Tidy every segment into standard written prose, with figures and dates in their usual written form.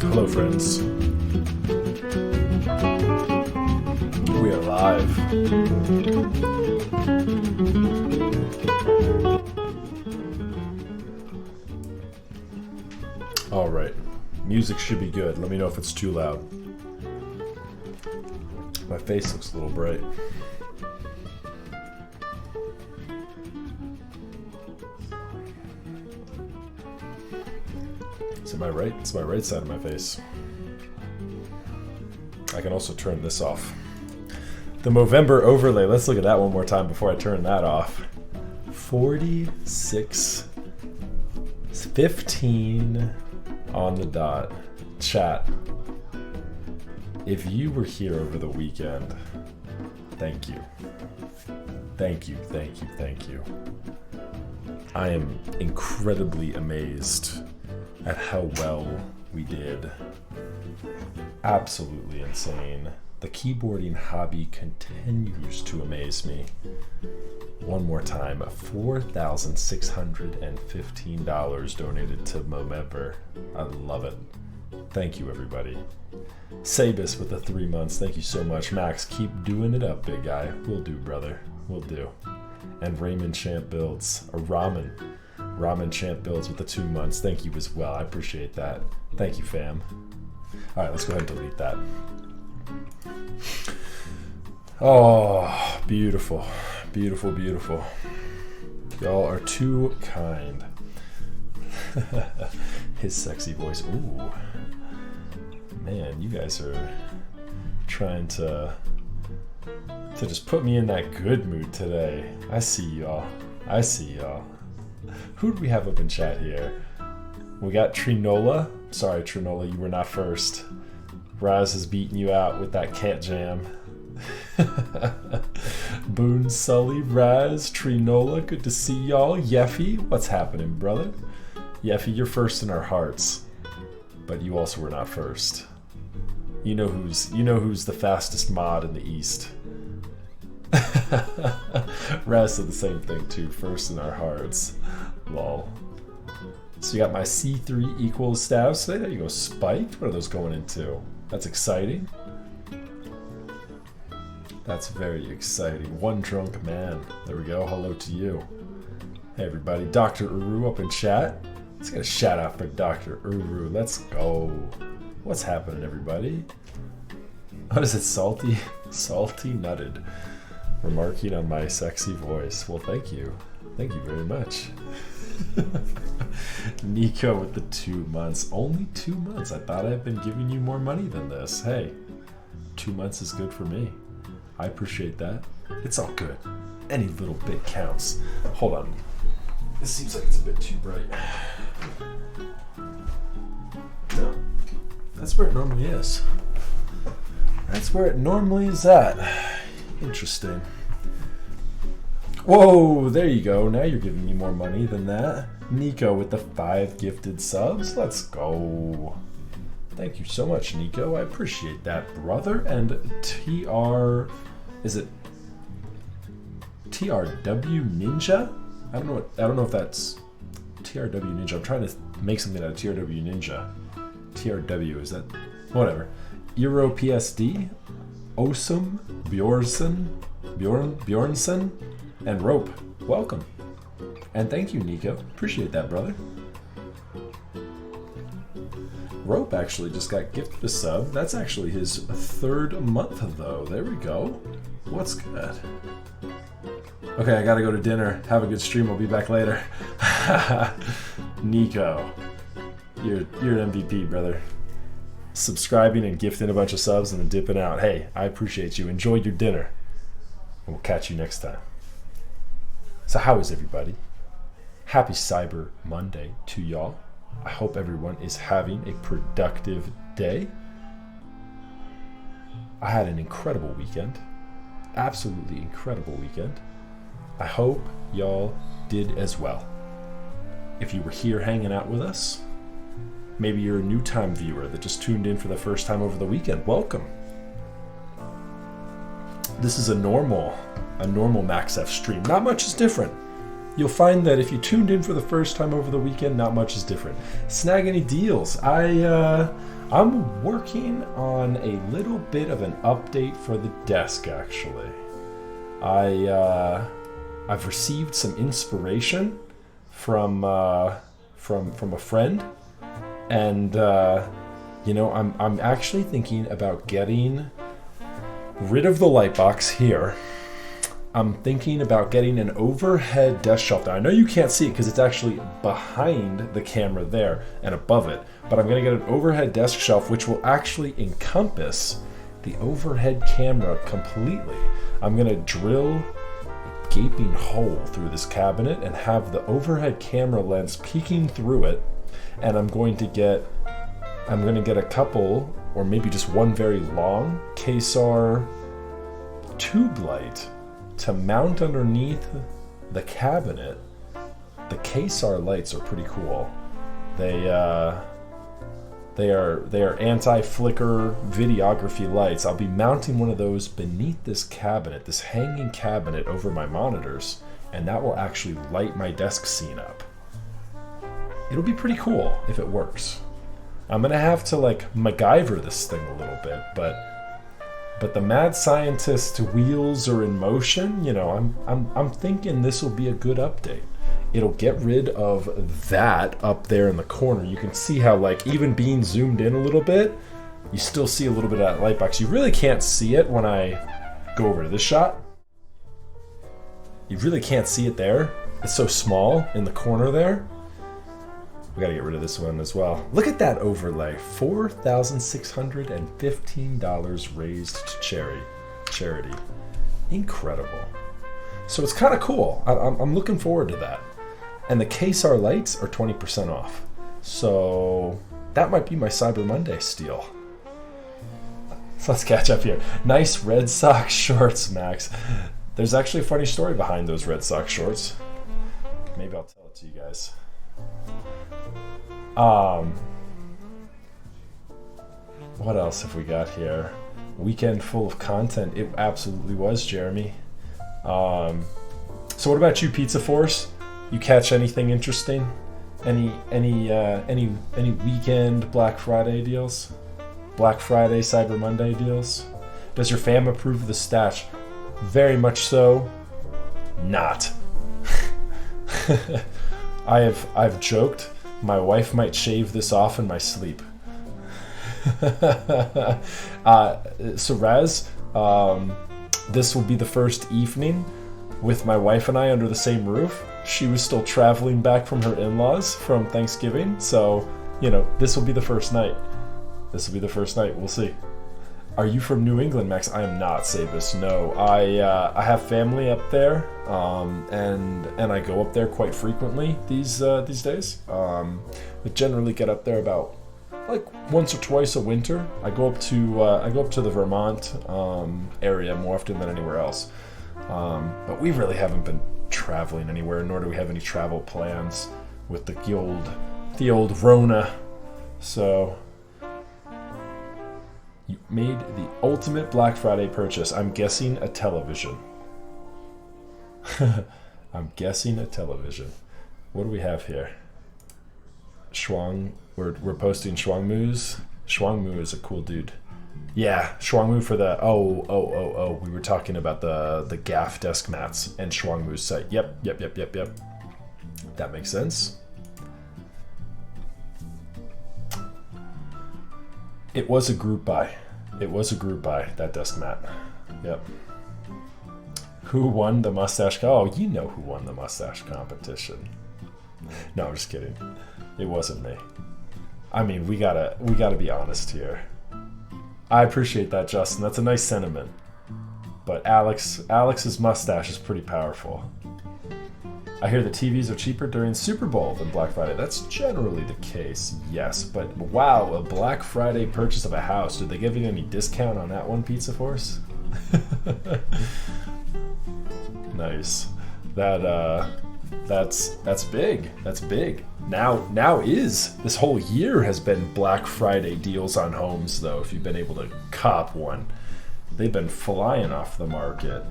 Hello, friends. We are live. All right. Music should be good. Let me know if it's too loud. My face looks a little bright. Is it my right? It's my right side of my face. I can also turn this off. The Movember overlay. Let's look at that one more time before I turn that off. 46:15 on the dot. Chat. If you were here over the weekend, thank you. Thank you, thank you, thank you. I am incredibly amazed at how well we did. Absolutely insane. The keyboarding hobby continues to amaze me. One more time, $4,615 donated to Movember. I love it. Thank you, everybody. Sabus with the 3 months. Thank you so much. Max, keep doing it up, big guy. Will do, brother. Will do. And Raymond Champ Builds, or Ramen Champ Builds with the 2 months. Thank you as well. I appreciate that. Thank you, fam. All right, let's go ahead and delete that. Oh, beautiful. Beautiful, beautiful. Y'all are too kind. His sexy voice. Ooh. Man, you guys are trying to just put me in that good mood today. I see y'all. I see y'all. Who do we have up in chat here? We got Trinola. Sorry, Trinola, you were not first. Raz has beaten you out with that cat jam. Boone, Sully, Raz, Trinola, good to see y'all. Yeffy, what's happening, brother? Yeffy, you're first in our hearts, but you also were not first. You know who's the fastest mod in the East. Raz said the same thing too. First in our hearts. Lol. So you got my C3 equals stabs today. There you go. Spiked. What are those going into? That's exciting. That's very exciting. One drunk man. There we go. Hello to you. Hey everybody. Dr. Uru up in chat. Let's get a shout out for Dr. Uru. Let's go. What's happening, everybody? What is it? Salty? Salty nutted. Remarking on my sexy voice. Well, thank you. Thank you very much. Nico with the 2 months. Only 2 months. I thought I'd been giving you more money than this. Hey, 2 months is good for me. I appreciate that. It's all good. Any little bit counts. Hold on. This seems like it's a bit too bright. No. That's where it normally is. That's where it normally is at. Interesting. Whoa, there you go. Now you're giving me more money than that. Nico with the 5 gifted subs. Let's go. Thank you so much, Nico. I appreciate that, brother. And is it TRW Ninja? I don't know if that's TRW Ninja. I'm trying to make something out of TRW Ninja. TRW, is that whatever. Euro PSD, Osum, Bjornson, and Rope. Welcome. And thank you, Nico. Appreciate that, brother. Rope actually just got gifted a sub. That's actually his 3rd month, though. There we go. What's good? Okay, I gotta go to dinner. Have a good stream. I'll be back later. Nico, you're an MVP, brother. subscribing and gifting a bunch of subs and then dipping out. Hey, I appreciate you. Enjoy your dinner. And we'll catch you next time. So how is everybody? Happy Cyber Monday to y'all. I hope everyone is having a productive day. I had an incredible weekend. Absolutely incredible weekend. I hope y'all did as well. If you were here hanging out with us, maybe you're a new time viewer that just tuned in for the first time over the weekend. Welcome. This is a normal MaxF stream. Not much is different. You'll find that if you tuned in for the first time over the weekend, not much is different. Snag any deals. I'm working on a little bit of an update for the desk, actually. I've received some inspiration from a friend, and I'm actually thinking about getting rid of the light box here. I'm thinking about getting an overhead desk shelf. Now, I know you can't see it because it's actually behind the camera there and above it, but I'm going to get an overhead desk shelf which will actually encompass the overhead camera completely. I'm going to drill a gaping hole through this cabinet and have the overhead camera lens peeking through it, and I'm going to get a couple, or maybe just one very long KSAR tube light to mount underneath the cabinet. The KSAR lights are pretty cool. They are anti-flicker videography lights. I'll be mounting one of those beneath this cabinet, this hanging cabinet over my monitors, and that will actually light my desk scene up. It'll be pretty cool if it works. I'm gonna have to like MacGyver this thing a little bit, but the mad scientist wheels are in motion. I'm thinking this will be a good update. It'll get rid of that up there in the corner. You can see how, like, even being zoomed in a little bit, you still see a little bit of that light box. You really can't see it when I go over to this shot. You really can't see it there. It's so small in the corner there. We gotta get rid of this one as well. Look at that overlay. $4,615 raised to charity. Incredible. So it's kind of cool. I'm looking forward to that. And the KSAR lights are 20% off. So that might be my Cyber Monday steal. So let's catch up here. Nice Red Sox shorts, Max. There's actually a funny story behind those Red Sox shorts. Maybe I'll tell it to you guys. What else have we got here? Weekend full of content. It absolutely was, Jeremy. So what about you, Pizza Force? You catch anything interesting? Any weekend Black Friday deals? Black Friday, Cyber Monday deals? Does your fam approve of the stash? Very much so. Not. I've joked. My wife might shave this off in my sleep. So Raz, this will be the first evening with my wife and I under the same roof. She was still traveling back from her in-laws from Thanksgiving, so this will be the first night. We'll see. Are you from New England, Max? I am not, Sabus. No, I have family up there, and I go up there quite frequently these days. We generally get up there about like once or twice a winter. I go up to the Vermont area more often than anywhere else. But we really haven't been traveling anywhere, nor do we have any travel plans with the old Rona. So. You made the ultimate Black Friday purchase. I'm guessing a television. I'm guessing a television. What do we have here? Shuang. We're posting Shuangmu's. Shuangmu is a cool dude. Yeah, Shuangmu for the we were talking about the GAF desk mats and Shuangmu's site. Yep. That makes sense. It was a group buy. That desk mat. Yep. Who won the mustache? Oh, you know who won the mustache competition. No, I'm just kidding. It wasn't me. I mean, we gotta be honest here. I appreciate that, Justin. That's a nice sentiment. But Alex's mustache is pretty powerful. I hear the TVs are cheaper during Super Bowl than Black Friday. That's generally the case, yes. But wow, a Black Friday purchase of a house. Did they give you any discount on that one, Pizza Force? Nice. That's big. That's big. Now is this whole year has been Black Friday deals on homes, though. If you've been able to cop one, they've been flying off the market.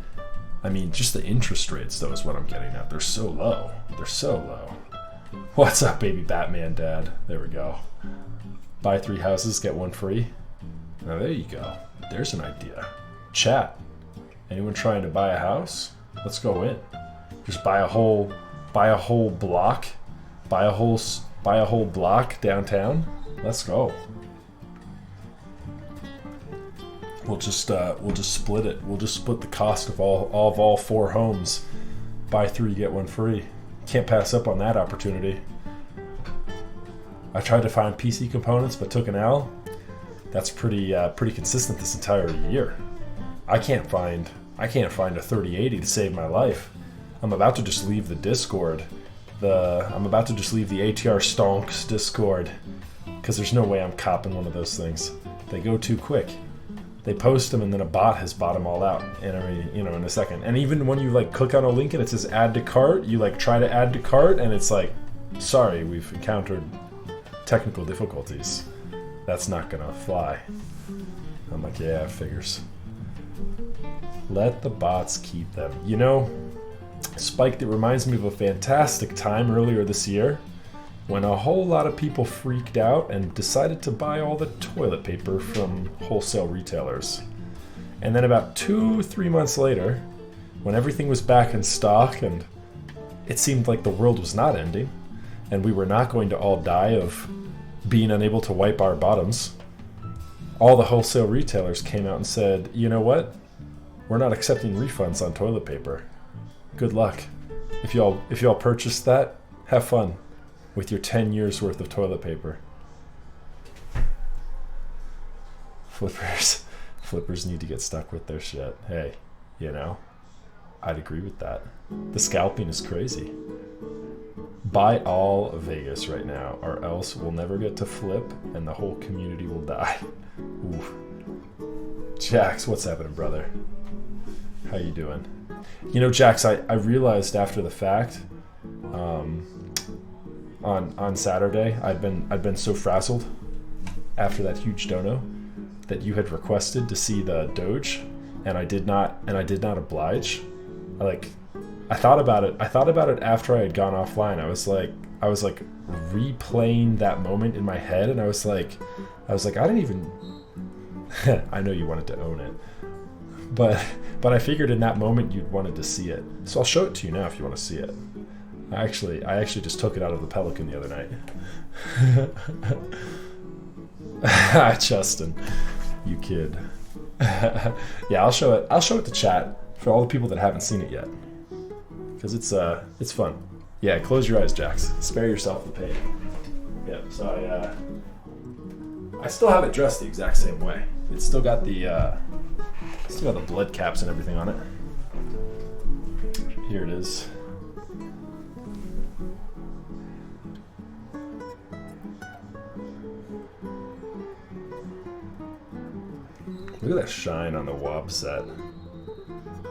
I mean, just the interest rates, though, is what I'm getting at. They're so low. They're so low. What's up, baby Batman Dad? There we go. Buy 3 houses, get 1 free. Now there you go. There's an idea. Chat. Anyone trying to buy a house? Let's go in. Just buy a whole block. Buy a whole block downtown. Let's go. We'll just split it. We'll just split the cost of all 4 homes. Buy 3, get 1 free. Can't pass up on that opportunity. I tried to find PC components, but took an L. That's pretty consistent this entire year. I can't find a 3080 to save my life. I'm about to just leave the Discord. I'm about to just leave the ATR Stonks Discord, because there's no way I'm copping one of those things. They go too quick. They post them and then a bot has bought them all out in a second. And even when you like click on a link and it says add to cart, you like try to add to cart and it's like, sorry, we've encountered technical difficulties. That's not gonna fly. I'm like, yeah, figures. Let the bots keep them. You know, Spike, it reminds me of a fantastic time earlier this year when a whole lot of people freaked out and decided to buy all the toilet paper from wholesale retailers. And then about 2-3 months later, when everything was back in stock and it seemed like the world was not ending and we were not going to all die of being unable to wipe our bottoms, all the wholesale retailers came out and said, you know what? We're not accepting refunds on toilet paper. Good luck. If y'all purchased that, have fun with your 10 years worth of toilet paper. Flippers need to get stuck with their shit. Hey, you know, I'd agree with that. The scalping is crazy. Buy all of Vegas right now, or else we'll never get to flip and the whole community will die. Oof. Jax, what's happening, brother? How you doing? You know, Jax, I realized after the fact, on Saturday, I'd been so frazzled after that huge dono that you had requested to see the Doge, and I did not oblige. I thought about it after I had gone offline. I was like replaying that moment in my head, and I was like I didn't even I know you wanted to own it. But I figured in that moment you'd wanted to see it. So I'll show it to you now if you want to see it. I actually just took it out of the Pelican the other night. Justin, you kid. Yeah, I'll show it to chat for all the people that haven't seen it yet. Because it's fun. Yeah, close your eyes, Jax. Spare yourself the pain. Yeah, so I still have it dressed the exact same way. It's still got the blood caps and everything on it. Here it is. Look at that shine on the Wob set.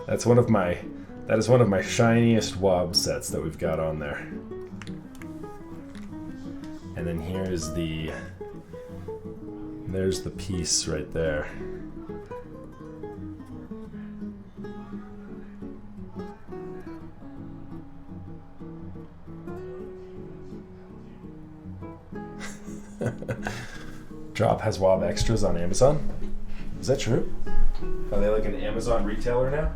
That is one of my shiniest Wob sets that we've got on there. And then there's the piece right there. Drop has Wob extras on Amazon. Is that true? Are they like an Amazon retailer now?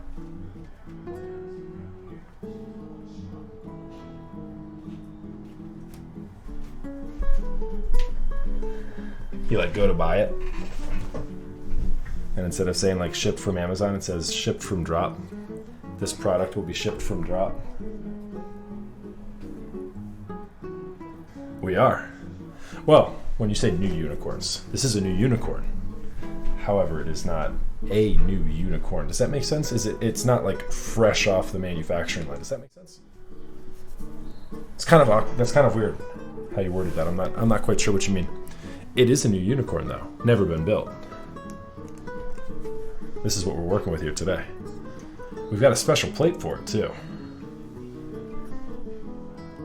You like go to buy it, and instead of saying like shipped from Amazon, it says shipped from Drop. This product will be shipped from Drop. We are. Well, when you say new unicorns, this is a new unicorn. However, it is not a new unicorn. Does that make sense? It's not like fresh off the manufacturing line. Does that make sense? It's kind of, that's kind of weird how you worded that. I'm not quite sure what you mean. It is a new unicorn though. Never been built. This is what we're working with here today. We've got a special plate for it too.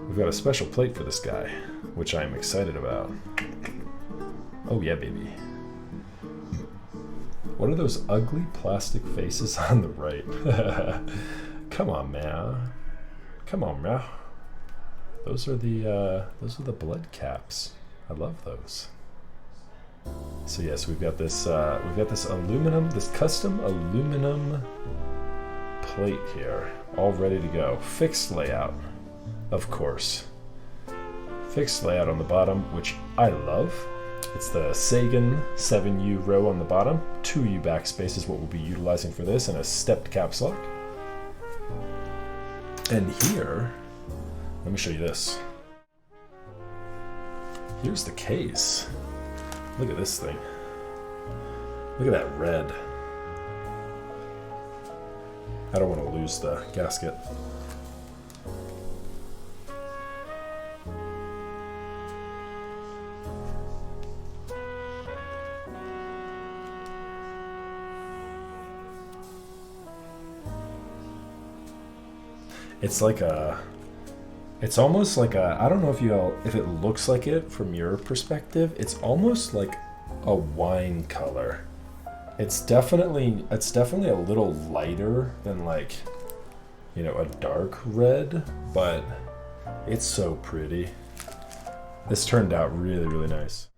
We've got a special plate for this guy, which I'm excited about. Oh yeah, baby. What are those ugly plastic faces on the right? Come on, man. Come on, man. Those are the blood caps. I love those. So yes, we've got this aluminum, this custom aluminum plate here, all ready to go. Fixed layout, of course. Fixed layout on the bottom, which I love. It's the Sagan 7U row on the bottom. 2U backspace is what we'll be utilizing for this, and a stepped caps lock. And here, let me show you this. Here's the case. Look at this thing. Look at that red. I don't want to lose the gasket. It's like a, it's almost like a, I don't know if it looks like it from your perspective. It's almost like a wine color. It's definitely a little lighter than like, you know, a dark red, but it's so pretty. This turned out really, really nice.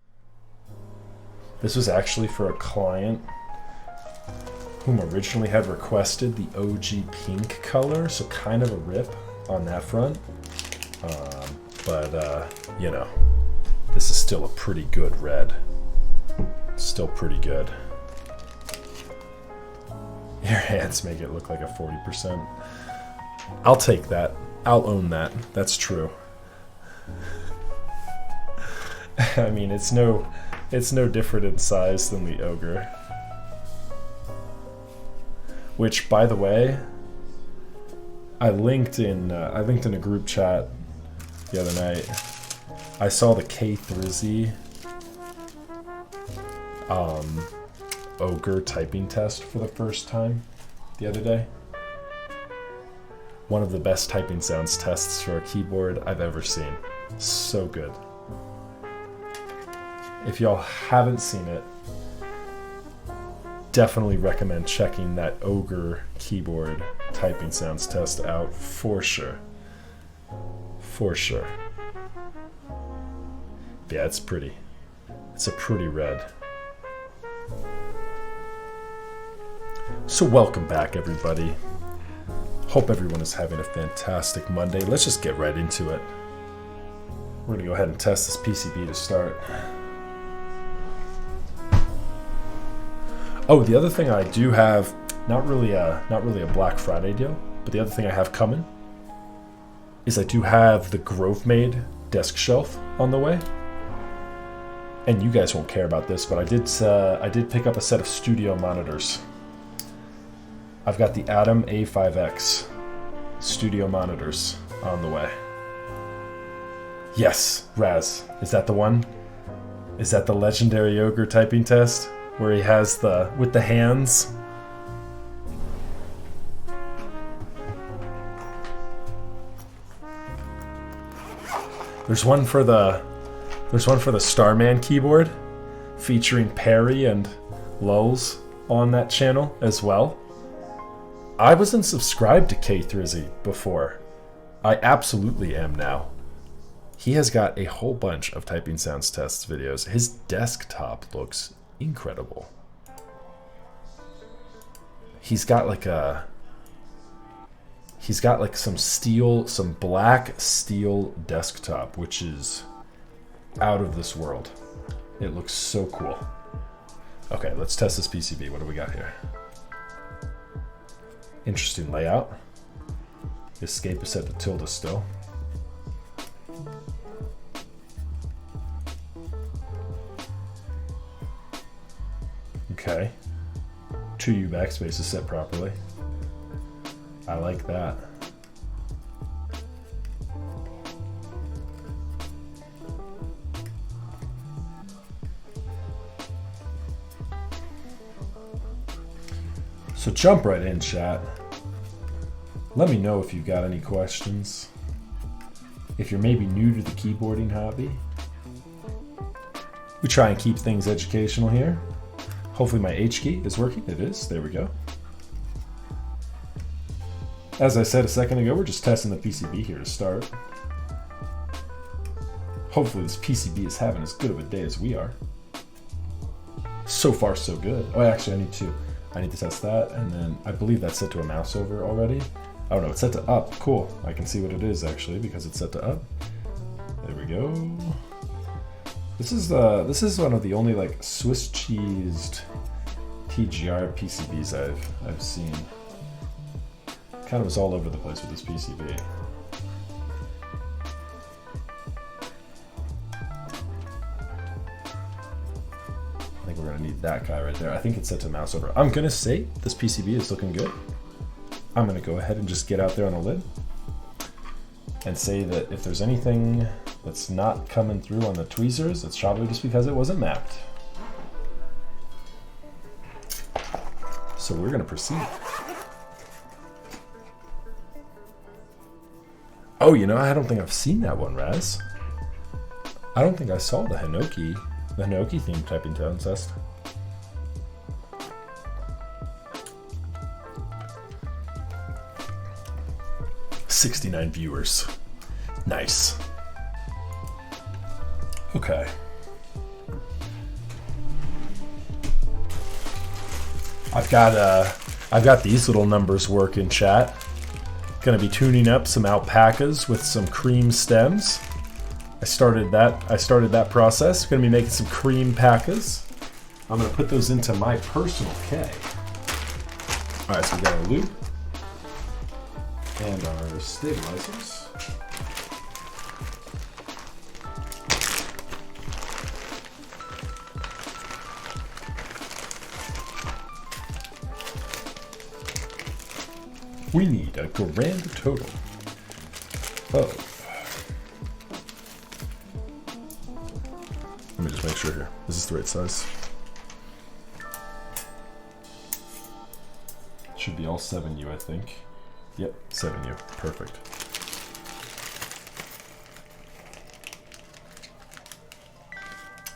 This was actually for a client whom originally had requested the OG pink color, so kind of a rip on that front. But you know, this is still a pretty good red. Still pretty good. Your hands make it look like a 40%. I'll take that. I'll own that. That's true. I mean, it's no different in size than the ogre. Which, by the way, I linked in a group chat the other night. I saw the K3Z ogre typing test for the first time the other day. One of the best typing sounds tests for a keyboard I've ever seen. So good. If y'all haven't seen it, definitely recommend checking that ogre keyboard typing sounds test out for sure. For sure. Yeah, it's pretty. It's a pretty red. So welcome back, everybody. Hope everyone is having a fantastic Monday. Let's just get right into it. We're gonna go ahead and test this PCB to start. Oh, the other thing I do have, not really a Black Friday deal, but the other thing I have coming is I do have the Grove-Made desk shelf on the way. And you guys won't care about this, but I did pick up a set of studio monitors. I've got the Atom A5X studio monitors on the way. Yes, Raz, is that the one? Is that the legendary ogre typing test where he has with the hands? There's one for the Starman keyboard featuring Perry and Lulz on that channel as well. I wasn't subscribed to K3Z before. I absolutely am now. He has got a whole bunch of typing sounds tests videos. His desktop looks incredible. He's got like some black steel desktop, which is out of this world. It looks so cool. Okay, let's test this PCB. What do we got here? Interesting layout. Escape is set to tilde still. 2U backspace is set properly. I like that. So jump right in, chat. Let me know if you've got any questions. If you're maybe new to the keyboarding hobby. We try and keep things educational here. Hopefully my H key is working. It is. There we go. As I said a second ago, we're just testing the PCB here to start. Hopefully this PCB is having as good of a day as we are. So far, so good. Oh, actually, I need to test that, and then I believe that's set to a mouse over already. Oh no, it's set to up. Cool. I can see what it is actually because it's set to up. There we go. This is one of the only like Swiss cheesed TGR PCBs I've seen. Kind of was all over the place with this PCB. I think we're gonna need that guy right there. I think it's set to mouse over. I'm gonna say this PCB is looking good. I'm gonna go ahead and just get out there on the lid and say that if there's anything that's not coming through on the tweezers, it's probably just because it wasn't mapped. So we're gonna proceed. Oh, you know, I don't think I've seen that one, Raz. I don't think I saw the Hinoki theme typing test. 69 viewers. Nice. Okay. I've got these little numbers working, chat. Gonna be tuning up some alpacas with some cream stems. I started that process. Gonna be making some cream pacas. I'm gonna put those into my personal K. All right, so we got our loop and our stabilizers. We need a grand total of... Let me just make sure here. Is this the right size? Should be all 7U, I think. Yep, 7U. Perfect.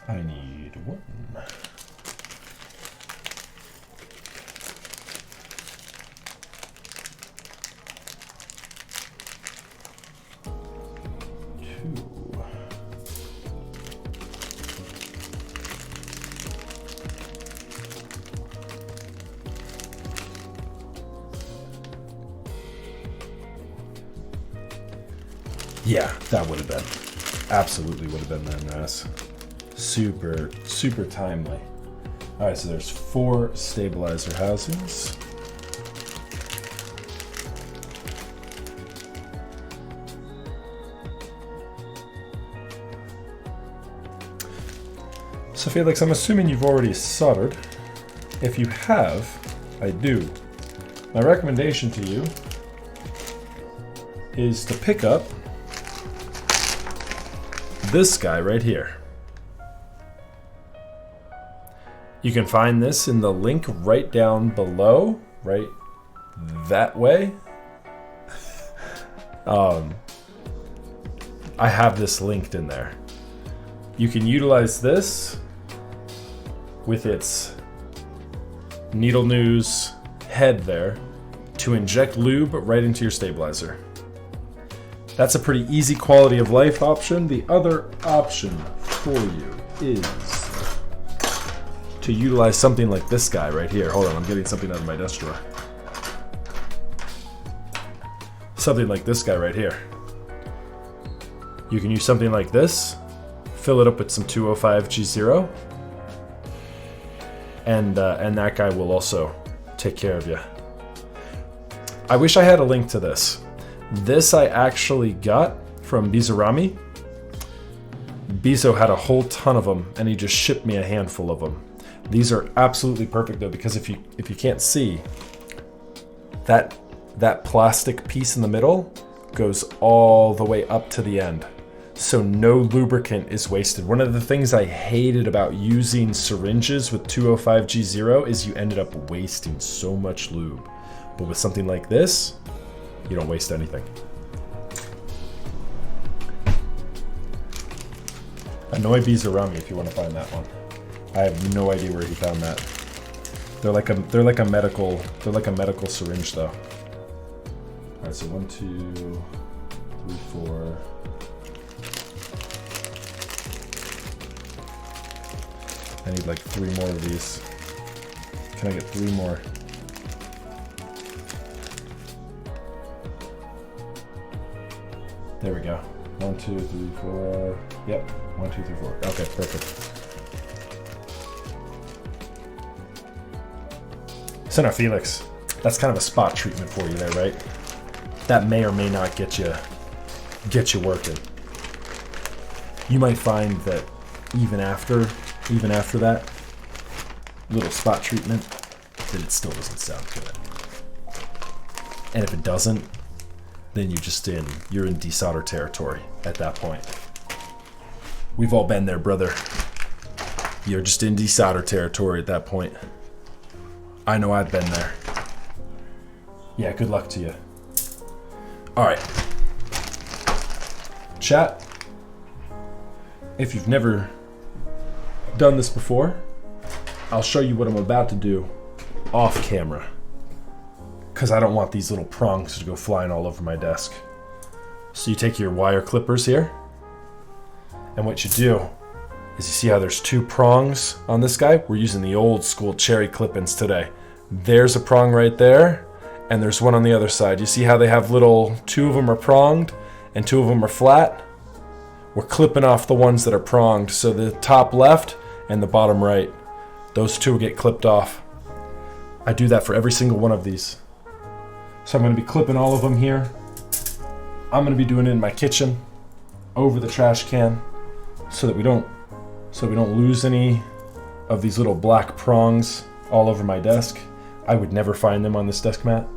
I need one. Yeah, that would have been. Absolutely would have been that nice. Super, super timely. Alright, so there's 4 stabilizer housings. So Felix, I'm assuming you've already soldered. If you have, I do. My recommendation to you is to pick up this guy right here. You can find this in the link right down below, right that way. I have this linked in there. You can utilize this with its needle news head there to inject lube right into your stabilizer. That's a pretty easy quality of life option. The other option for you is to utilize something like this guy right here. Hold on, I'm getting something out of my desk drawer. Something like this guy right here. You can use something like this, fill it up with some 205 G0, and that guy will also take care of you. I wish I had a link to this. This I actually got from Bizarami. Bizo had a whole ton of them, and he just shipped me a handful of them. These are absolutely perfect though, because if you can't see, that plastic piece in the middle goes all the way up to the end. So no lubricant is wasted. One of the things I hated about using syringes with 205G0 is you ended up wasting so much lube. But with something like this, you don't waste anything. Annoy bees around me if you want to find that one. I have no idea where he found that. They're like a medical syringe though. All right, so 1, 2, 3, 4. I need like 3 more of these. Can I get 3 more? There we go. 1, 2, 3, 4. Yep. 1, 2, 3, 4. Okay, perfect. So now, Felix, that's kind of a spot treatment for you there, right? That may or may not get you working. You might find that even after that little spot treatment, that it still doesn't sound good. And if it doesn't, then you're in desolder territory at that point. We've all been there, brother. You're just in desolder territory at that point. I know I've been there. Yeah, good luck to you. All right. Chat, if you've never done this before, I'll show you what I'm about to do off camera, because I don't want these little prongs to go flying all over my desk. So you take your wire clippers here, and what you do is you see how there's 2 prongs on this guy? We're using the old school cherry clip-ins today. There's a prong right there, and there's one on the other side. You see how they have 2 of them are pronged and 2 of them are flat? We're clipping off the ones that are pronged. So the top left and the bottom right, those 2 get clipped off. I do that for every single one of these. So I'm going to be clipping all of them here. I'm going to be doing it in my kitchen over the trash can so that we don't lose any of these little black prongs all over my desk. I would never find them on this desk mat.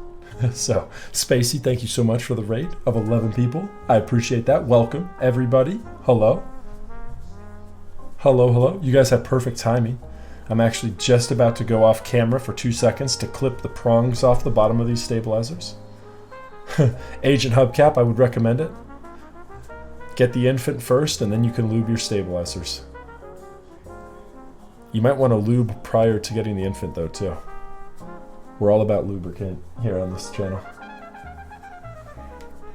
So, Spacey, thank you so much for the raid of 11 people. I appreciate that. Welcome, everybody. Hello. Hello, hello. You guys have perfect timing. I'm actually just about to go off camera for 2 seconds to clip the prongs off the bottom of these stabilizers. Agent Hubcap, I would recommend it. Get the infant first, and then you can lube your stabilizers. You might want to lube prior to getting the infant, though, too. We're all about lubricant here on this channel.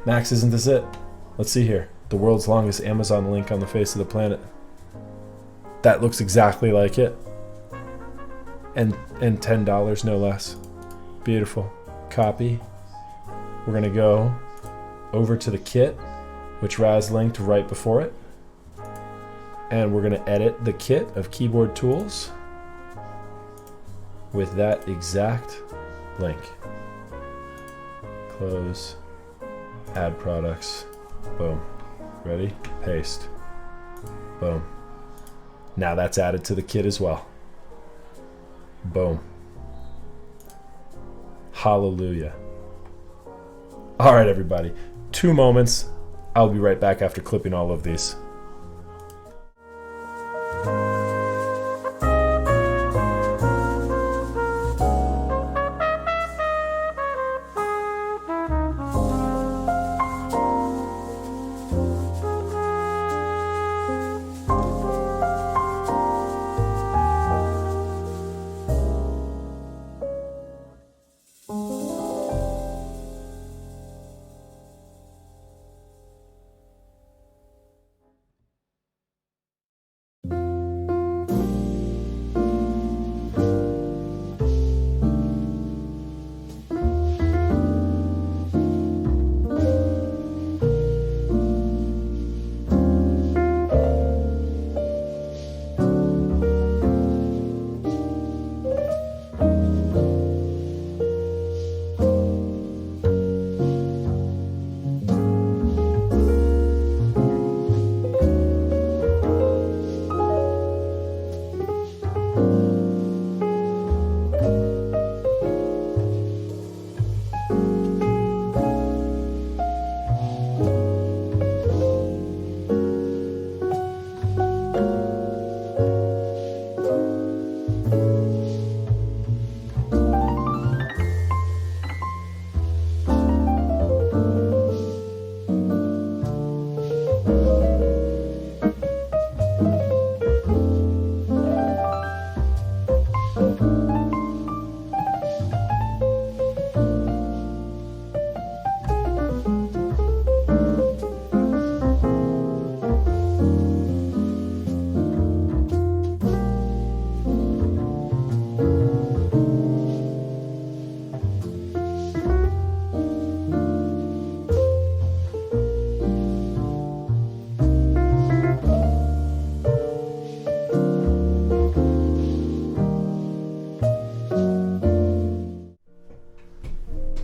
Max, isn't this it? Let's see here. The world's longest Amazon link on the face of the planet. That looks exactly like it. And $10, no less. Beautiful. Copy. We're going to go over to the kit, which Raz linked right before it. And we're going to edit the kit of keyboard tools with that exact link. Close. Add products. Boom. Ready? Paste. Boom. Now that's added to the kit as well. Boom. Hallelujah. All right, everybody. 2 moments. I'll be right back after clipping all of these.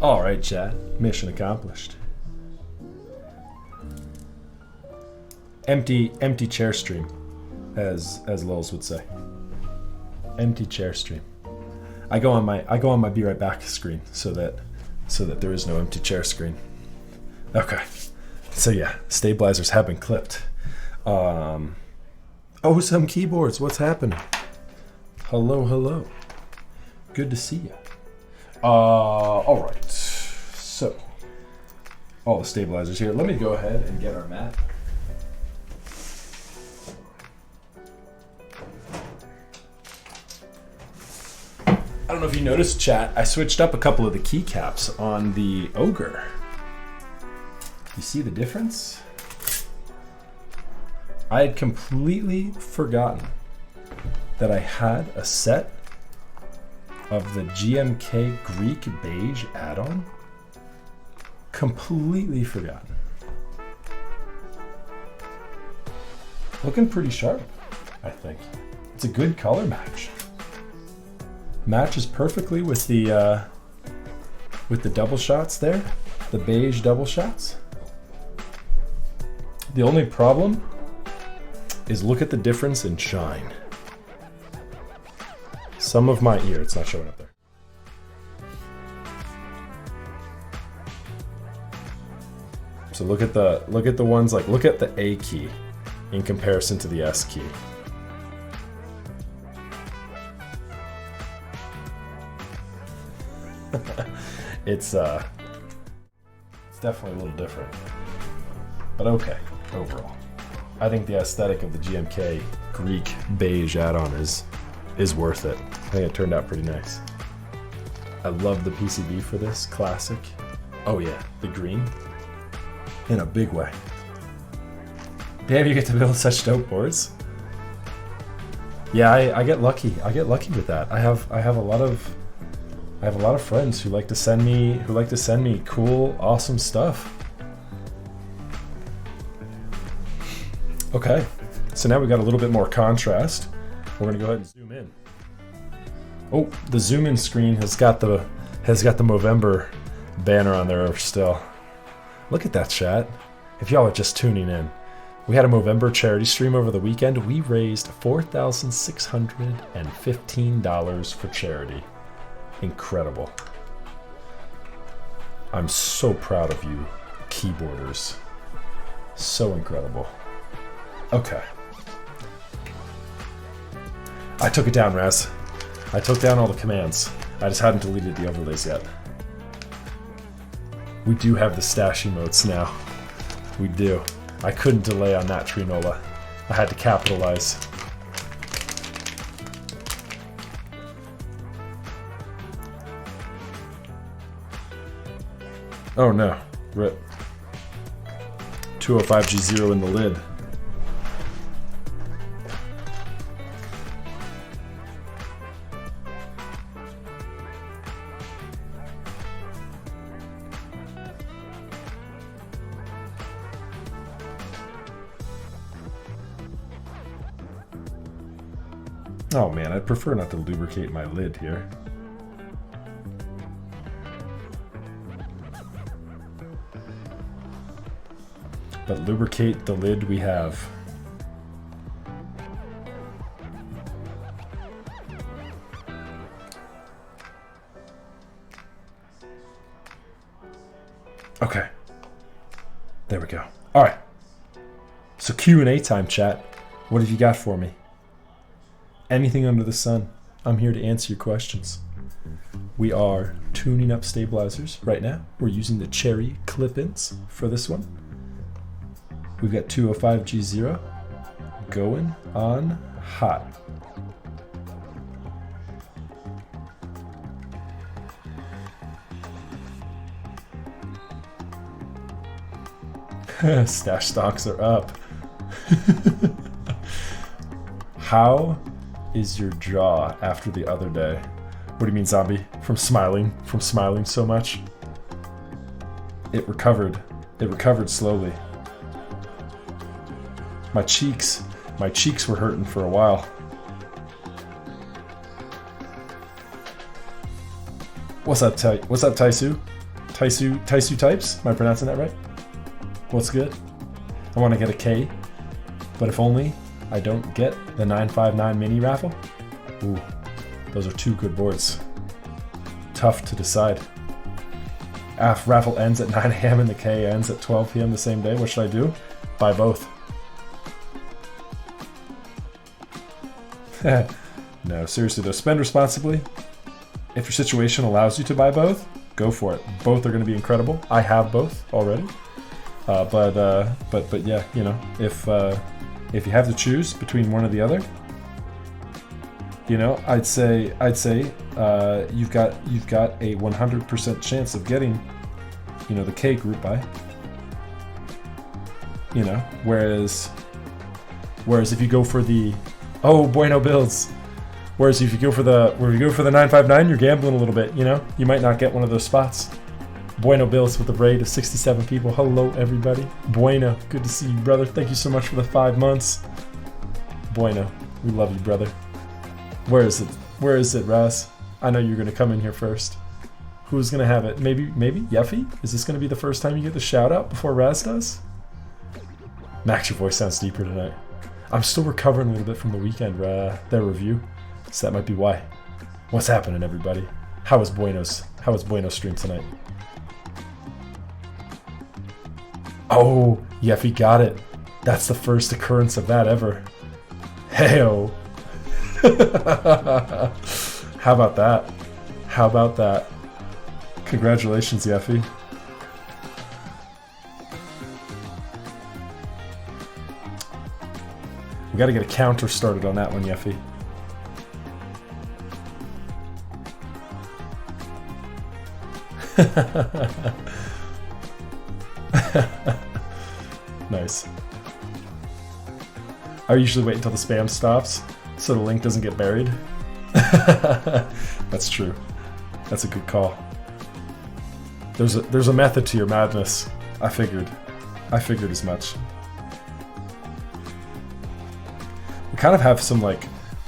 All right, chat. Mission accomplished. Empty chair stream, as Lols would say. Empty chair stream. I go on my be right back screen so that there is no empty chair screen. Okay. So yeah, stabilizers have been clipped. Oh, some keyboards. What's happening? Hello. Good to see you. All right. So, all the stabilizers here. Let me go ahead and get our mat. I don't know if you noticed, chat, I switched up a couple of the keycaps on the Ogre. You see the difference? I had completely forgotten that I had a set of the GMK Greek Beige add-on. Completely forgotten. Looking pretty sharp, I think. It's a good color match. Matches perfectly with the double shots there, the beige double shots. The only problem is look at the difference in shine. Some of my ear, it's not showing up there. So look at the ones like look at the A key in comparison to the S key. It's definitely a little different, but okay overall. I think the aesthetic of the GMK Greek Beige add-on is worth it. I think it turned out pretty nice. I love the PCB for this, classic. Oh yeah, the green, in a big way. Damn, you get to build such dope boards. Yeah, I get lucky. I get lucky with that. I have a lot of friends who like to send me cool, awesome stuff. Okay, so now we got a little bit more contrast. We're gonna go ahead and zoom in. Oh, the zoom in screen has got the Movember banner on there still. Look at that, chat. If y'all are just tuning in, we had a Movember charity stream over the weekend. We raised $4,615 for charity. Incredible. I'm so proud of you, keyboarders. So incredible. Okay. I took it down, Raz. I took down all the commands. I just hadn't deleted the overlays yet. We do have the stash emotes now. We do. I couldn't delay on that Trinola. I had to capitalize. Oh no, rip. 205G0 in the lid. Oh man, I'd prefer not to lubricate my lid here. But lubricate the lid we have. Okay. There we go. All right. So Q&A time, chat. What have you got for me? Anything under the sun. I'm here to answer your questions. We are tuning up stabilizers right now. We're using the cherry clip-ins for this one. We've got 205G0 going on hot. Stash stocks are up. How is your jaw after the other day? What do you mean, zombie? From smiling so much? It recovered slowly. My cheeks were hurting for a while. What's up, Taisu? Taisu types. Am I pronouncing that right? What's good? I want to get a K, but if only I don't get the 959 mini raffle. Ooh, those are 2 good boards. Tough to decide. Raffle ends at 9 a.m. and the K ends at 12 p.m. the same day. What should I do? Buy both. No, seriously though, spend responsibly. If your situation allows you to buy both, go for it. Both are going to be incredible. I have both already. But yeah, you know, if you have to choose between one or the other, you know, I'd say you've got a 100% chance of getting, you know, the K group buy. You know, whereas if you go for the bueno builds. Whereas if you go for the 959, you're gambling a little bit, you know? You might not get one of those spots. Bueno builds with a raid of 67 people. Hello, everybody. Bueno, good to see you, brother. Thank you so much for the 5 months. Bueno, we love you, brother. Where is it? Where is it, Raz? I know you're going to come in here first. Who's going to have it? Maybe Yeffy? Is this going to be the first time you get the shout out before Raz does? Max, your voice sounds deeper tonight. I'm still recovering a little bit from the weekend, their review. So that might be why. What's happening, everybody? How was Bueno's stream tonight? Oh, Yeffy got it. That's the first occurrence of that ever. Heyo. How about that? How about that? Congratulations, Yeffy. We gotta get a counter started on that one, Yeffy. Nice. I usually wait until the spam stops so the link doesn't get buried. That's true. That's a good call. There's a method to your madness. I figured as much. We kind of have some like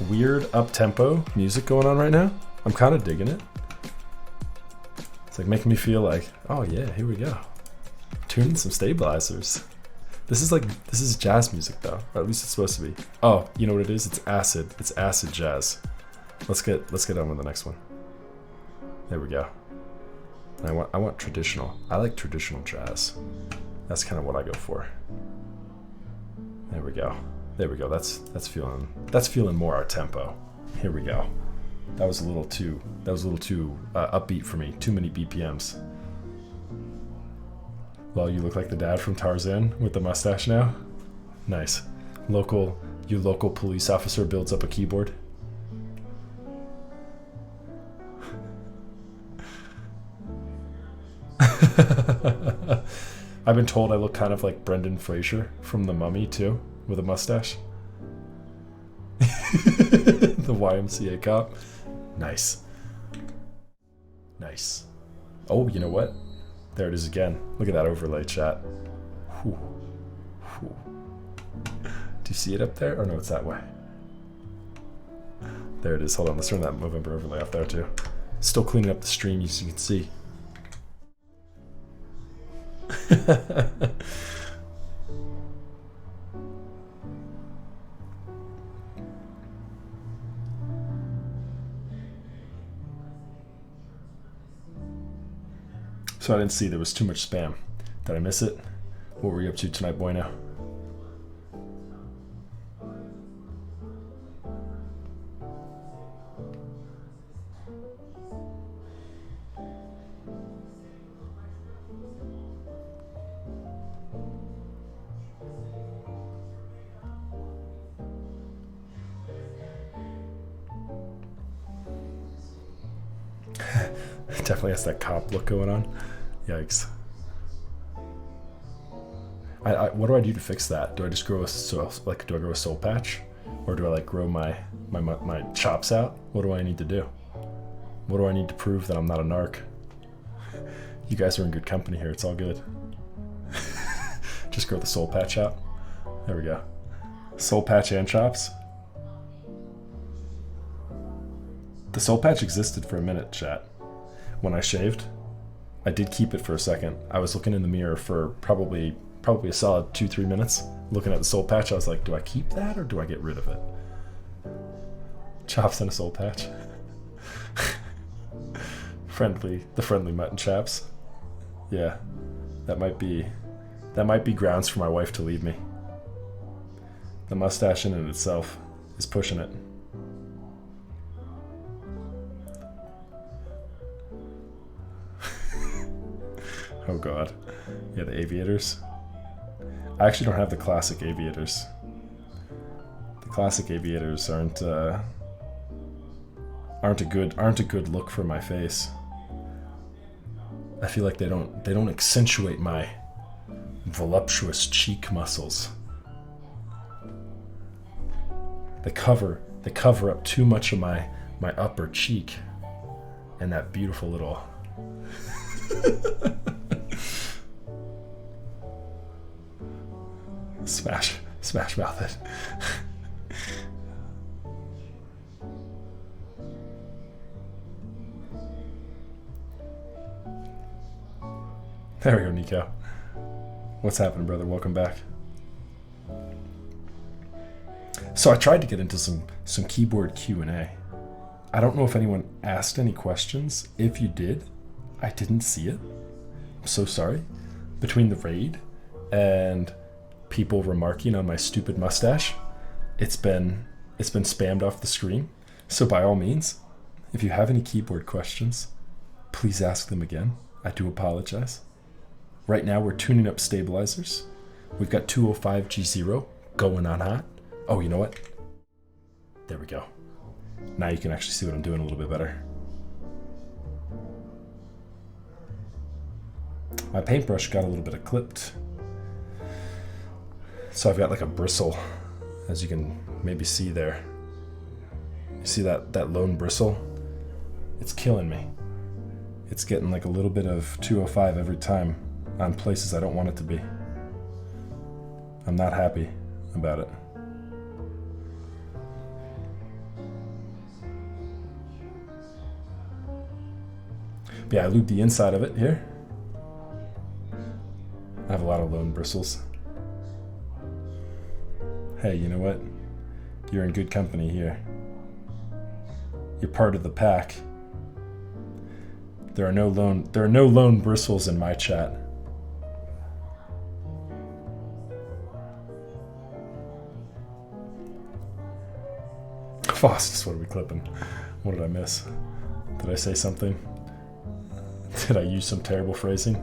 weird up-tempo music going on right now. I'm kind of digging it. It's like making me feel like, oh yeah, here we go. Tuning some stabilizers. This is jazz music though, or at least it's supposed to be. Oh, you know what it is? It's acid. It's acid jazz. Let's get on with the next one. There we go. I want traditional. I like traditional jazz. That's kind of what I go for. There we go. There we go. That's feeling more our tempo. Here we go. That was a little too upbeat for me. Too many BPMs. Well, you look like the dad from Tarzan with the mustache now. Nice. Local police officer builds up a keyboard. I've been told I look kind of like Brendan Fraser from The Mummy too, with a mustache. The YMCA cop. Nice. Nice. Oh, you know what? There it is again. Look at that overlay, chat. Whew. Whew. Do you see it up there? Or no, it's that way. There it is. Hold on, let's turn that November overlay off there too. Still cleaning up the stream, as you can see. So I didn't see there was too much spam. Did I miss it? What were you up to tonight, Bueno? Definitely has that cop look going on. Yikes. What do I do to fix that? Do I just grow do I grow a soul patch? Or do I like grow my chops out? What do I need to do? What do I need to prove that I'm not a narc? You guys are in good company here, it's all good. Just grow the soul patch out. There we go. Soul patch and chops. The soul patch existed for a minute, chat. When I shaved, I did keep it for a second. I was looking in the mirror for probably a solid 2-3 minutes, looking at the soul patch. I was like, do I keep that or do I get rid of it? Chops and a soul patch. The friendly mutton chaps. Yeah, that might be grounds for my wife to leave me. The mustache in and itself is pushing it. Oh god. Yeah, the aviators. I actually don't have the classic aviators. The classic aviators aren't a good look for my face. I feel like they don't accentuate my voluptuous cheek muscles. They cover up too much of my upper cheek and that beautiful little smash mouth it. There we go, Nico. What's happening, brother? Welcome back. So I tried to get into some keyboard Q&A. I don't know if anyone asked any questions. If you did, I didn't see it. I'm so sorry. Between the raid and people remarking on my stupid mustache, it's been spammed off the screen. So by all means, if you have any keyboard questions, please ask them again. I do apologize. Right now we're tuning up stabilizers. We've got 205 G0 going on hot. Oh, you know what? There we go. Now you can actually see what I'm doing a little bit better. My paintbrush got a little bit of clipped. So I've got like a bristle, as you can maybe see there. You see that lone bristle? It's killing me. It's getting like a little bit of 205 every time on places I don't want it to be. I'm not happy about it. But yeah, I lubed the inside of it here. I have a lot of lone bristles. Hey, you know what? You're in good company here. You're part of the pack. There are no lone bristles in my chat. Faustus, what are we clipping? What did I miss? Did I say something? Did I use some terrible phrasing?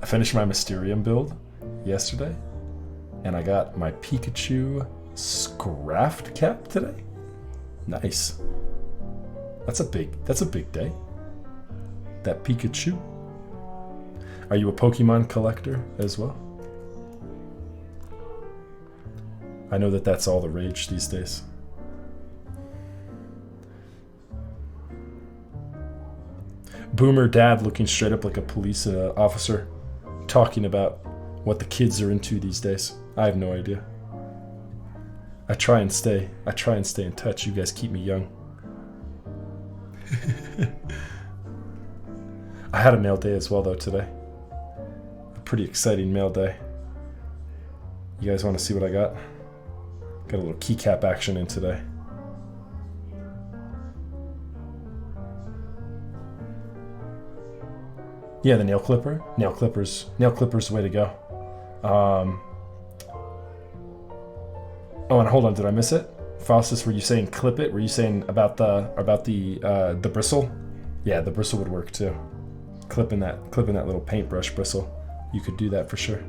I finished my Mysterium build yesterday, and I got my Pikachu Scraft cap today. Nice. That's a big day. That Pikachu. Are you a Pokemon collector as well? I know that that's all the rage these days. Boomer dad looking straight up like a police officer, talking about what the kids are into these days. I have no idea. I try and stay in touch. You guys keep me young. I had a mail day as well though today. A pretty exciting mail day. You guys want to see what I got? Got a little keycap action in today. Yeah, the nail clipper. Nail clipper's the way to go. Oh, and hold on, did I miss it? Faustus, were you saying clip it? Were you saying about the bristle? Yeah, the bristle would work too. Clipping that little paintbrush bristle. You could do that for sure.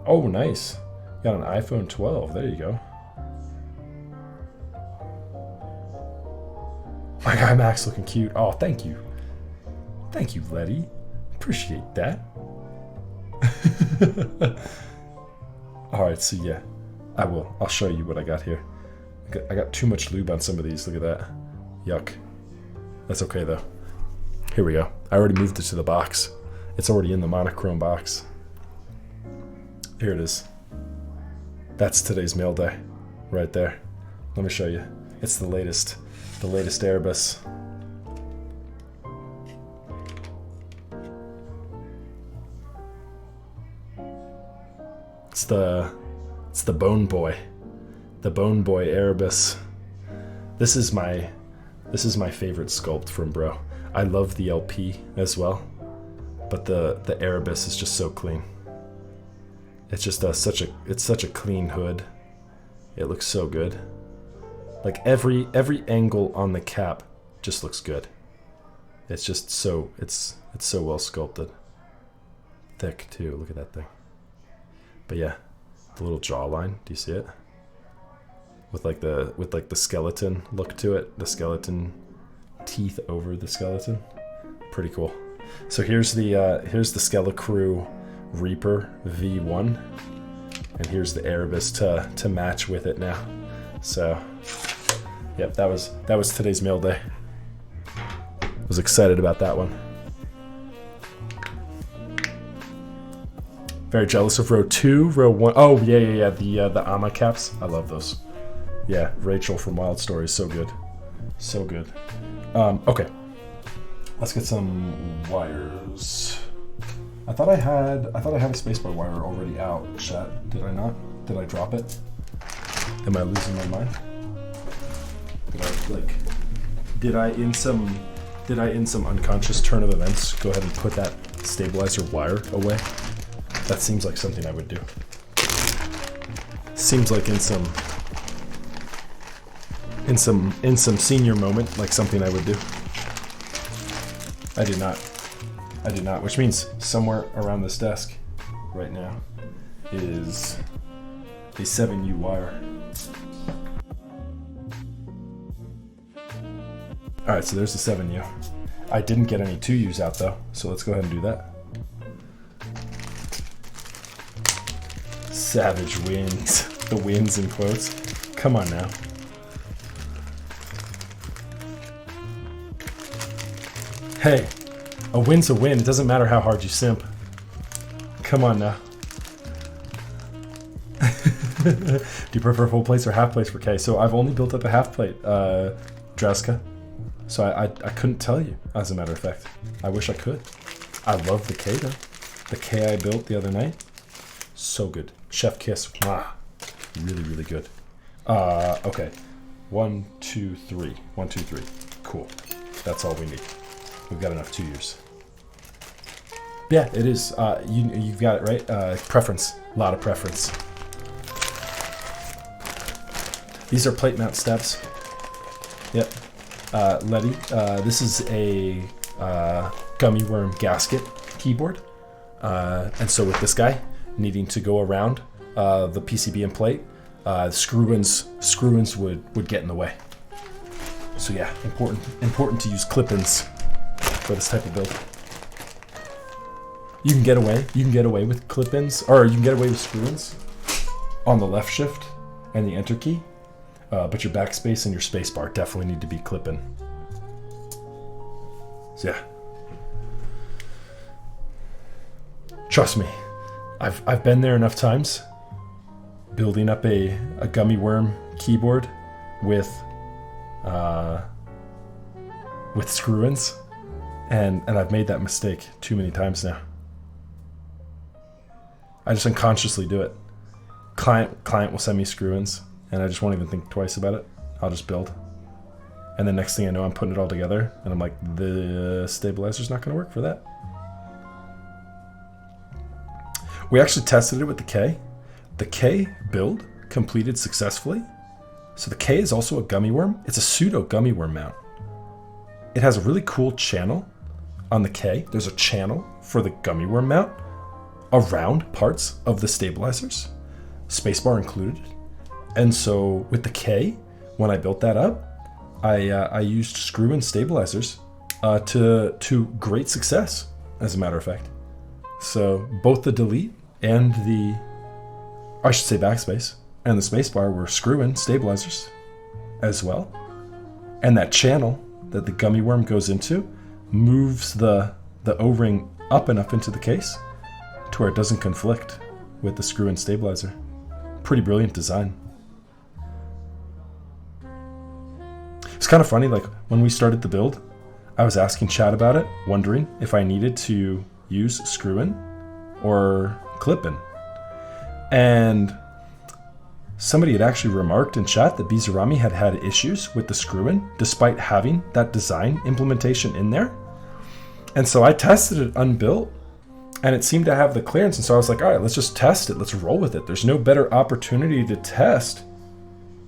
Oh, nice. Got an iPhone 12. There you go. My guy Max looking cute. Oh, thank you. Thank you, Letty. Appreciate that. Alright, so yeah. I'll show you what I got here. I got too much lube on some of these. Look at that. Yuck. That's okay, though. Here we go. I already moved it to the box. It's already in the monochrome box. Here it is. That's today's mail day. Right there. Let me show you. It's the latest Erebus. It's the Bone Boy. The Bone Boy Erebus. This is my favorite sculpt from Bro. I love the LP as well, but the Erebus is just so clean. It's just such a clean hood. It looks so good. Like every angle on the cap just looks good. It's just so it's so well sculpted. Thick too. Look at that thing. But yeah, the little jawline. Do you see it? With like the skeleton look to it. The skeleton teeth over the skeleton. Pretty cool. So here's the Skelecrew Reaper V1, and here's the Erebus to match with it now. So, yep, that was today's mail day. Was excited about that one. Very jealous of row 2, row 1. Oh yeah. The Ama caps. I love those. Yeah, Rachel from Wild Stories, so good, so good. Okay, let's get some wires. I thought I had a spacebar wire already out. Chat, did I not? Did I drop it? Am I losing my mind? Did I in some unconscious turn of events go ahead and put that stabilizer wire away? That seems like something I would do. Seems like in some senior moment, like something I would do. I did not, which means somewhere around this desk right now is a 7U wire. Alright, so there's the 7U. I didn't get any 2Us out though, so let's go ahead and do that. Savage wins. The wins in quotes. Come on now. Hey, a win's a win. It doesn't matter how hard you simp. Come on now. Do you prefer full plates or half plates for K? So I've only built up a half plate, Dreska. So I couldn't tell you, as a matter of fact. I wish I could. I love the K though. The K I built the other night. So good. Chef kiss. Mwah. Really, really good. Okay. 1, 2, 3. 1, 2, 3. Cool. That's all we need. We've got enough 2 years. Yeah, it is. You've got it right. Preference. A lot of preference. These are plate mount steps. Yep. Letty. This is a gummy worm gasket keyboard. And so with this guy needing to go around the PCB and plate, screw-ins would get in the way. So yeah, important to use clip-ins for this type of build. You can get away with clip-ins, or you can get away with screw-ins on the left shift and the enter key, but your backspace and your spacebar definitely need to be clip-in. So yeah, trust me, I've been there enough times, building up a gummy worm keyboard with screw-ins, and I've made that mistake too many times now. I just unconsciously do it. Client will send me screw-ins, and I just won't even think twice about it. I'll just build. And the next thing I know, I'm putting it all together, and I'm like, the stabilizer's not going to work for that. We actually tested it with the K. The K build completed successfully. So the K is also a gummy worm. It's a pseudo gummy worm mount. It has a really cool channel on the K. There's a channel for the gummy worm mount around parts of the stabilizers, spacebar included. And so with the K, when I built that up, I used screw-in stabilizers to great success, as a matter of fact. So both the delete and the, I should say backspace, and the spacebar were screw-in stabilizers as well. And that channel that the gummy worm goes into moves the O-ring up and up into the case to where it doesn't conflict with the screw-in stabilizer. Pretty brilliant design. It's kind of funny, like when we started the build, I was asking chat about it, wondering if I needed to use screw-in or clip-in. And somebody had actually remarked in chat that Bizarami had had issues with the screw-in despite having that design implementation in there. And so I tested it unbuilt and it seemed to have the clearance. And so I was like, all right, let's just test it. Let's roll with it. There's no better opportunity to test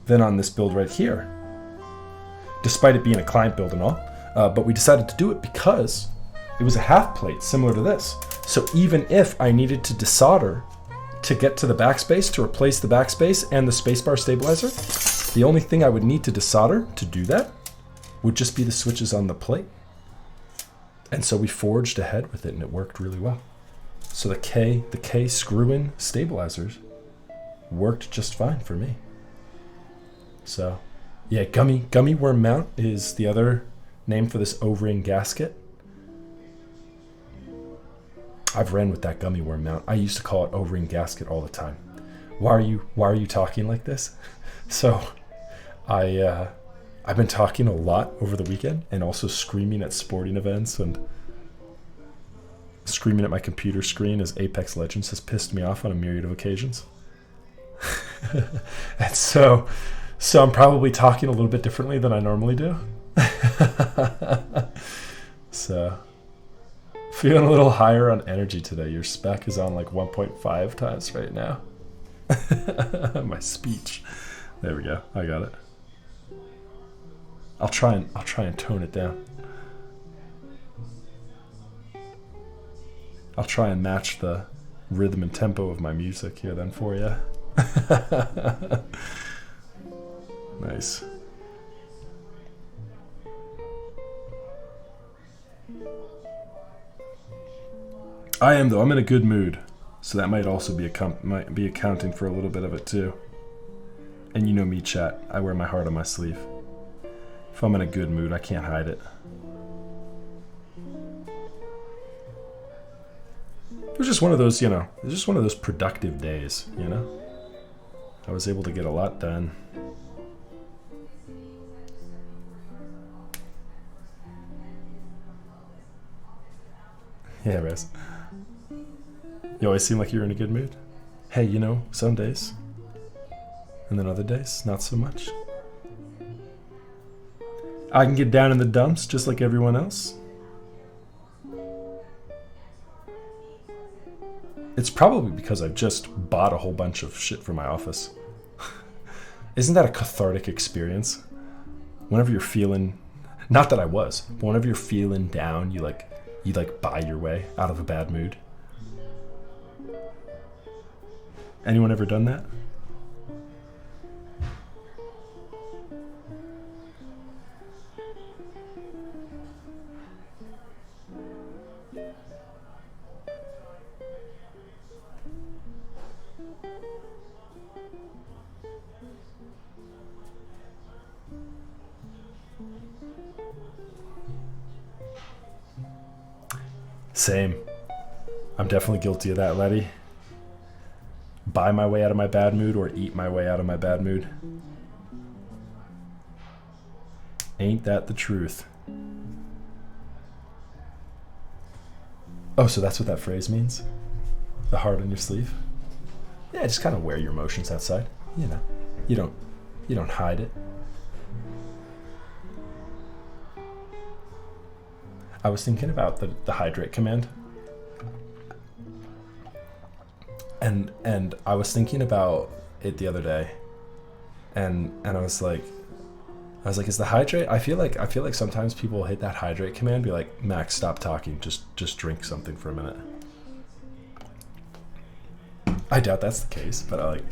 than on this build right here, despite it being a client build and all. But we decided to do it because it was a half plate similar to this. So even if I needed to desolder to get to the backspace, to replace the backspace and the spacebar stabilizer, the only thing I would need to desolder to do that would just be the switches on the plate. And so we forged ahead with it and it worked really well. So the K screw-in stabilizers worked just fine for me. So yeah, gummy worm mount is the other name for this O-ring gasket. I've ran with that gummy worm mount. I used to call it O-ring gasket all the time. Why are you talking like this? So I've been talking a lot over the weekend and also screaming at sporting events and screaming at my computer screen as Apex Legends has pissed me off on a myriad of occasions. And so I'm probably talking a little bit differently than I normally do. So feeling a little higher on energy today. Your spec is on like 1.5 times right now. My speech. There we go. I got it. I'll try and tone it down. I'll try and match the rhythm and tempo of my music here then for you. Nice. I am though. I'm in a good mood, so that might also be accounting for a little bit of it too. And you know me, chat. I wear my heart on my sleeve. If I'm in a good mood, I can't hide it. It was just one of those, it was just one of those productive days, I was able to get a lot done. Yeah, Rez. You always seem like you're in a good mood. Hey, some days. And then other days, not so much. I can get down in the dumps just like everyone else. It's probably because I've just bought a whole bunch of shit for my office. Isn't that a cathartic experience? Whenever you're feeling, not that I was, but whenever you're feeling down, you buy your way out of a bad mood. Anyone ever done that? Same. I'm definitely guilty of that, Letty. Buy my way out of my bad mood or eat my way out of my bad mood. Ain't that the truth? Oh, so that's what that phrase means? The heart on your sleeve? Yeah, just kind of wear your emotions outside. You don't hide it. I was thinking about the hydrate command. And I was thinking about it the other day. And I was like, is the hydrate? I feel like sometimes people hit that hydrate command, be like, Max, stop talking, just drink something for a minute. I doubt that's the case, but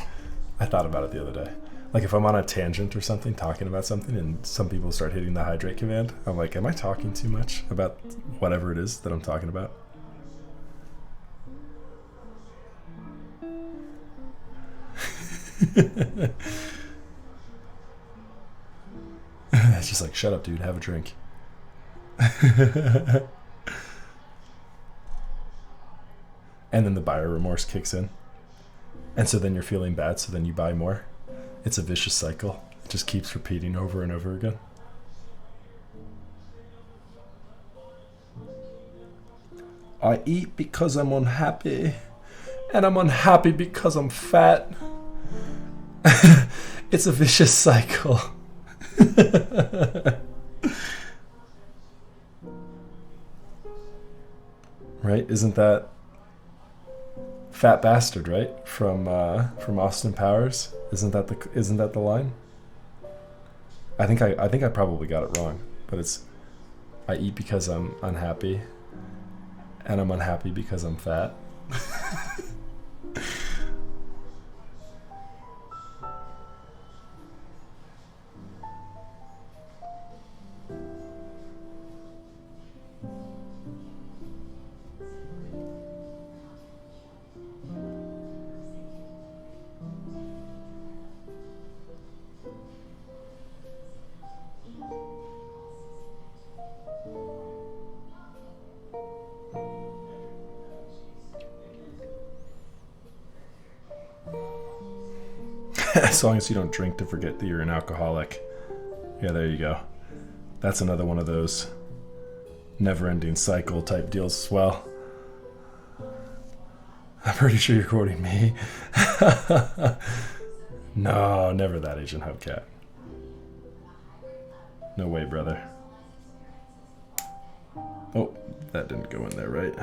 I thought about it the other day. Like if I'm on a tangent or something, talking about something, and some people start hitting the hydrate command, I'm like, am I talking too much about whatever it is that I'm talking about? It's just like, shut up, dude, have a drink. And then the buyer remorse kicks in. And so then you're feeling bad, so then you buy more. It's a vicious cycle. It just keeps repeating over and over again. I eat because I'm unhappy. And I'm unhappy because I'm fat. It's a vicious cycle. Right? Isn't that Fat Bastard, right? From Austin Powers? Isn't that the line? I think I probably got it wrong, but it's I eat because I'm unhappy, and I'm unhappy because I'm fat. As long as you don't drink to forget that you're an alcoholic. Yeah, there you go. That's another one of those never-ending cycle type deals as well. I'm pretty sure you're quoting me. No, never that, Agent Hubcat. No way, brother. Oh, that didn't go in there, right?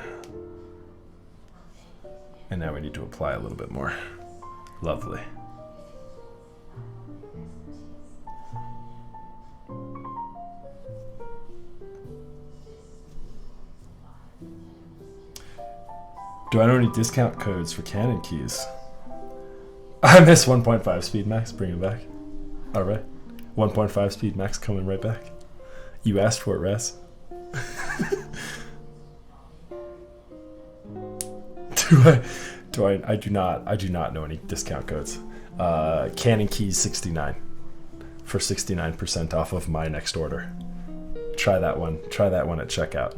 And now we need to apply a little bit more. Lovely. Do I know any discount codes for Canon keys? I miss 1.5 speed max. Bring it back. All right. 1.5 speed max coming right back. You asked for it, Raz. I do not know any discount codes. Canon keys 69 for 69% off of my next order. Try that one. Try that one at checkout.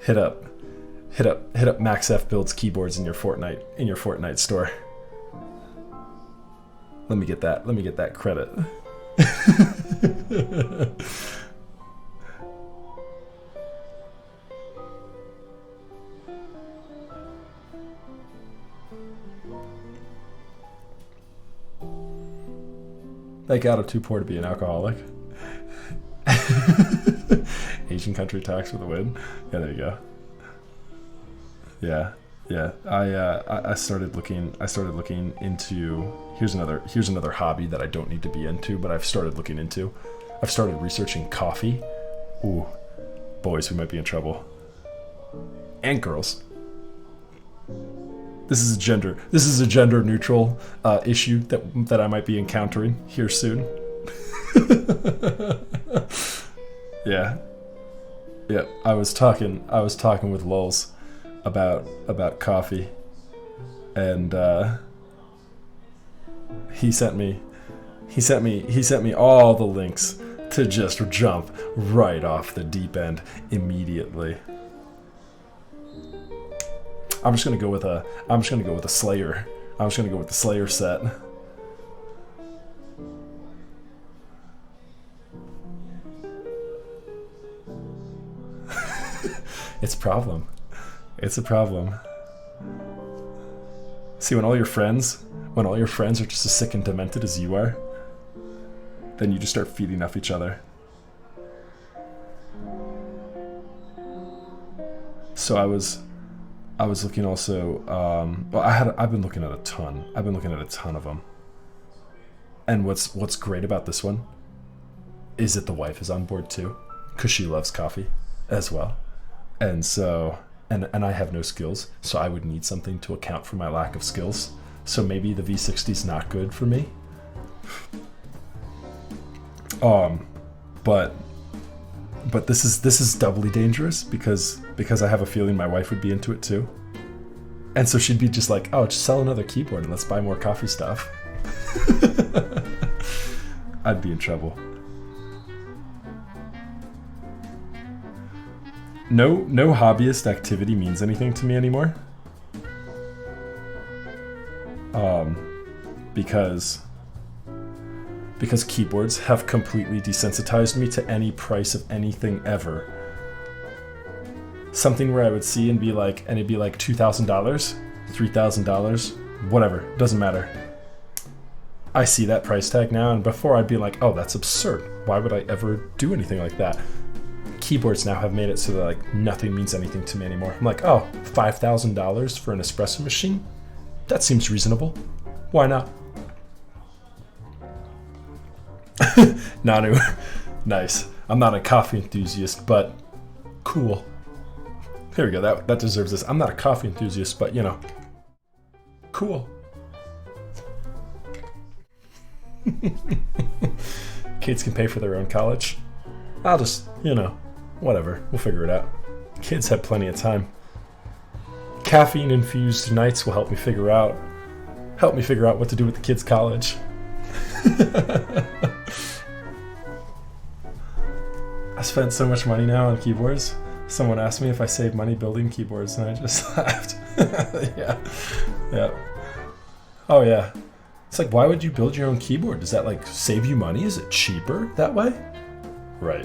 Hit up Max F Builds keyboards in your Fortnite store. Let me get that credit. That got too poor to be an alcoholic. Asian country tax for the win. Yeah, there you go. Yeah. I started looking into here's another hobby that I don't need to be into, but I've started looking into. I've started researching coffee. Ooh, boys, we might be in trouble. And girls. This is a gender neutral issue that I might be encountering here soon. Yeah. I was talking with Lulz about coffee, and he sent me all the links to just jump right off the deep end immediately. I'm just gonna go with a Slayer. I'm just gonna go with the Slayer set. It's a problem. See, when all your friends are just as sick and demented as you are, then you just start feeding off each other. So I was looking also. I've been looking at a ton. I've been looking at a ton of them. And what's great about this one is that the wife is on board too, because she loves coffee as well. And so, and I have no skills, so I would need something to account for my lack of skills. So maybe the V60 is not good for me. But this is doubly dangerous because I have a feeling my wife would be into it too. And so she'd be just like, oh, just sell another keyboard and let's buy more coffee stuff. I'd be in trouble. No hobbyist activity means anything to me anymore. Because keyboards have completely desensitized me to any price of anything ever Something where I would see and be like, and it'd be like $2,000, $3,000, whatever, doesn't matter. I see that price tag now, and before I'd be like, oh, that's absurd. Why would I ever do anything like that? Keyboards now have made it so that like nothing means anything to me anymore. I'm like, oh, $5,000 for an espresso machine? That seems reasonable. Why not? Nanu, nice. I'm not a coffee enthusiast, but cool. Here we go, that deserves this. I'm not a coffee enthusiast, but you know, cool. Kids can pay for their own college. I'll just, you know, whatever. We'll figure it out. Kids have plenty of time. Caffeine-infused nights will help me figure out what to do with the kids' college. I spent so much money now on keyboards. Someone asked me if I save money building keyboards, and I just laughed. Yeah. Oh yeah. It's like, why would you build your own keyboard? Does that like save you money? Is it cheaper that way? Right.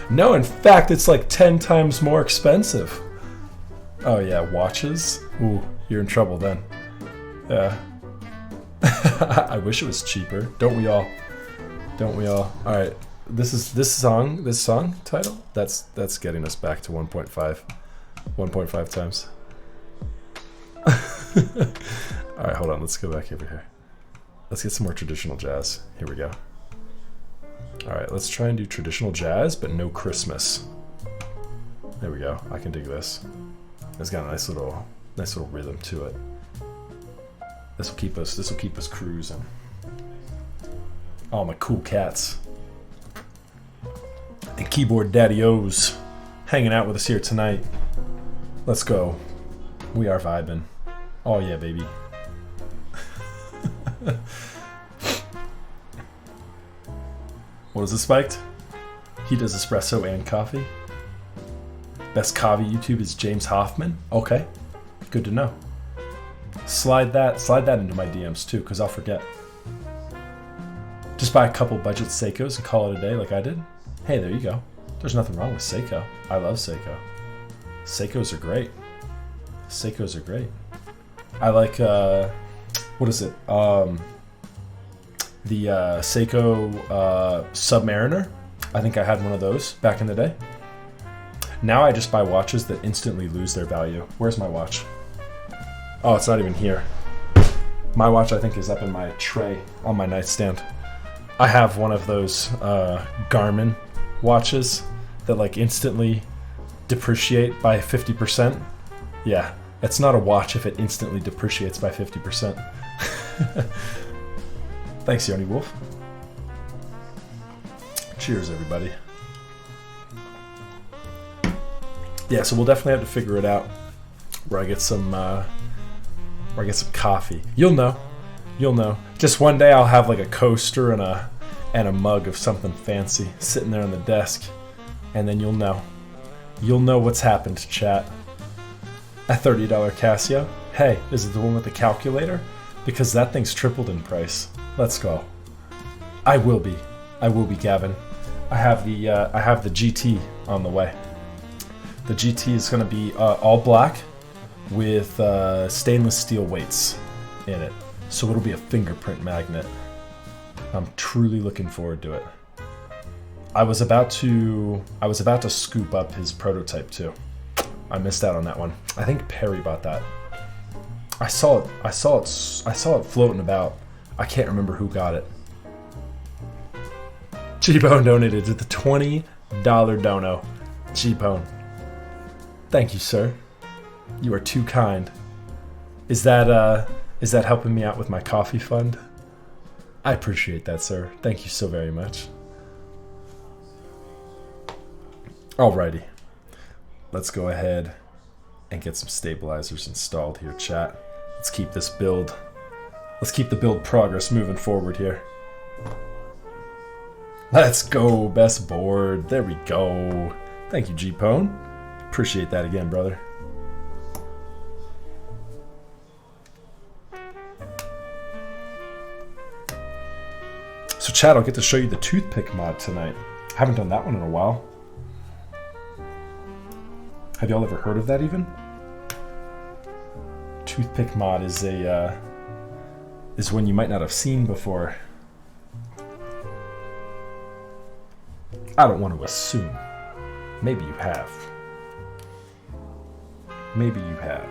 No, in fact, it's like 10 times more expensive. Oh yeah, watches? Ooh, you're in trouble then. Yeah. I wish it was cheaper. Don't we all? Don't we all? All right. This song title. That's getting us back to 1.5 times. All right, hold on. Let's go back over here. Let's get some more traditional jazz. Here we go. All right, let's try and do traditional jazz, but no Christmas. There we go. I can dig this. It's got a nice little rhythm to it. This will keep us cruising. All my cool cats and keyboard daddy-os hanging out with us here tonight. Let's go. We are vibing. Oh yeah, baby. What is this, Spiked? He does espresso and coffee. Best coffee YouTube is James Hoffman. Okay, good to know. Slide that into my DMs too, because I'll forget. Just buy a couple budget Seikos and call it a day like I did. Hey, there you go. There's nothing wrong with Seiko. I love Seiko. Seikos are great. Seikos are great. I like, what is it? The Seiko Submariner. I think I had one of those back in the day. Now I just buy watches that instantly lose their value. Where's my watch? Oh, it's not even here. My watch, I think, is up in my tray on my nightstand. I have one of those Garmin watches that like instantly depreciate by 50%. Yeah, it's not a watch if it instantly depreciates by 50%. Thanks, Yoni Wolf. Cheers, everybody. Yeah, so we'll definitely have to figure it out where I get some coffee. You'll know. Just one day I'll have like a coaster and a mug of something fancy sitting there on the desk, and then you'll know. You'll know what's happened, chat. A $30 Casio. Hey, is it the one with the calculator? Because that thing's tripled in price. Let's go. I will be, Gavin. I have the GT on the way. The GT is going to be all black with stainless steel weights in it, so it'll be a fingerprint magnet. I'm truly looking forward to it. I was about to scoop up his prototype too. I missed out on that one. I think Perry bought that. I saw it floating about. I can't remember who got it. G-Bone donated to the $20 dono. G-Bone. Thank you, sir. You are too kind. Is that helping me out with my coffee fund? I appreciate that, sir. Thank you so very much. Alrighty. Let's go ahead and get some stabilizers installed here, chat. Let's keep this build. Let's keep the build progress moving forward here. Let's go, best board. There we go. Thank you, G-Pone. Appreciate that again, brother. So, chat, I'll get to show you the Toothpick Mod tonight. I haven't done that one in a while. Have y'all ever heard of that even? Toothpick Mod is is one you might not have seen before. I don't want to assume. Maybe you have. Maybe you have.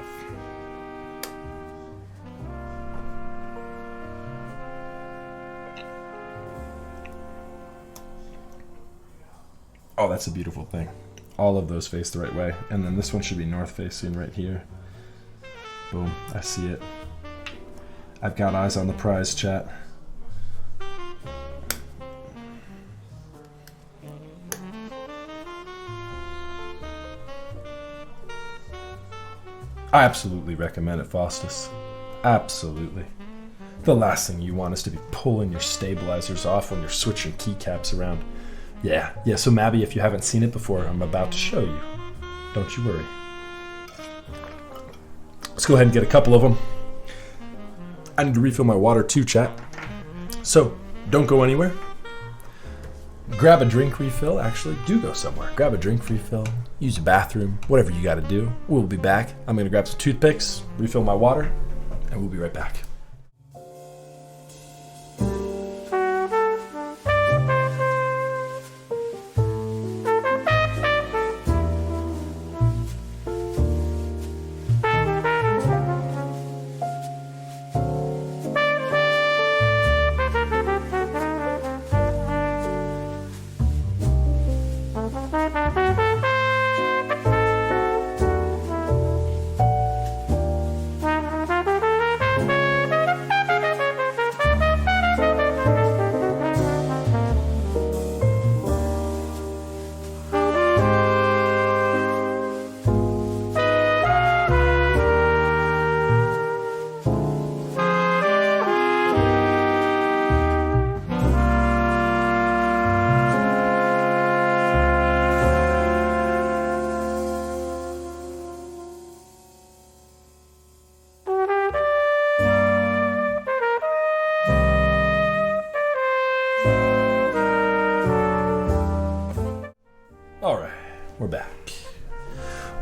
Oh, that's a beautiful thing. All of those face the right way. And then this one should be north facing right here. Boom, I see it. I've got eyes on the prize, chat. I absolutely recommend it, Faustus. Absolutely. The last thing you want is to be pulling your stabilizers off when you're switching keycaps around. Yeah, so Mabby, if you haven't seen it before, I'm about to show you. Don't you worry. Let's go ahead and get a couple of them. I need to refill my water too, chat. So, don't go anywhere. Grab a drink refill. Actually, do go somewhere. Grab a drink refill. Use the bathroom. Whatever you got to do. We'll be back. I'm going to grab some toothpicks, refill my water, and we'll be right back.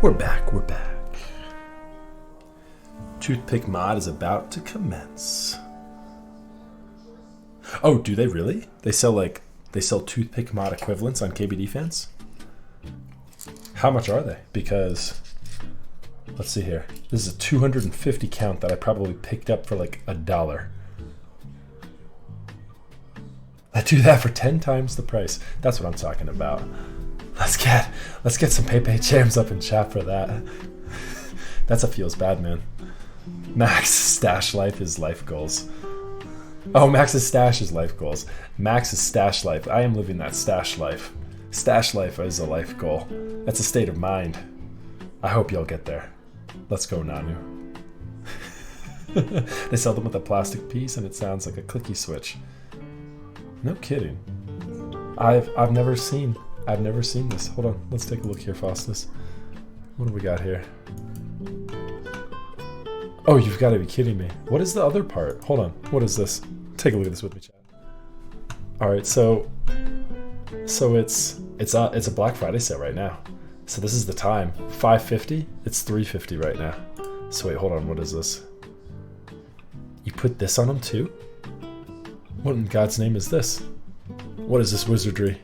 We're back. Toothpick Mod is about to commence. Oh, do they really? They sell Toothpick Mod equivalents on KBD fans? How much are they? Because, let's see here. This is a 250 count that I probably picked up for like $1. I do that for 10 times the price. That's what I'm talking about. Let's get some Pepe Jams up in chat for that. That's a feels bad, man. Max stash life is life goals. Oh, Max's stash is life goals. Max's stash life. I am living that stash life. Stash life is a life goal. That's a state of mind. I hope y'all get there. Let's go, Nanu. They sell them with a plastic piece and it sounds like a clicky switch. No kidding. I've never seen this. Hold on, let's take a look here, Faustus. What do we got here? Oh, you've got to be kidding me. What is the other part? Hold on, what is this? Take a look at this with me, chat. All right, so it's a Black Friday sale right now. So this is the time. $5.50. It's $3.50 right now. So wait, hold on. What is this? You put this on them too? What in God's name is this? What is this wizardry?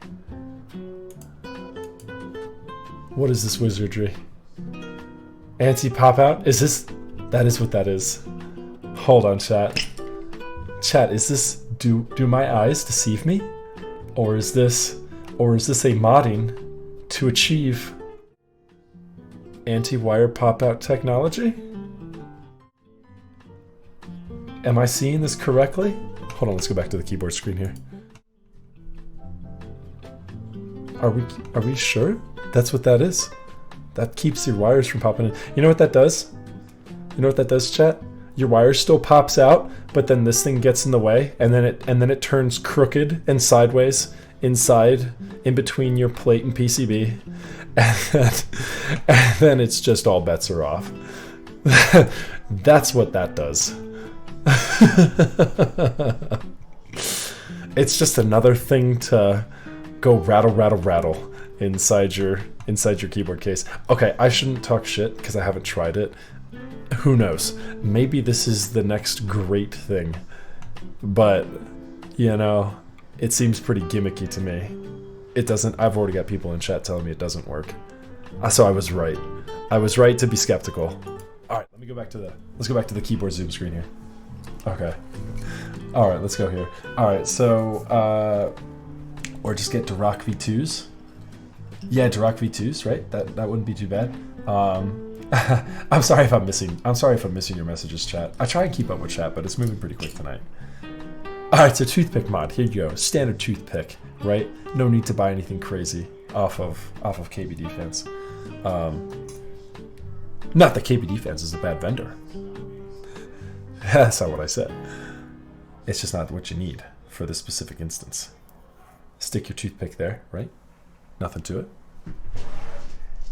What is this wizardry? Anti-pop out? Is this? That is what that is. Hold on, chat. Chat, is this? Do my eyes deceive me? Or is this a modding to achieve anti-wire pop-out technology? Am I seeing this correctly? Hold on, let's go back to the keyboard screen here. Are we sure that's what that is? That keeps your wires from popping in. You know what that does? You know what that does, chat? Your wire still pops out, but then this thing gets in the way, and then it turns crooked and sideways inside, in between your plate and PCB, and then it's just all bets are off. That's what that does. It's just another thing to go rattle, rattle, rattle inside your keyboard case. Okay, I shouldn't talk shit because I haven't tried it. Who knows? Maybe this is the next great thing. But, you know, it seems pretty gimmicky to me. It doesn't. I've already got people in chat telling me it doesn't work. So I was right. I was right to be skeptical. All right, let's go back to the keyboard zoom screen here. Okay. All right, let's go here. All right, so or just get Dirac V2s. Yeah, Dirac V2s, right? That wouldn't be too bad. I'm sorry if I'm missing your messages, chat. I try and keep up with chat, but it's moving pretty quick tonight. All right, so Toothpick Mod. Here you go. Standard toothpick, right? No need to buy anything crazy off of KBD Fans. Not that KBD Fans is a bad vendor. That's not what I said. It's just not what you need for this specific instance. Stick your toothpick there, right? Nothing to it.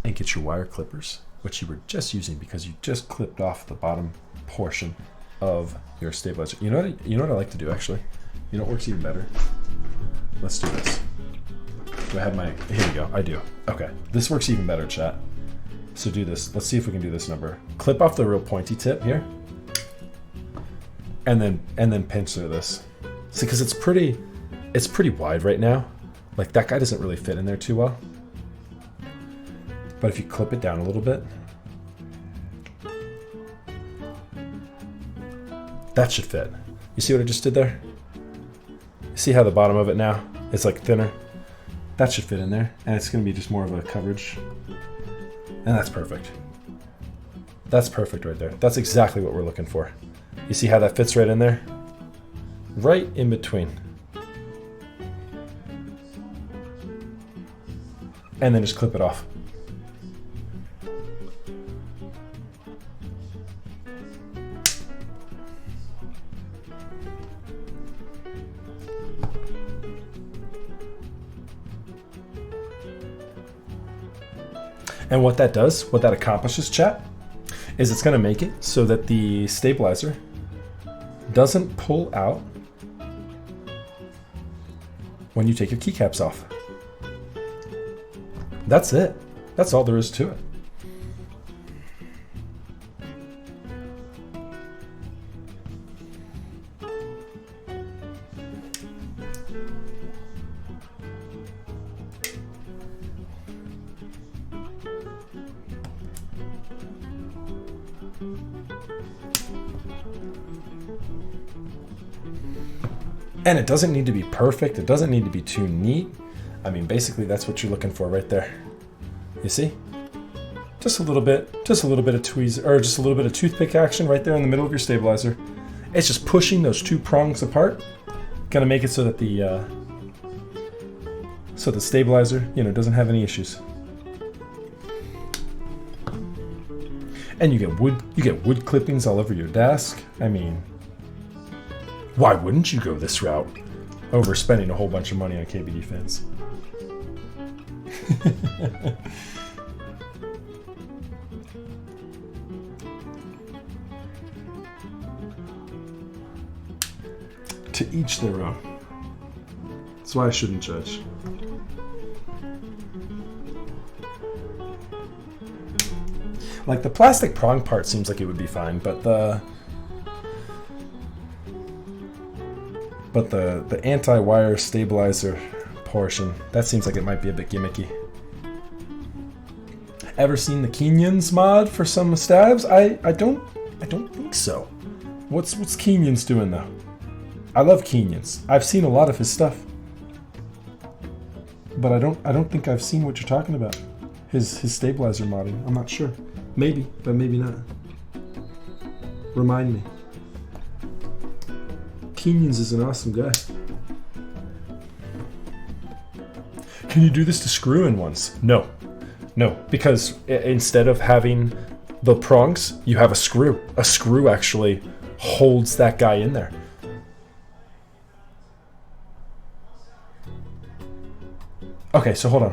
And get your wire clippers, which you were just using because you just clipped off the bottom portion of your stabilizer. You know what I like to do, actually? You know what works even better? Let's do this. Do I have my... Here we go. I do. Okay. This works even better, chat. So do this. Let's see if we can do this number. Clip off the real pointy tip here. And then pinch through this. See, because it's pretty wide right now. Like, that guy doesn't really fit in there too well. But if you clip it down a little bit, that should fit. You see what I just did there? You see how the bottom of it now is like thinner? That should fit in there, and it's going to be just more of a coverage. And that's perfect. That's perfect right there. That's exactly what we're looking for. You see how that fits right in there? Right in between. And then just clip it off. And what that does, what that accomplishes, chat, is it's going to make it so that the stabilizer doesn't pull out when you take your keycaps off. That's it. That's all there is to it. And it doesn't need to be perfect. It doesn't need to be too neat. I mean, basically that's what you're looking for right there. You see? Just a little bit of tweezer, or just a little bit of toothpick action right there in the middle of your stabilizer. It's just pushing those two prongs apart. Gonna make it so that the stabilizer, doesn't have any issues. And you get wood clippings all over your desk. I mean, why wouldn't you go this route over spending a whole bunch of money on KBD Fans? To each their own. That's why I shouldn't judge. Like, the plastic prong part seems like it would be fine, but the anti-wire stabilizer portion, that seems like it might be a bit gimmicky. Ever seen the Kenyans mod for some stabs? I don't think so. What's Kenyans doing though? I love Kenyans. I've seen a lot of his stuff. But I don't think I've seen what you're talking about. His stabilizer modding. I'm not sure. Maybe, but maybe not. Remind me. Kenyans is an awesome guy. Can you do this to screw-in ones? No, because instead of having the prongs, you have a screw. A screw actually holds that guy in there. Okay, so hold on.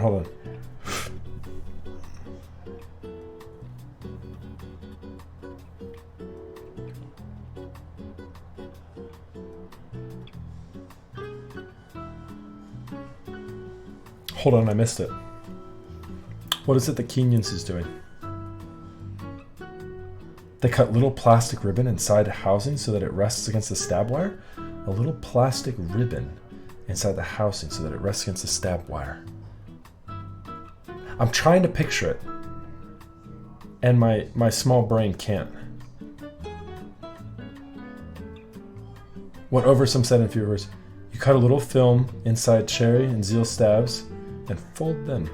Hold on, I missed it. What is it that Kenyans is doing? They cut little plastic ribbon inside housing so that it rests against the stab wire. A little plastic ribbon inside the housing so that it rests against the stab wire. I'm trying to picture it, and my small brain can't. Went over some said in few words. You cut a little film inside cherry and zeal stabs and fold them.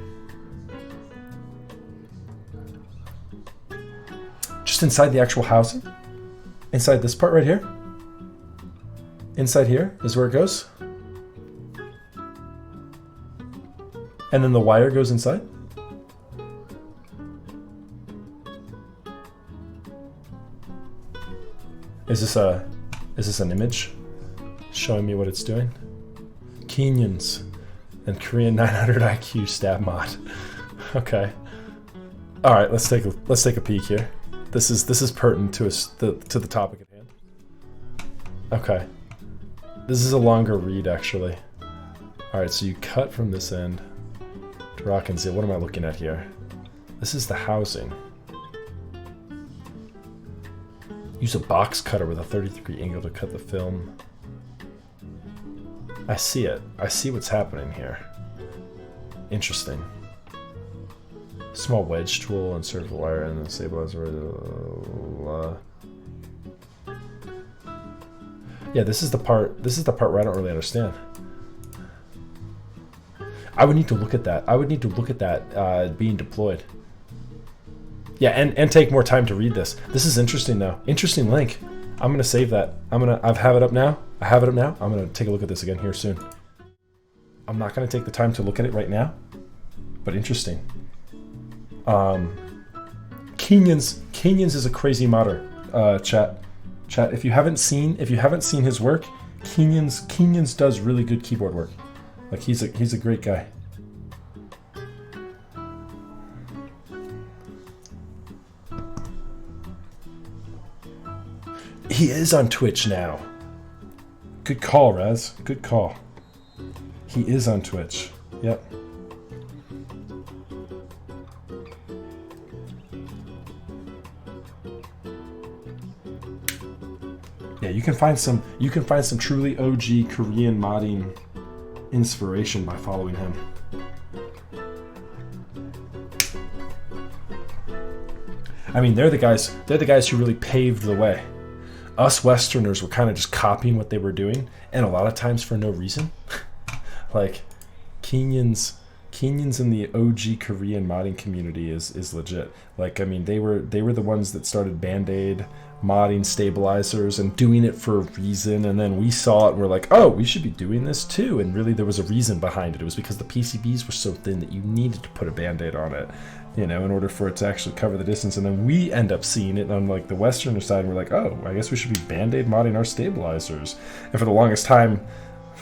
Just inside the actual housing? Inside this part right here? Inside here is where it goes? And then the wire goes inside? Is this an image showing me what it's doing? Kenyans and Korean 900 IQ stab mod. Okay. All right, let's take a peek here. This is pertinent to the topic at hand. Okay. This is a longer read actually. All right, so you cut from this end to rock and zeal. What am I looking at here? This is the housing. Use a box cutter with a 30-degree angle to cut the film. I see it. I see what's happening here. Interesting. Small wedge tool, insert the wire and the stabilizer. Yeah, this is the part where I don't really understand. I would need to look at that. I would need to look at that being deployed. Yeah, and take more time to read this. This is interesting though. Interesting link. I'm gonna save that. I have it up now. I have it up now. I'm gonna take a look at this again here soon. I'm not gonna take the time to look at it right now, but interesting. Kenyans is a crazy modder. Chat. If you haven't seen his work, Kenyans does really good keyboard work. Like he's a great guy. He is on Twitch now. Good call, Raz. Good call. He is on Twitch. Yep. Yeah, you can find some truly OG Korean modding inspiration by following him. I mean, they're the guys who really paved the way. Us Westerners were kind of just copying what they were doing, and a lot of times for no reason. Like Kenyans in the OG Korean modding community is legit. Like, I mean, they were the ones that started Band-Aid modding stabilizers and doing it for a reason, and then we saw it and we're like, oh, we should be doing this too. And really there was a reason behind it. It was because the PCBs were so thin that you needed to put a Band-Aid on it, you know, in order for it to actually cover the distance. And then we end up seeing it on like the Western side, and we're like, oh, I guess we should be Band-Aid modding our stabilizers. And for the longest time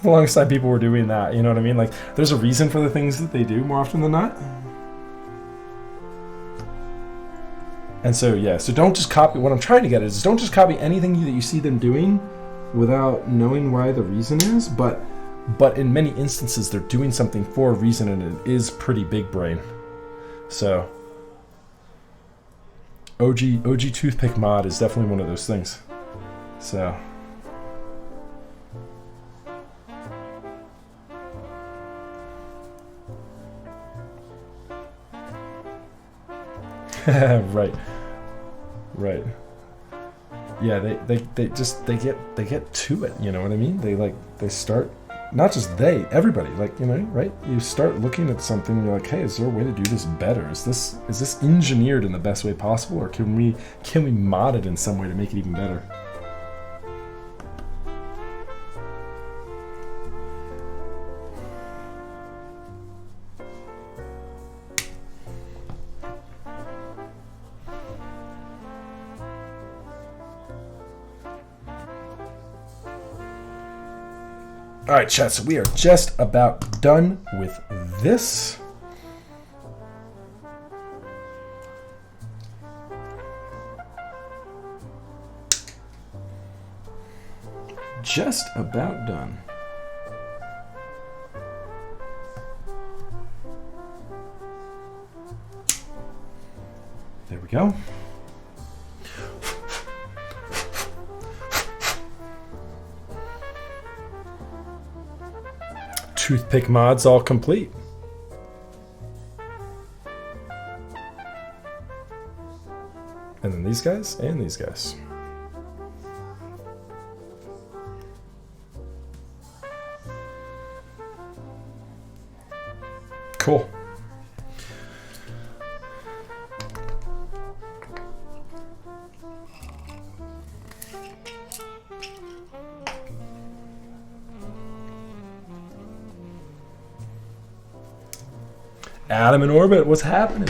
people were doing that, you know what I mean? Like, there's a reason for the things that they do more often than not. And so, yeah, so don't just copy. What I'm trying to get at is don't just copy anything that you see them doing without knowing why the reason is. But in many instances, they're doing something for a reason, and it is pretty big brain. So, OG Toothpick Mod is definitely one of those things. So. Right. Yeah, they get to it, you know what I mean? They start, not just everybody, like, you know, right? You start looking at something and you're like, hey, is there a way to do this better? Is this engineered in the best way possible, or can we mod it in some way to make it even better? All right, chat, so we are just about done with this. Just about done. we go. Toothpick Mod's all complete. And then these guys and these guys. Cool. Adam in orbit, what's happening?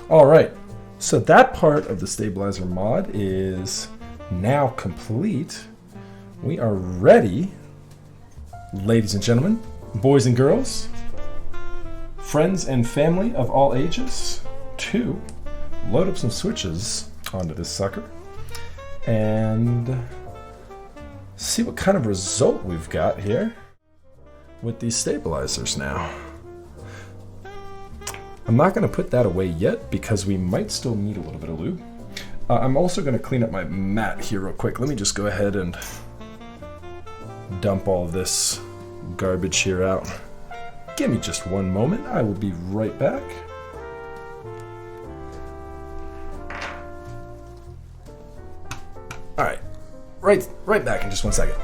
All right, so that part of the stabilizer mod is now complete. We are ready, ladies and gentlemen, boys and girls, friends and family of all ages, to load up some switches onto this sucker and see what kind of result we've got here with these stabilizers now. I'm not going to put that away yet because we might still need a little bit of lube. I'm also going to clean up my mat here real quick. Let me just go ahead and dump all this garbage here out. Give me just one moment. I will be right back. All right, right back in just 1 second.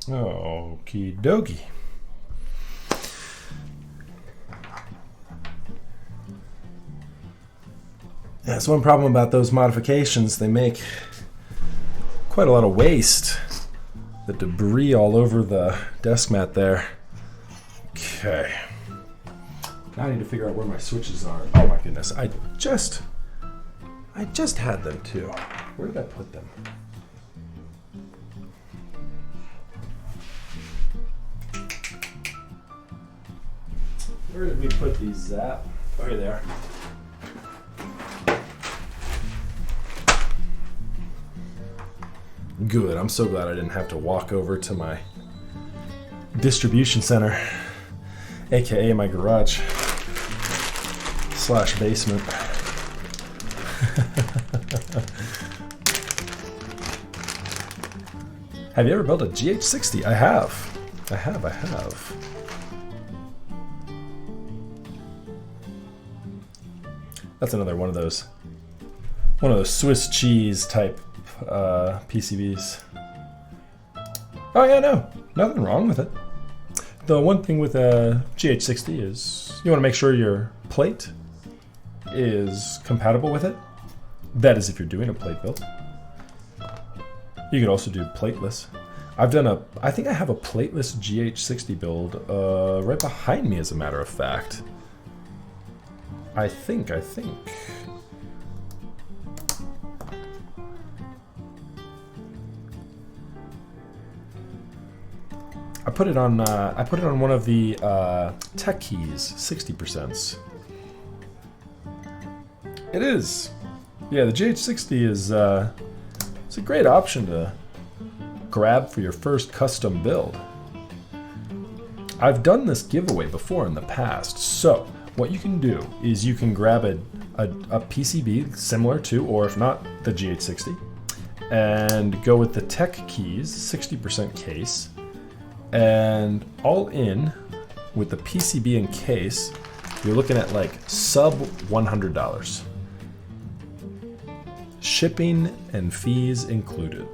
Okie dokie. That's one problem about those modifications. They make quite a lot of waste. The debris all over the desk mat there. Okay. Now I need to figure out where my switches are. Oh my goodness. I just had them too. Where did I put them? Where did we put these at? Oh, here they are. Good. I'm so glad I didn't have to walk over to my distribution center, aka my garage / basement. Have you ever built a GH60? I have. I have. That's another one of those Swiss cheese type PCBs. Oh yeah, no, nothing wrong with it. The one thing with a GH60 is you want to make sure your plate is compatible with it. That is if you're doing a plate build. You could also do plateless. I think I have a plateless GH60 build right behind me, as a matter of fact. I think. I put it on one of the tech keys, 60%. It is. Yeah, the GH60 is it's a great option to grab for your first custom build. I've done this giveaway before in the past, so what you can do is you can grab a PCB similar to, or if not, the GH60, and go with the tech keys, 60% case, and all in with the PCB and case, you're looking at like sub $100. Shipping and fees included.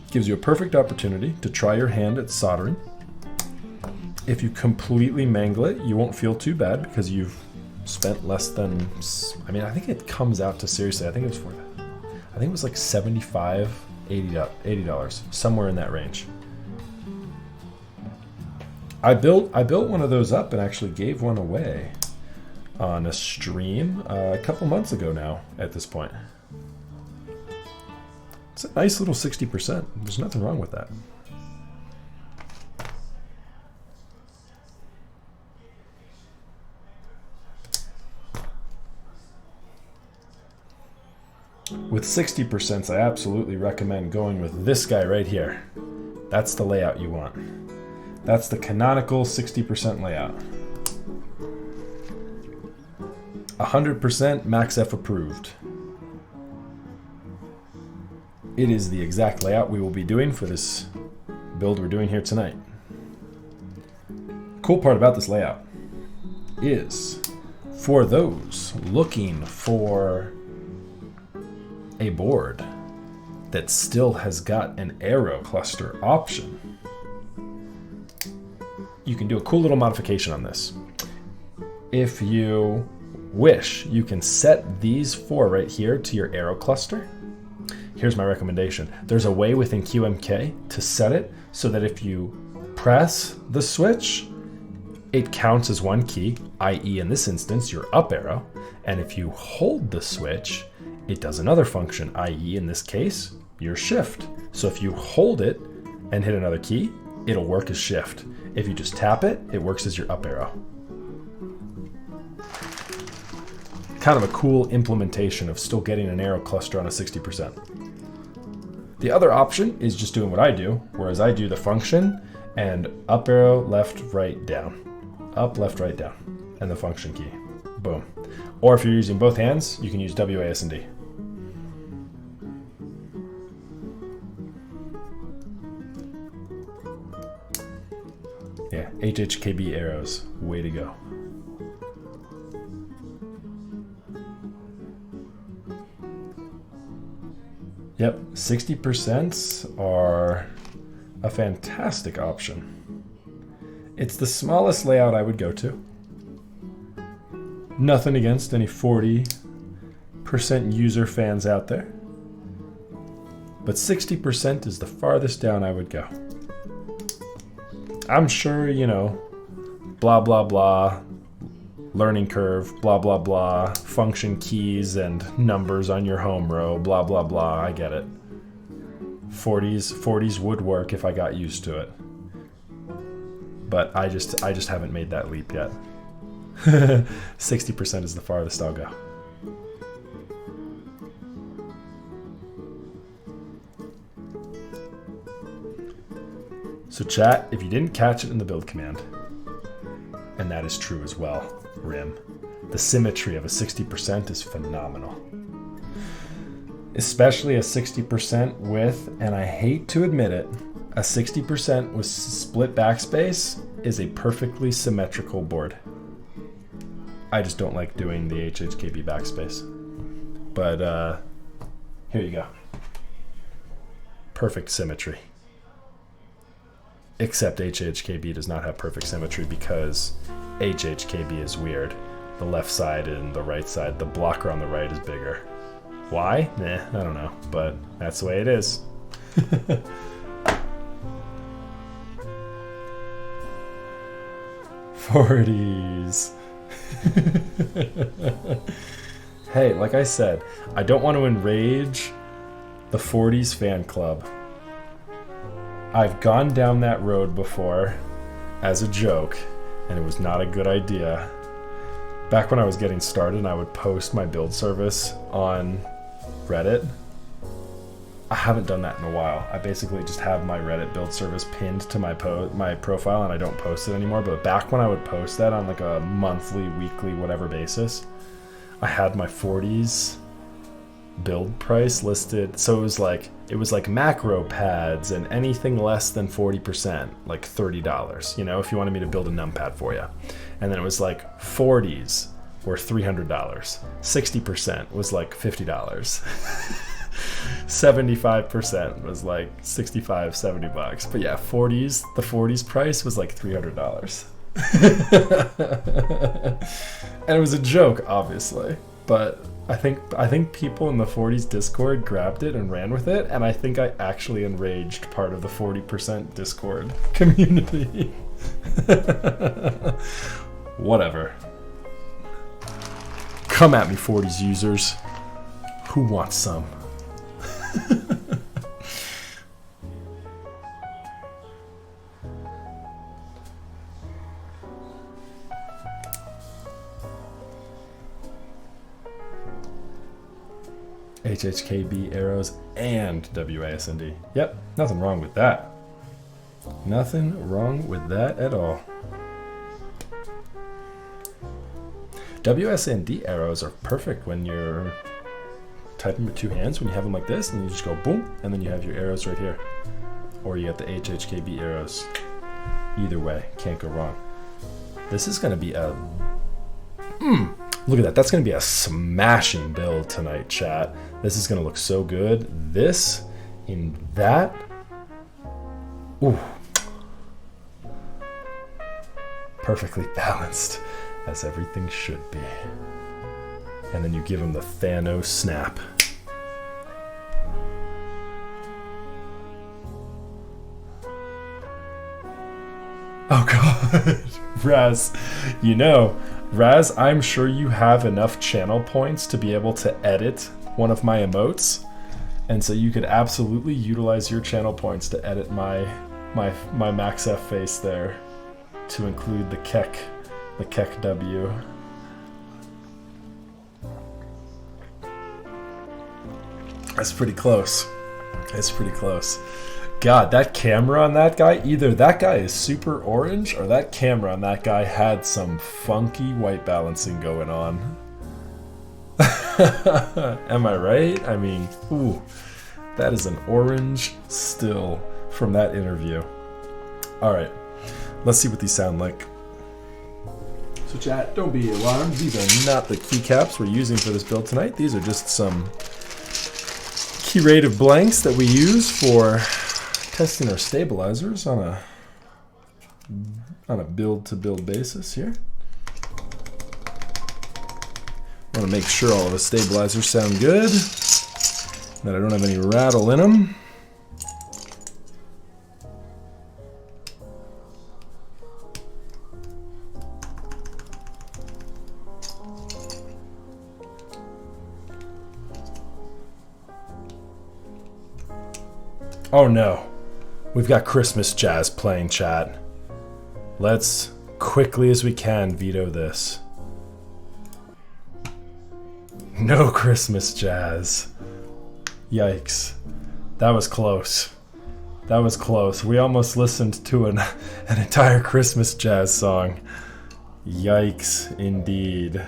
Gives you a perfect opportunity to try your hand at soldering. If you completely mangle it, you won't feel too bad because you've spent less than, I mean, I think it comes out to, seriously, I think it was like 75 $80, somewhere in that range. I built one of those up and actually gave one away on a stream a couple months ago now at this point. It's a nice little 60%. There's nothing wrong with that. With 60%, I absolutely recommend going with this guy right here. That's the layout you want. That's the canonical 60% layout. 100% Max F approved. It is the exact layout we will be doing for this build we're doing here tonight. Cool part about this layout is for those looking for a board that still has got an aero cluster option, you can do a cool little modification on this. If you wish, you can set these four right here to your aero cluster. Here's my recommendation. There's a way within QMK to set it so that if you press the switch, it counts as one key, i.e. in this instance, your up arrow. And if you hold the switch, it does another function, i.e. in this case, your shift. So if you hold it and hit another key, it'll work as shift. If you just tap it, it works as your up arrow. Kind of a cool implementation of still getting an arrow cluster on a 60%. The other option is just doing what I do, whereas I do the function and up arrow, left, right, down. Up, left, right, down. And the function key. Boom. Or if you're using both hands, you can use WASD. Yeah, HHKB arrows, way to go. Yep, 60% are a fantastic option. It's the smallest layout I would go to. Nothing against any 40% user fans out there. But 60% is the farthest down I would go. I'm sure, you know, blah, blah, blah, learning curve, blah, blah, blah, function keys and numbers on your home row, blah, blah, blah, I get it. 40s would work if I got used to it. But I just haven't made that leap yet. 60% is the farthest I'll go. So chat, if you didn't catch it in the build command, and that is true as well, Rim, the symmetry of a 60% is phenomenal. Especially a 60% with, and I hate to admit it, a 60% with split backspace is a perfectly symmetrical board. I just don't like doing the HHKB backspace. But here you go. Perfect symmetry. Except HHKB does not have perfect symmetry because HHKB is weird. The left side and the right side, the blocker on the right is bigger. Why? Nah, I don't know, but that's the way it is. '40s. Hey, like I said, I don't want to enrage the 40s fan club. I've gone down that road before as a joke, and it was not a good idea. Back when I was getting started and I would post my build service on Reddit, I haven't done that in a while. I basically just have my Reddit build service pinned to my profile and I don't post it anymore. But back when I would post that on like a monthly, weekly, whatever basis, I had my 40s build price listed. So it was like macro pads and anything less than 40%, like $30, you know, if you wanted me to build a numpad for you. And then it was like 40s were $300. 60% was like $50. 75% was like 65, 70 bucks. But yeah, the 40s price was like $300. And it was a joke, obviously, but I think people in the 40s Discord grabbed it and ran with it, and I think I actually enraged part of the 40% Discord community. Whatever. Come at me, 40s users. Who wants some? HHKB arrows and WASD. Yep, nothing wrong with that. Nothing wrong with that at all. WSND arrows are perfect when you're typing with two hands, when you have them like this, and you just go boom, and then you have your arrows right here. Or you get the HHKB arrows. Either way, can't go wrong. This is going to be a... look at that. That's going to be a smashing build tonight, chat. This is going to look so good. This in that. Ooh. Perfectly balanced, as everything should be. And then you give him the Thanos snap. Oh god. Raz, you know, Raz, I'm sure you have enough channel points to be able to edit one of my emotes. And so you could absolutely utilize your channel points to edit my Max F face there to include the Keck W. That's pretty close. It's pretty close. God, that camera on that guy, either that guy is super orange or that camera on that guy had some funky white balancing going on. Am I right? I mean, ooh, that is an orange still from that interview. All right, let's see what these sound like. So chat, don't be alarmed. These are not the keycaps we're using for this build tonight. These are just some keyrated blanks that we use for testing our stabilizers on a build-to-build basis here. I want to make sure all of the stabilizers sound good, that I don't have any rattle in them. Oh no. We've got Christmas jazz playing, chat. Let's, quickly as we can, veto this. No Christmas jazz. Yikes. That was close. That was close. We almost listened to an entire Christmas jazz song. Yikes, indeed.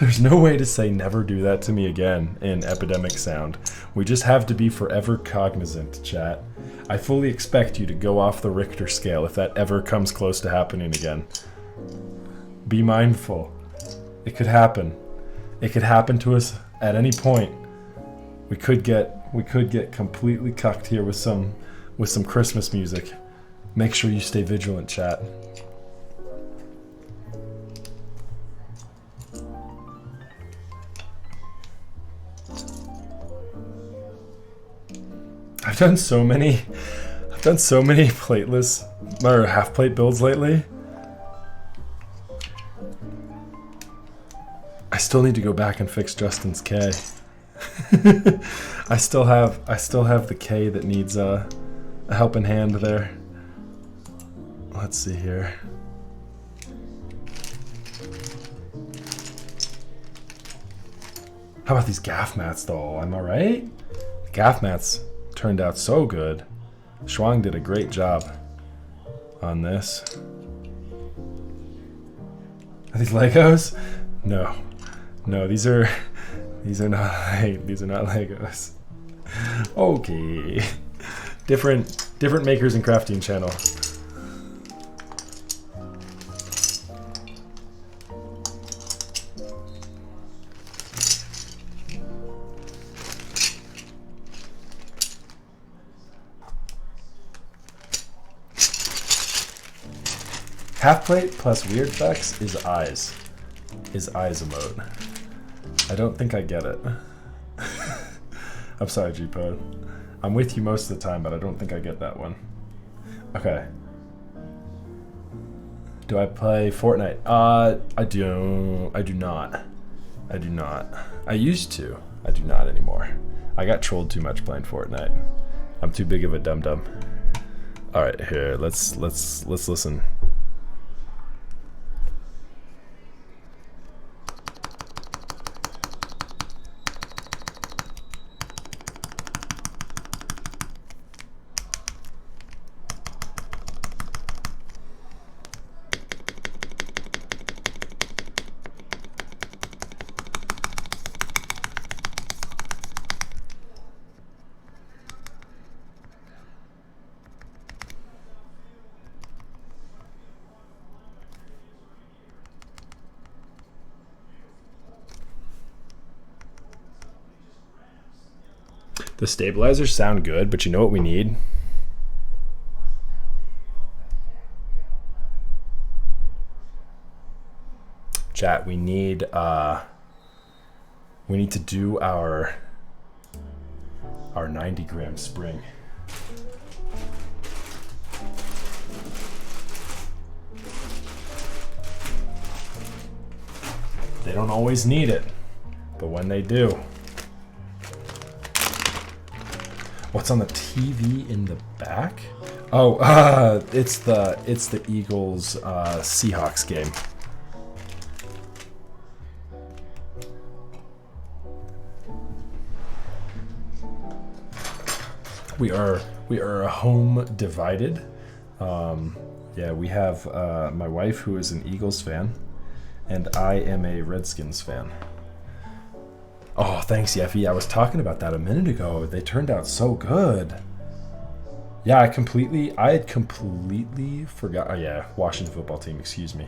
There's no way to say never do that to me again in Epidemic Sound. We just have to be forever cognizant, chat. I fully expect you to go off the Richter scale if that ever comes close to happening again. Be mindful. It could happen. It could happen to us at any point. We could get completely cucked here with some Christmas music. Make sure you stay vigilant, chat. I've done so many plateless or half plate builds lately. I still need to go back and fix Justin's K. I still have the K that needs a helping hand there. Let's see here. How about these gaff mats though? Am I right? Gaff mats turned out so good. Shuang did a great job on this. Are these Legos? No. No, these are not Legos. Okay. Different makers and crafting channel. Half plate plus weird effects is eyes. Is eyes emote. I don't think I get it. I'm sorry, G-Pod. I'm with you most of the time, but I don't think I get that one. Okay. Do I play Fortnite? I do not. I do not. I used to. I do not anymore. I got trolled too much playing Fortnite. I'm too big of a dum-dum. All right, here. Let's listen. The stabilizers sound good, but you know what we need? Chat, we need to do our 90-gram spring. They don't always need it, but when they do. What's on the TV in the back? Oh, it's the Eagles Seahawks game. We are home divided. Yeah, we have my wife who is an Eagles fan, and I am a Redskins fan. Oh, thanks, Yeffy. I was talking about that a minute ago. They turned out so good. Yeah, I had completely forgot. Oh, yeah, Washington football team, excuse me.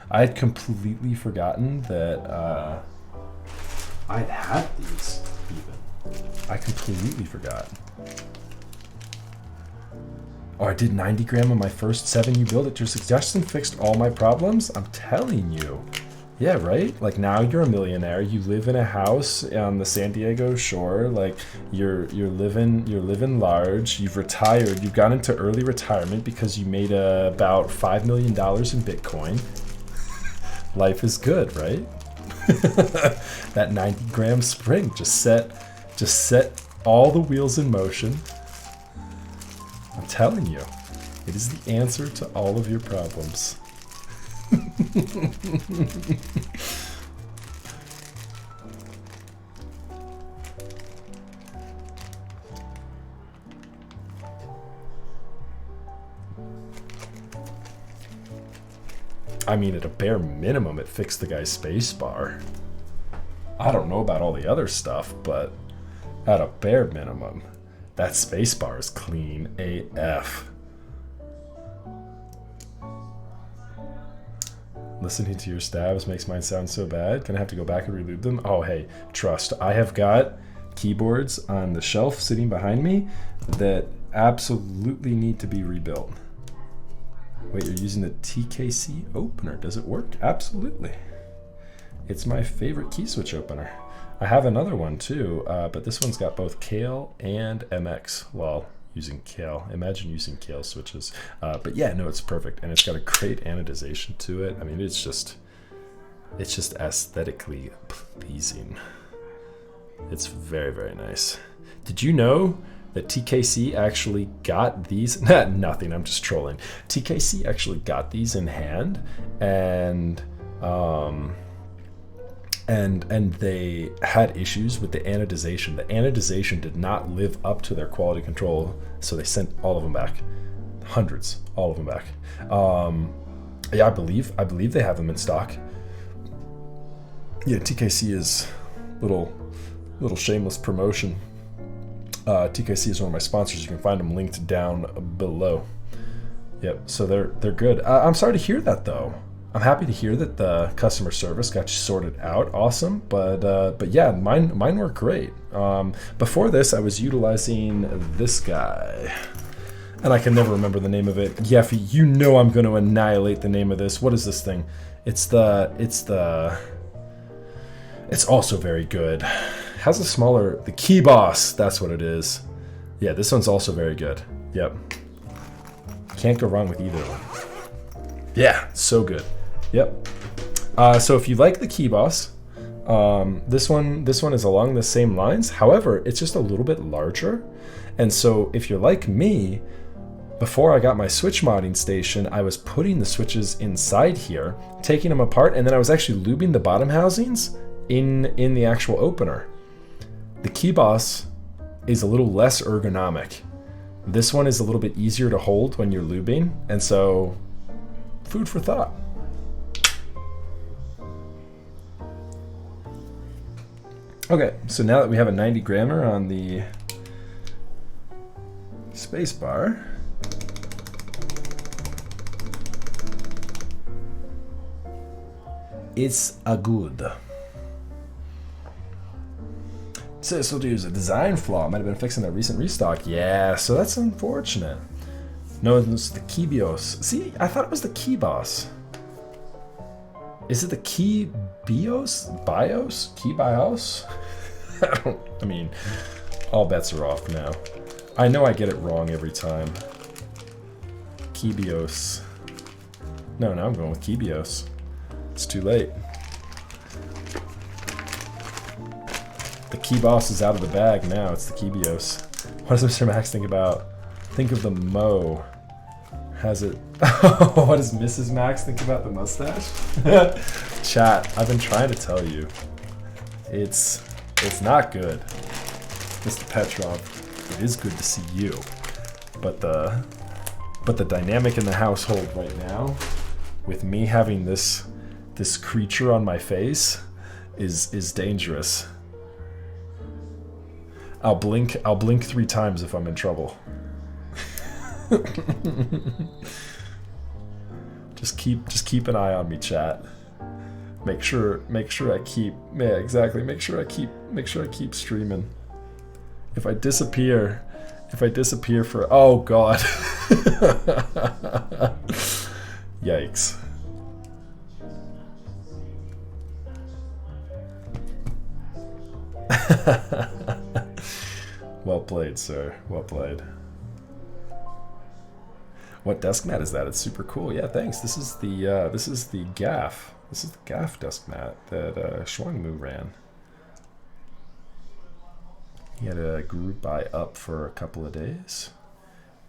I had completely forgotten that I'd had these, even. I completely forgot. Oh, I did 90 gram on my first 7. You build it. Your suggestion fixed all my problems? I'm telling you. Yeah, right? Like, now you're a millionaire. You live in a house on the San Diego shore. Like, you're living large. You've retired. You've gone into early retirement because you made about $5 million in Bitcoin. Life is good, right? That 90 gram spring just set all the wheels in motion. I'm telling you, it is the answer to all of your problems. I mean, at a bare minimum, it fixed the guy's spacebar. I don't know about all the other stuff, but at a bare minimum, that spacebar is clean AF. Listening to your stabs makes mine sound so bad. Gonna have to go back and relube them. Oh, hey, trust. I have got keyboards on the shelf sitting behind me that absolutely need to be rebuilt. Wait, you're using the TKC opener. Does it work? Absolutely. It's my favorite key switch opener. I have another one too, but this one's got both Kale and MX. Well, using Kale. Imagine using Kale switches. But yeah, no, it's perfect. And it's got a great anodization to it. I mean, it's just aesthetically pleasing. It's very, very nice. Did you know that TKC actually got these? Nothing, I'm just trolling. TKC actually got these in hand, and they had issues with the anodization. The anodization did not live up to their quality control, so they sent all of them back. Hundreds, all of them back. Yeah, I believe they have them in stock. Yeah, TKC is little shameless promotion. TKC is one of my sponsors. You can find them linked down below. Yep, so they're good. I'm sorry to hear that though. I'm happy to hear that the customer service got you sorted out. Awesome, but yeah, mine work great. Before this, I was utilizing this guy. And I can never remember the name of it. Yeffy, you know I'm going to annihilate the name of this. What is this thing? It's also very good. Has a smaller... The Key Boss, that's what it is. Yeah, this one's also very good. Yep. Can't go wrong with either one. Yeah, so good. Yep. So if you like the Key Boss, this one is along the same lines. However, it's just a little bit larger. And so if you're like me, before I got my switch modding station, I was putting the switches inside here, taking them apart, and then I was actually lubing the bottom housings in the actual opener. The Key Boss is a little less ergonomic. This one is a little bit easier to hold when you're lubing, and so food for thought. Okay, so now that we have a 90 grammer on the space bar, it's a good. So this will use a design flaw. Might have been fixing a recent restock. Yeah, so that's unfortunate. No, it's the Key Bios. See, I thought it was the Key Boss. Is it the Key Bios? Bios? Key Bios? I mean, all bets are off now. I know I get it wrong every time. Key Bios. No, I'm going with Key Bios. It's too late. The Key Boss is out of the bag now. It's the Key Bios. What does Mr. Max think about? Think of the Mo. Has it... What does Mrs. Max think about the mustache? Chat, I've been trying to tell you. It's not good. Mr. Petrov, it is good to see you. But the dynamic in the household right now, with me having this creature on my face, is dangerous. I'll blink 3 times if I'm in trouble. Just keep an eye on me, chat. Make sure I keep streaming. If I disappear for, oh god. Yikes. Well played, sir. Well played. What desk mat is that? It's super cool. Yeah, thanks. This is the gaff. This is the gaff desk mat that Schwangmu ran. He had a group buy up for a couple of days.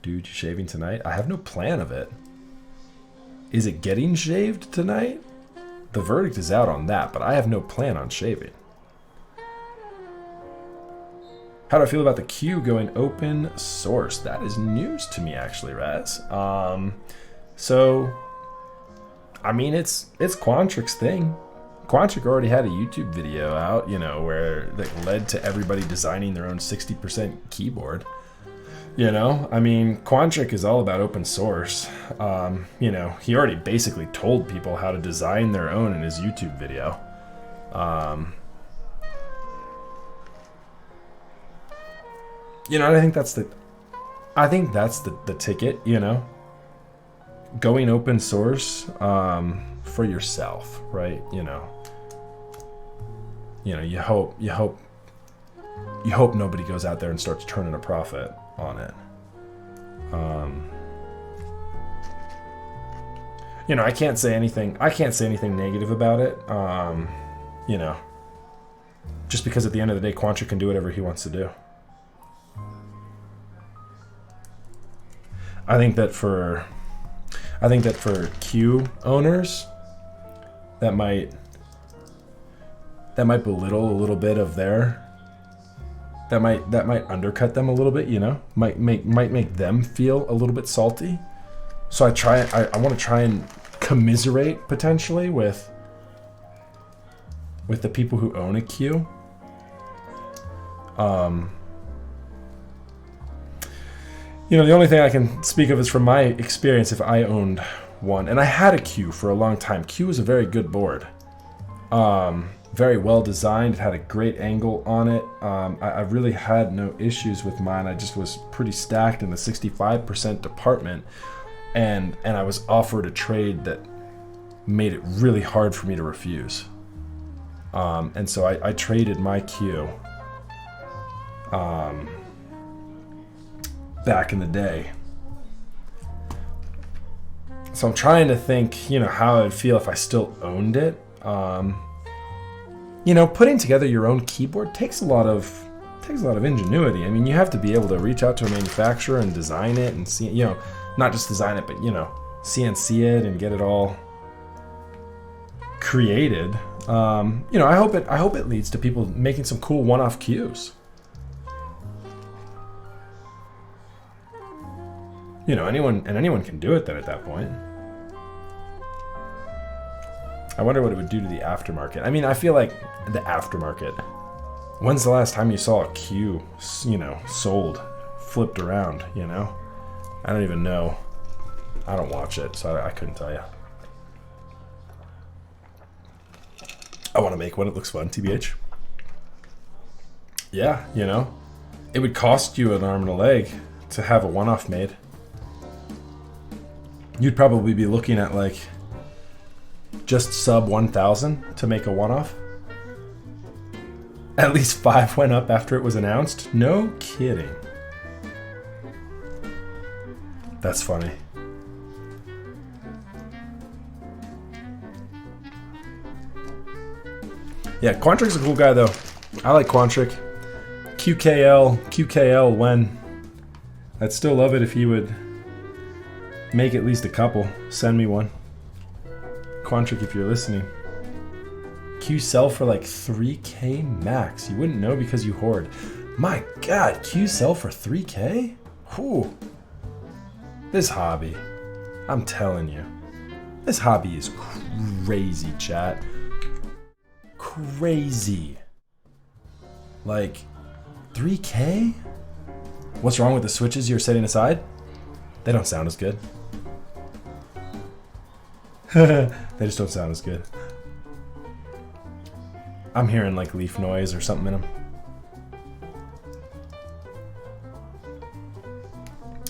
Dude, you shaving tonight? I have no plan of it. Is it getting shaved tonight? The verdict is out on that, but I have no plan on shaving. How do I feel about the Q going open source? That is news to me, actually, Raz. So, I mean, it's Quantric's thing. Quantric already had a YouTube video out, you know, where that led to everybody designing their own 60% keyboard. You know, I mean, Quantric is all about open source. You know, he already basically told people how to design their own in his YouTube video. You know, and I think that's the ticket, you know, going open source for yourself, right? You know, you hope nobody goes out there and starts turning a profit on it. You know, I can't say anything negative about it. You know, just because at the end of the day, Quantric can do whatever he wants to do. I think that for Q owners, that might belittle a little bit of their, that might undercut them a little bit, you know, might make them feel a little bit salty. So I want to try and commiserate potentially with the people who own a Q. You know, the only thing I can speak of is from my experience if I owned one. And I had a Q for a long time. Q is a very good board. very well designed. It had a great angle on it. I really had no issues with mine. I just was pretty stacked in the 65% department, and I was offered a trade that made it really hard for me to refuse. And so I traded my Q back in the day. So I'm trying to think, you know, how I'd feel if I still owned it. You know, putting together your own keyboard takes a lot of ingenuity. I mean, you have to be able to reach out to a manufacturer and design it and see, you know, not just design it, but, you know, CNC it and get it all created. You know, I hope it leads to people making some cool one-off cues. You know, anyone can do it then at that point. I wonder what it would do to the aftermarket. I mean, I feel like the aftermarket. When's the last time you saw a Q, you know, sold, flipped around, you know? I don't even know. I don't watch it, so I couldn't tell you. I want to make one. It looks fun, TBH. Yeah, you know, it would cost you an arm and a leg to have a one-off made. You'd probably be looking at like just sub 1,000 to make a one-off. At least 5 went up after it was announced. No kidding. That's funny. Yeah, Quantric's a cool guy though. I like Quantric. QKL when. I'd still love it if he would make at least a couple. Send me one. Quantric, if you're listening. Q sell for like 3K max. You wouldn't know because you hoard. My God, Q sell for 3K? Whew. This hobby. I'm telling you. This hobby is crazy, chat. Crazy. Like, 3K? What's wrong with the switches you're setting aside? They don't sound as good. They just don't sound as good. I'm hearing like leaf noise or something in them.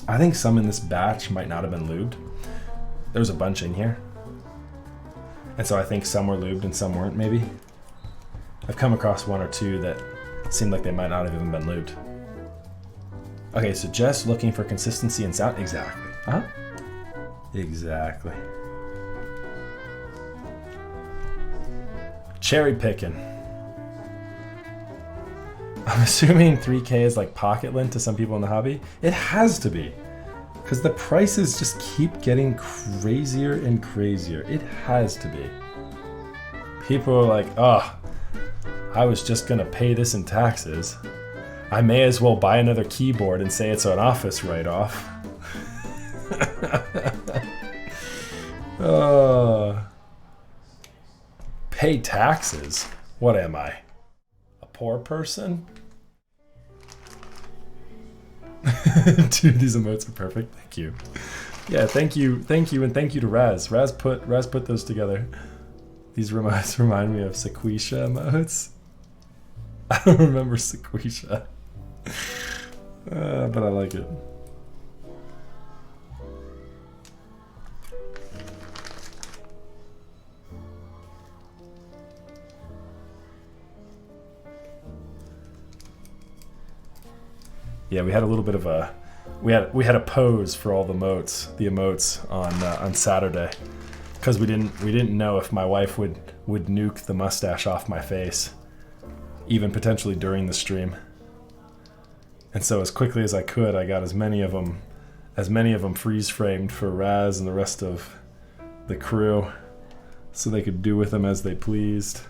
I think some in this batch might not have been lubed. There was a bunch in here. And so I think some were lubed and some weren't, maybe. I've come across one or two that seemed like they might not have even been lubed. Okay, so just looking for consistency and sound. Exactly. Huh? Exactly. Cherry picking. I'm assuming 3K is like pocket lint to some people in the hobby. It has to be. Because the prices just keep getting crazier and crazier. It has to be. People are like, oh, I was just gonna pay this in taxes. I may as well buy another keyboard and say it's an office write-off. Pay taxes? What am I? A poor person? Dude, these emotes are perfect. Thank you. Yeah, thank you, and thank you to Raz. Raz put those together. These emotes remind me of Sequisha emotes. I don't remember Sequisha. But I like it. Yeah, we had a little bit of a we had a pose for all the emotes on Saturday, because we didn't know if my wife would nuke the mustache off my face, even potentially during the stream. And so as quickly as I could, I got as many of them freeze framed for Raz and the rest of the crew, so they could do with them as they pleased.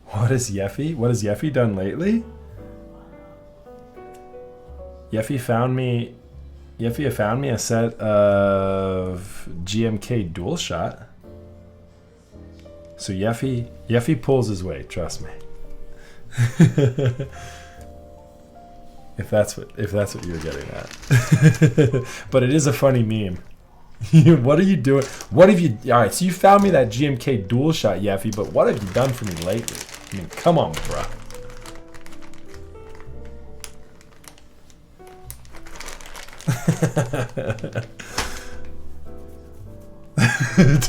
What is Yeffy? What has Yeffy done lately? Yeffy found me a set of GMK DualShot. So Yeffy pulls his weight, trust me. if that's what you're getting at. But it is a funny meme. What are you doing? What have you... All right, so you found me that GMK dual shot, Yeffy, but what have you done for me lately? I mean, come on, bro.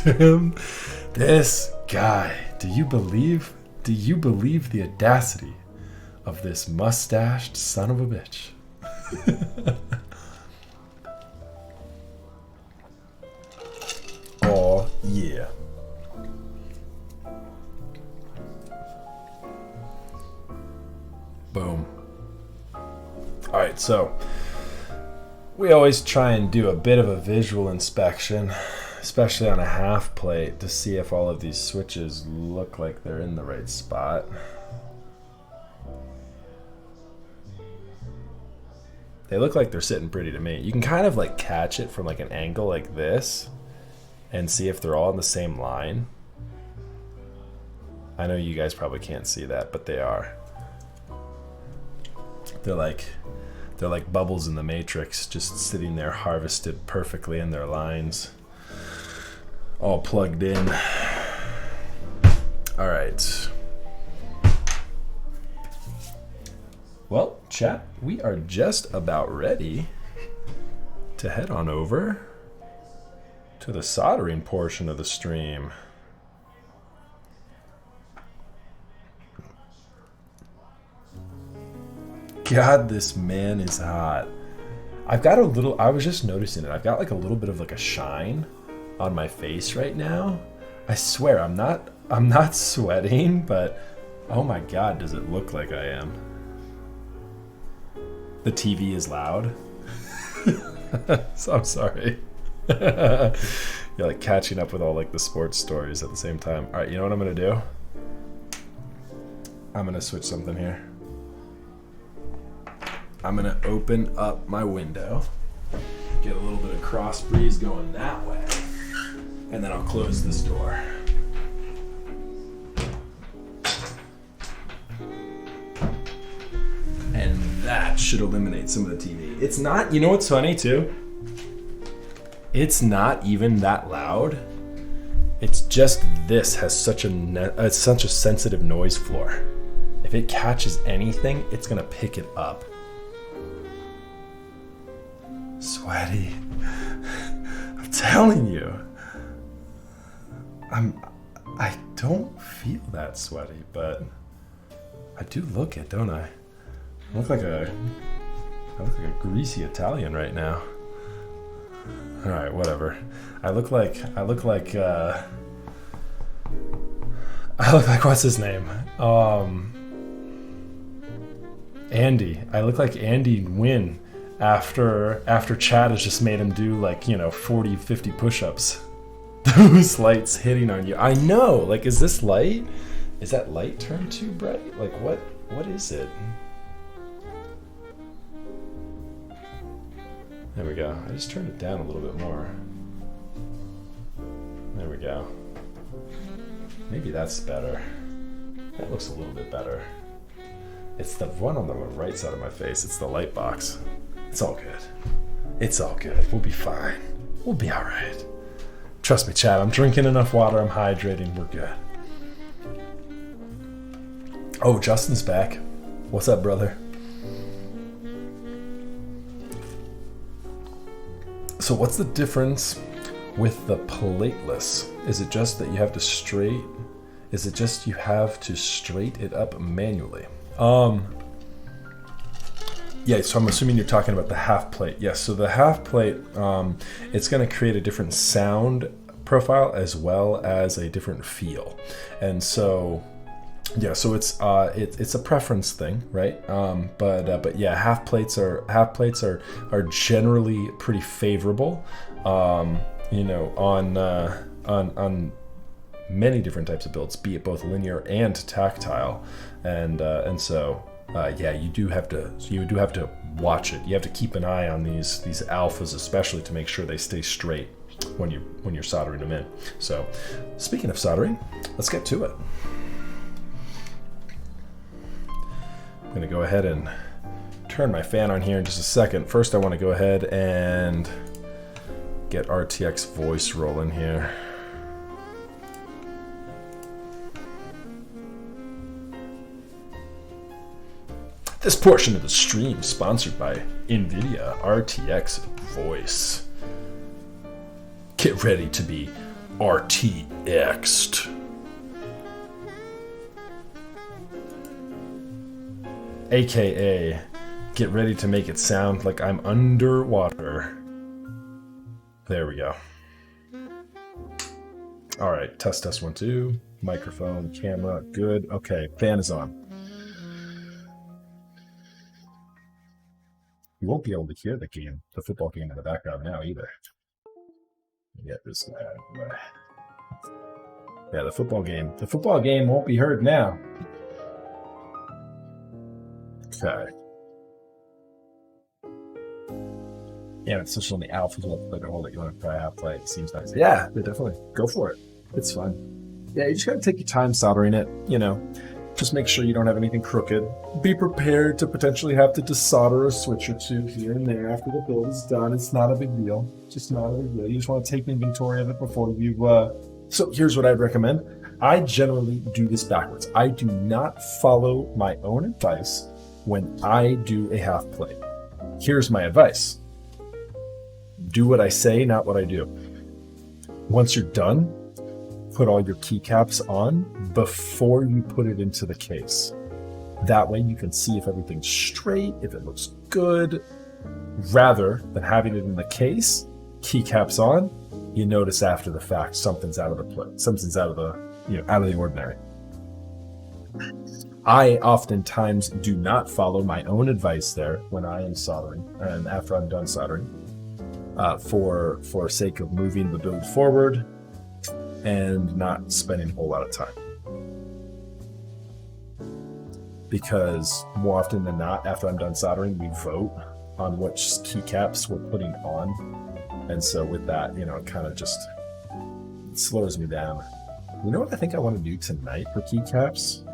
Damn, this guy. Do you believe the audacity of this mustached son of a bitch? Oh yeah. Boom. All right, so we always try and do a bit of a visual inspection, especially on a half plate, to see if all of these switches look like they're in the right spot. They look like they're sitting pretty to me. You can kind of like catch it from like an angle like this and see if they're all in the same line. I know you guys probably can't see that, but they are. They're like bubbles in the matrix, just sitting there harvested perfectly in their lines, all plugged in. All right. Well, chat, we are just about ready to head on over to the soldering portion of the stream. God, this man is hot. I've got a little, I was just noticing it. I've got like a little bit of like a shine on my face right now. I swear, I'm not sweating, but oh my God, does it look like I am? The TV is loud. So I'm sorry. You're like catching up with all like the sports stories at the same time. All right, you know what I'm gonna do? I'm gonna switch something here. I'm gonna open up my window, get a little bit of cross breeze going that way, and then I'll close this door. And that should eliminate some of the TV. It's not, you know what's funny too? It's not even that loud. It's just this has such a sensitive noise floor. If it catches anything, it's gonna pick it up. Sweaty. I'm telling you. I don't feel that sweaty, but I do look it, don't I? I look like a greasy Italian right now. All right, whatever. I look like what's his name? Andy. I look like Andy Wynn after Chad has just made him do like, 40, 50 push-ups. Those lights hitting on you. I know. Like, is this light? Is that light turned too bright? Like, what is it? There we go. I just turned it down a little bit more. There we go. Maybe that's better. That looks a little bit better. It's the one on the right side of my face. It's the light box. It's all good. It's all good. We'll be fine. We'll be all right. Trust me, Chad. I'm drinking enough water. I'm hydrating. We're good. Oh, Justin's back. What's up, brother? So what's the difference with the plateless? Is it just that you have to straight it up manually? Yeah, so I'm assuming you're talking about the half plate. Yes, so the half plate, it's going to create a different sound profile as well as a different feel. And so yeah, so it's a preference thing, right? But yeah, half plates are generally pretty favorable, on many different types of builds, be it both linear and tactile, and so yeah, you do have to watch it. You have to keep an eye on these alphas, especially to make sure they stay straight when you're soldering them in. So, speaking of soldering, let's get to it. I'm going to go ahead and turn my fan on here in just a second. First, I want to go ahead and Get RTX voice rolling here. This portion of the stream sponsored by NVIDIA RTX Voice. Get ready to be RTX'd. AKA, get ready to make it sound like I'm underwater. There we go. All right, test 1 2. Microphone, camera, good. Okay, fan is on. You won't be able to hear the football game in the background now either. Get this guy. Yeah, the football game won't be heard now. Okay. Yeah, it's especially on the alpha like all that you want to try out play. It seems nice. Yeah, definitely. Go for it. It's fun. Yeah, you just gotta take your time soldering it, you know. Just make sure you don't have anything crooked. Be prepared to potentially have to desolder a switch or two here and there after the build is done. It's not a big deal. Just not a big deal. You just want to take inventory of it before you So here's what I'd recommend. I generally do this backwards. I do not follow my own advice when I do a half plate. Here's my advice. Do what I say, not what I do. Once you're done, put all your keycaps on before you put it into the case. That way you can see if everything's straight, if it looks good, rather than having it in the case, keycaps on, you notice after the fact something's out of the plate, something's out of the, out of the ordinary. I oftentimes do not follow my own advice there when I am soldering and after I'm done soldering, for sake of moving the build forward and not spending a whole lot of time. Because more often than not, after I'm done soldering, we vote on which keycaps we're putting on. And so with that, it kind of just slows me down. You know what I think I want to do tonight for keycaps?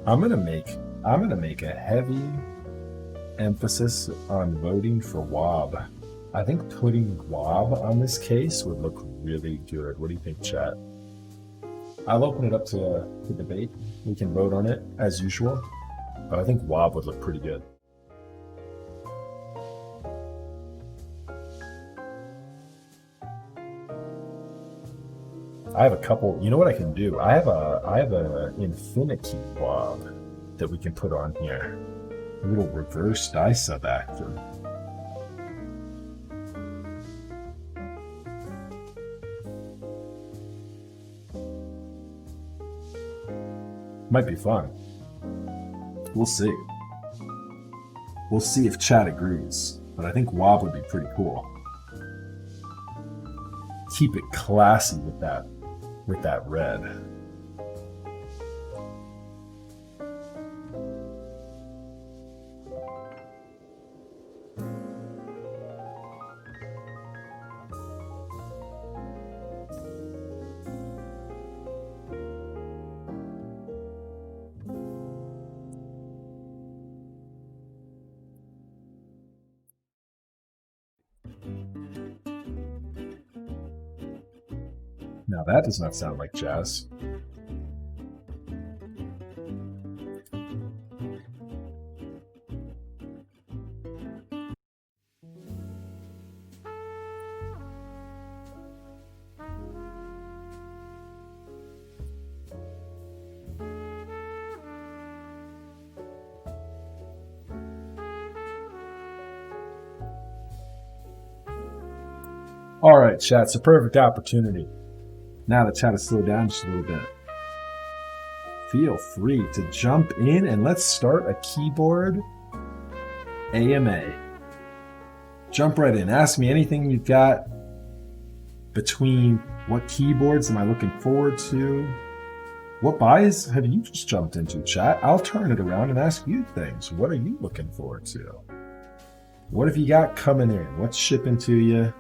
I'm gonna make a heavy emphasis on voting for WOB. I think putting WOB on this case would look really good. What do you think, chat? I'll open it up to debate. We can vote on it as usual, but I think WOB would look pretty good. I have a couple. You know what I can do? I have a Infinity WOB that we can put on here. A little reverse dye sub actor. Might be fun. We'll see. We'll see if chat agrees, but I think WOB would be pretty cool. Keep it classy with that red. Now that does not sound like jazz. All right, chat, it's a perfect opportunity. Now the chat has slowed down just a little bit. Feel free to jump in and let's start a keyboard AMA. Jump right in. Ask me anything you've got between what keyboards am I looking forward to? What buys have you just jumped into, chat? I'll turn it around and ask you things. What are you looking forward to? What have you got coming in? What's shipping to you?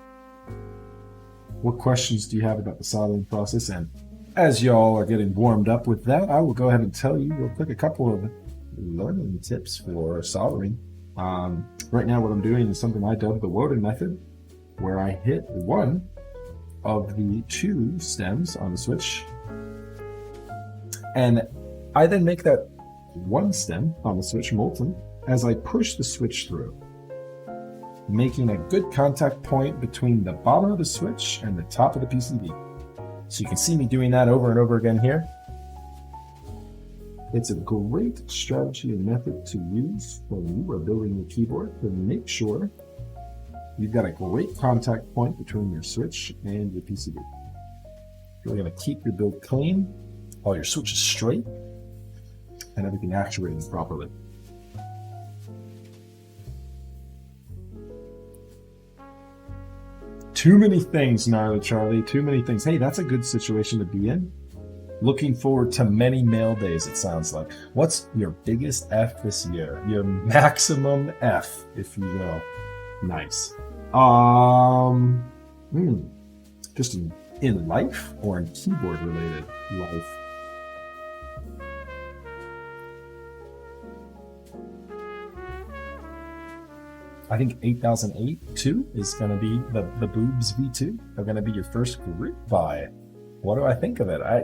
What questions do you have about the soldering process? And as y'all are getting warmed up with that, I will go ahead and tell you real quick a couple of learning tips for soldering. Right now what I'm doing is something I dubbed the Woden method, where I hit 1 of the 2 stems on the switch. And I then make that 1 stem on the switch molten as I push the switch through, making a good contact point between the bottom of the switch and the top of the PCB. So you can see me doing that over and over again here. It's a great strategy and method to use when you are building your keyboard to make sure you've got a great contact point between your switch and your PCB. You're going to keep your build clean, all your switches straight, and everything actuating properly. Too many things, Gnarly Charlie, too many things. Hey, that's a good situation to be in. Looking forward to many mail days, it sounds like. What's your biggest F this year? Your maximum F, if you will. Nice. Just in life or in keyboard related life? I think 8008 2 is going to be the Boobs V2. Are going to be your first group buy. What do I think of it? I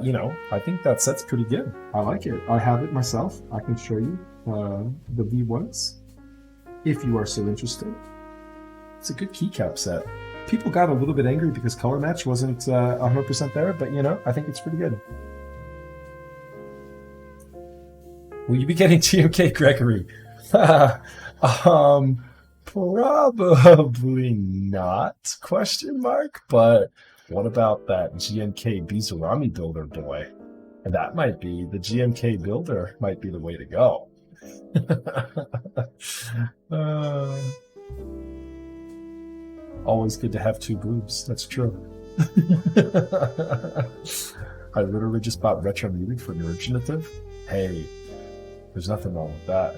think that set's pretty good. I like it. I have it myself. I can show you the V1s if you are so interested. It's a good keycap set. People got a little bit angry because color match wasn't 100% there, but I think it's pretty good. Will you be getting GMK Gregory? Probably not, question mark, but what about that GMK Bizarami builder boy? And that might be, the GMK builder might be the way to go. Always good to have 2 boobs, that's true. I literally just bought retro music for Nerginative. Hey, there's nothing wrong with that.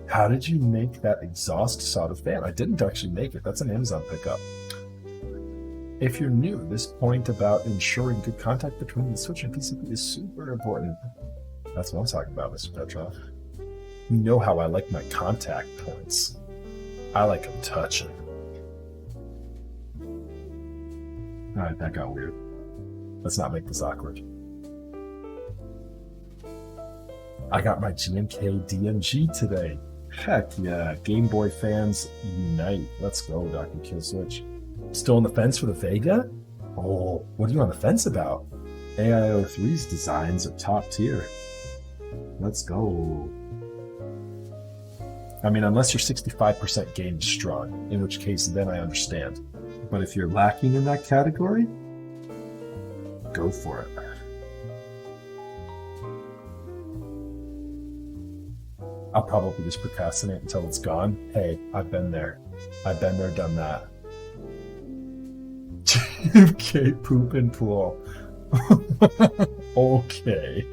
How did you make that exhaust solder fan? I didn't actually make it. That's an Amazon pickup. If you're new, this point about ensuring good contact between the switch and PCB is super important. That's what I'm talking about, Mr. Petrov. You know how I like my contact points. I like them touching. Alright, that got weird. Let's not make this awkward. I got my GMK DMG today. Heck yeah, Game Boy fans unite. Let's go, Dr. Kill Switch. Still on the fence for the Vega? Oh, what are you on the fence about? AIO3's designs are top tier. Let's go. I mean, unless you're 65% game strong, in which case then I understand. But if you're lacking in that category, go for it. I'll probably just procrastinate until it's gone. Hey, I've been there. I've been there, done that. Okay, poop and pool. Okay.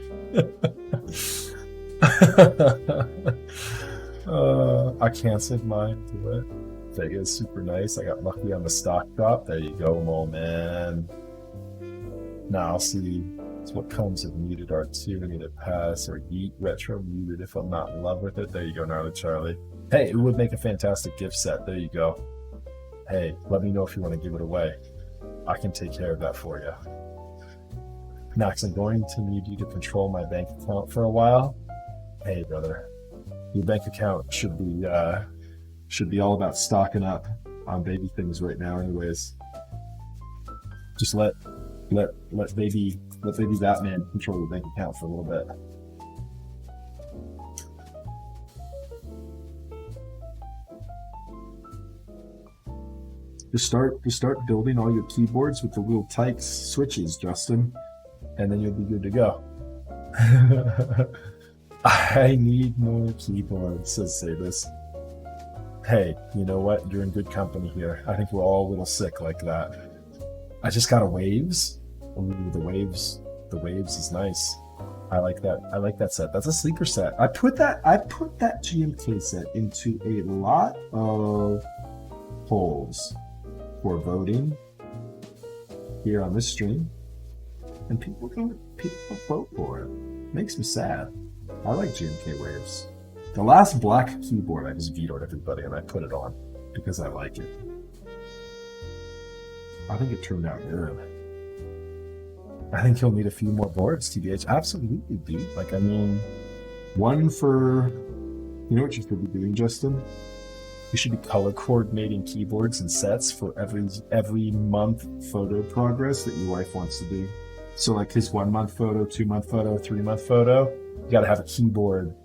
I canceled mine to it. Vega is super nice. I got lucky on the stock drop. There you go, Mo man. Now I'll see what comes of muted R2, muted pass, or yeet retro muted if I'm not in love with it. There you go, Gnarly Charlie. Hey, it would make a fantastic gift set. There you go. Hey, let me know if you want to give it away. I can take care of that for you. Max, I'm going to need you to control my bank account for a while. Hey, brother. Your bank account should be all about stocking up on baby things right now anyways. Just let baby Batman control the bank account for a little bit. Just start building all your keyboards with the little Tykes switches, Justin, and then you'll be good to go. I need more keyboards, says Sabus. Hey, you know what? You're in good company here. I think we're all a little sick like that. I just got a Waves. Ooh, the Waves is nice. I like that set. That's a sleeper set. I put that GMK set into a lot of polls for voting here on this stream, and people vote for it. Makes me sad. I like GMK Waves. The last black keyboard, I just vetoed everybody and I put it on because I like it. I think it turned out good. I think you'll need a few more boards, TBH. Absolutely, dude. Like, I mean, one for, you know what you should be doing, Justin? You should be color coordinating keyboards and sets for every month photo progress that your wife wants to do. So like his 1 month photo, 2 month photo, 3 month photo, you gotta have a keyboard.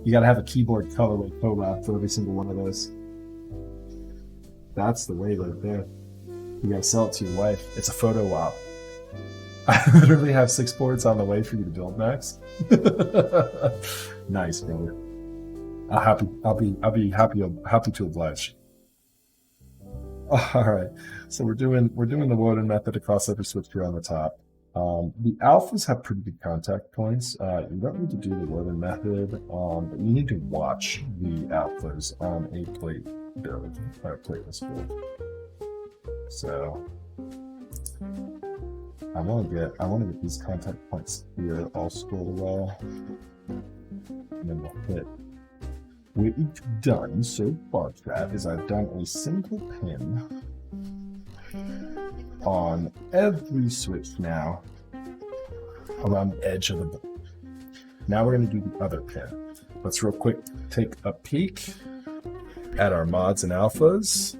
You gotta have a keyboard colorway collab for every single one of those. That's the way right there. You gotta sell it to your wife. It's a photo op. I literally have 6 boards on the way for you to build, Max. Nice, brother. I'll be happy to oblige. All right, so we're doing the Woden method across every switch here on the top. The alphas have pretty good contact points. You don't need to do the Woden method, but you need to watch the alphas on a plate build or plateless build. So I want to get these contact points here all squared away, and then we'll hit. What we've done so far, Trav, is I've done a single pin on every switch now around the edge of the board. Now we're going to do the other pin. Let's real quick take a peek at our mods and alphas.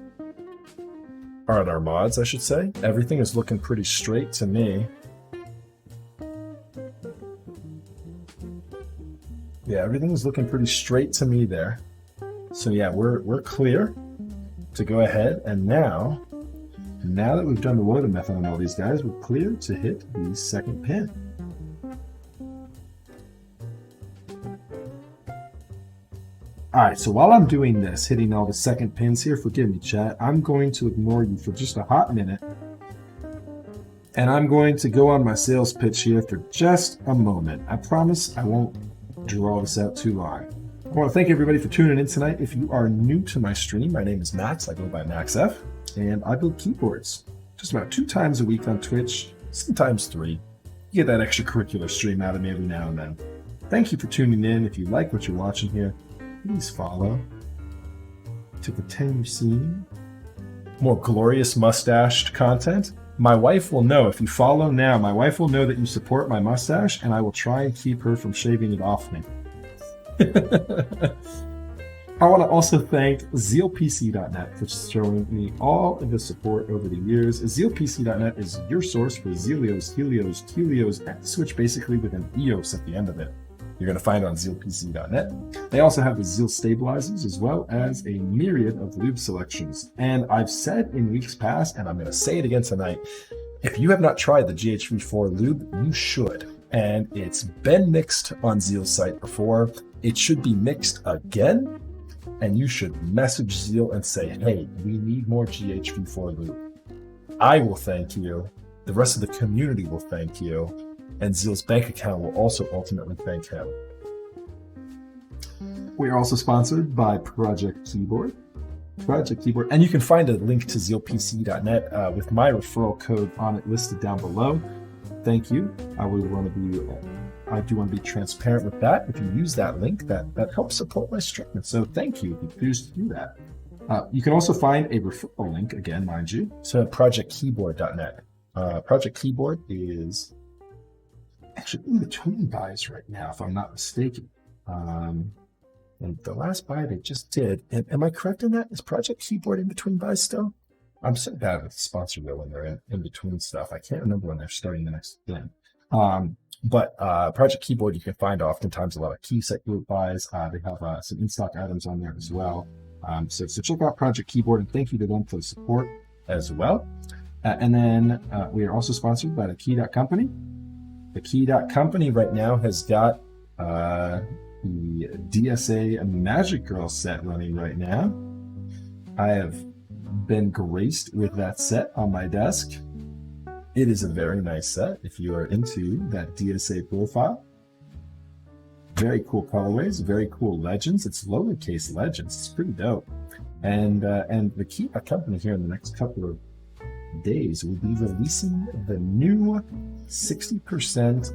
Or at our mods, I should say. Everything is looking pretty straight to me. Yeah, everything is looking pretty straight to me there. So yeah, we're clear to go ahead, and now that we've done the Woden method on all these guys, we're clear to hit the second pin. Alright, so while I'm doing this, hitting all the second pins here, forgive me, chat, I'm going to ignore you for just a hot minute. And I'm going to go on my sales pitch here for just a moment. I promise I won't draw this out too long. I want to thank everybody for tuning in tonight. If you are new to my stream, my name is Max. I go by MaxF, and I build keyboards just about 2 times a week on Twitch, sometimes 3. You get that extracurricular stream out of me every now and then. Thank you for tuning in. If you like what you're watching here, please follow to continue seeing more glorious mustached content. My wife will know, if you follow now, my wife will know that you support my mustache, and I will try and keep her from shaving it off me. I want to also thank zealpc.net for showing me all of the support over the years. Zealpc.net is your source for Zealios, Helios, Telios, and Switch, basically with an EOS at the end of it. You're going to find it on zealpc.net. They also have the Zeal stabilizers as well as a myriad of lube selections. And I've said in weeks past, and I'm going to say it again tonight, if you have not tried the GHV4 lube, you should. And it's been mixed on Zeal's site before. It should be mixed again. And you should message Zeal and say, hey, we need more GHV4 lube. I will thank you. The rest of the community will thank you. And Zeal's bank account will also ultimately thank him. We are also sponsored by Project Keyboard. And you can find a link to zealpc.net with my referral code on it listed down below. Thank you. I do want to be transparent with that. If you use that link, that helps support my stream. So thank you if you choose to do that. You can also find a referral link, again, mind you, to projectkeyboard.net. Project Keyboard is actually in between buys right now, if I'm not mistaken. And the last buy they just did, am I correct in that? Is Project Keyboard in between buys still? I'm so bad with the sponsor though when they're in between stuff. I can't remember when they're starting the next thing. But Project Keyboard, you can find oftentimes a lot of key set group buys. They have some in-stock items on there as well. So check out Project Keyboard, and thank you to them for the support as well. And then we are also sponsored by the Key.Company. The Key.Company right now has got the DSA Magic Girl set running right now. I have been graced with that set on my desk. It is a very nice set if you are into that DSA profile. Very cool colorways, very cool legends. It's lowercase legends. It's pretty dope. And the Key.Company here in the next couple of days will be releasing the new 60%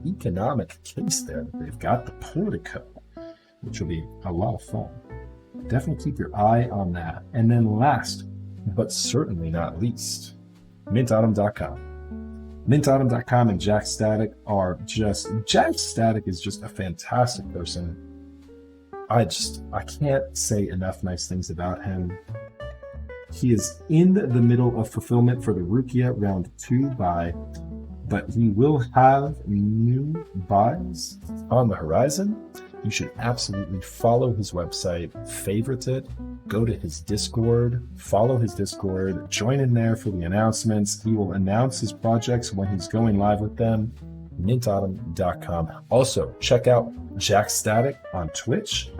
economic case there that they've got, the Portico, which will be a lot of fun. Definitely keep your eye on that. And then last but certainly not least, mintautumn.com. Mintautumn.com and Jack Static are just, Jack Static is just a fantastic person. I can't say enough nice things about him. He is in the middle of fulfillment for the Rukia round 2 buy, but he will have new buys on the horizon. You should absolutely follow his website, favorite it, go to his Discord, follow his Discord, join in there for the announcements. He will announce his projects when he's going live with them. Mintautumn.com. Also, check out Jack Static on Twitch.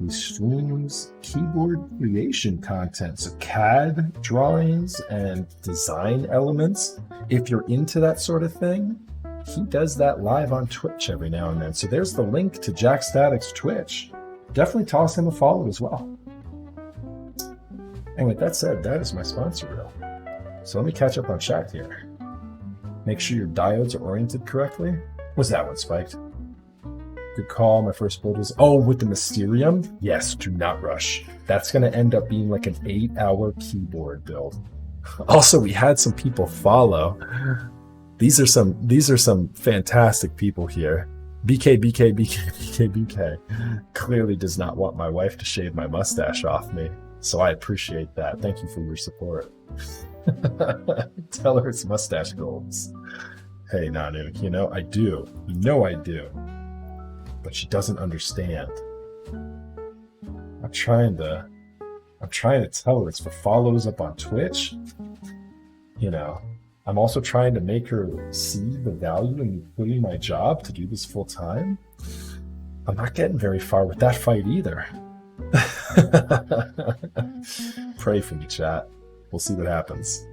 He streams keyboard creation content, so CAD drawings and design elements. If you're into that sort of thing, he does that live on Twitch every now and then. So there's the link to Jack Static's Twitch. Definitely toss him a follow as well. And with that said, that is my sponsor reel. So let me catch up on chat here. Make sure your diodes are oriented correctly. Was that one spiked? Good call. My first build was, with the Mysterium? Yes, do not rush. That's going to end up being like an 8-hour keyboard build. Also, we had some people follow. These are some fantastic people here. BK clearly does not want my wife to shave my mustache off me. So I appreciate that. Thank you for your support. Tell her it's mustache goals. Hey, Nanu, I do. I do. But she doesn't understand. I'm trying to tell her it's for follows up on Twitch. I'm also trying to make her see the value in quitting my job to do this full time. I'm not getting very far with that fight either. Pray for me, chat. We'll see what happens.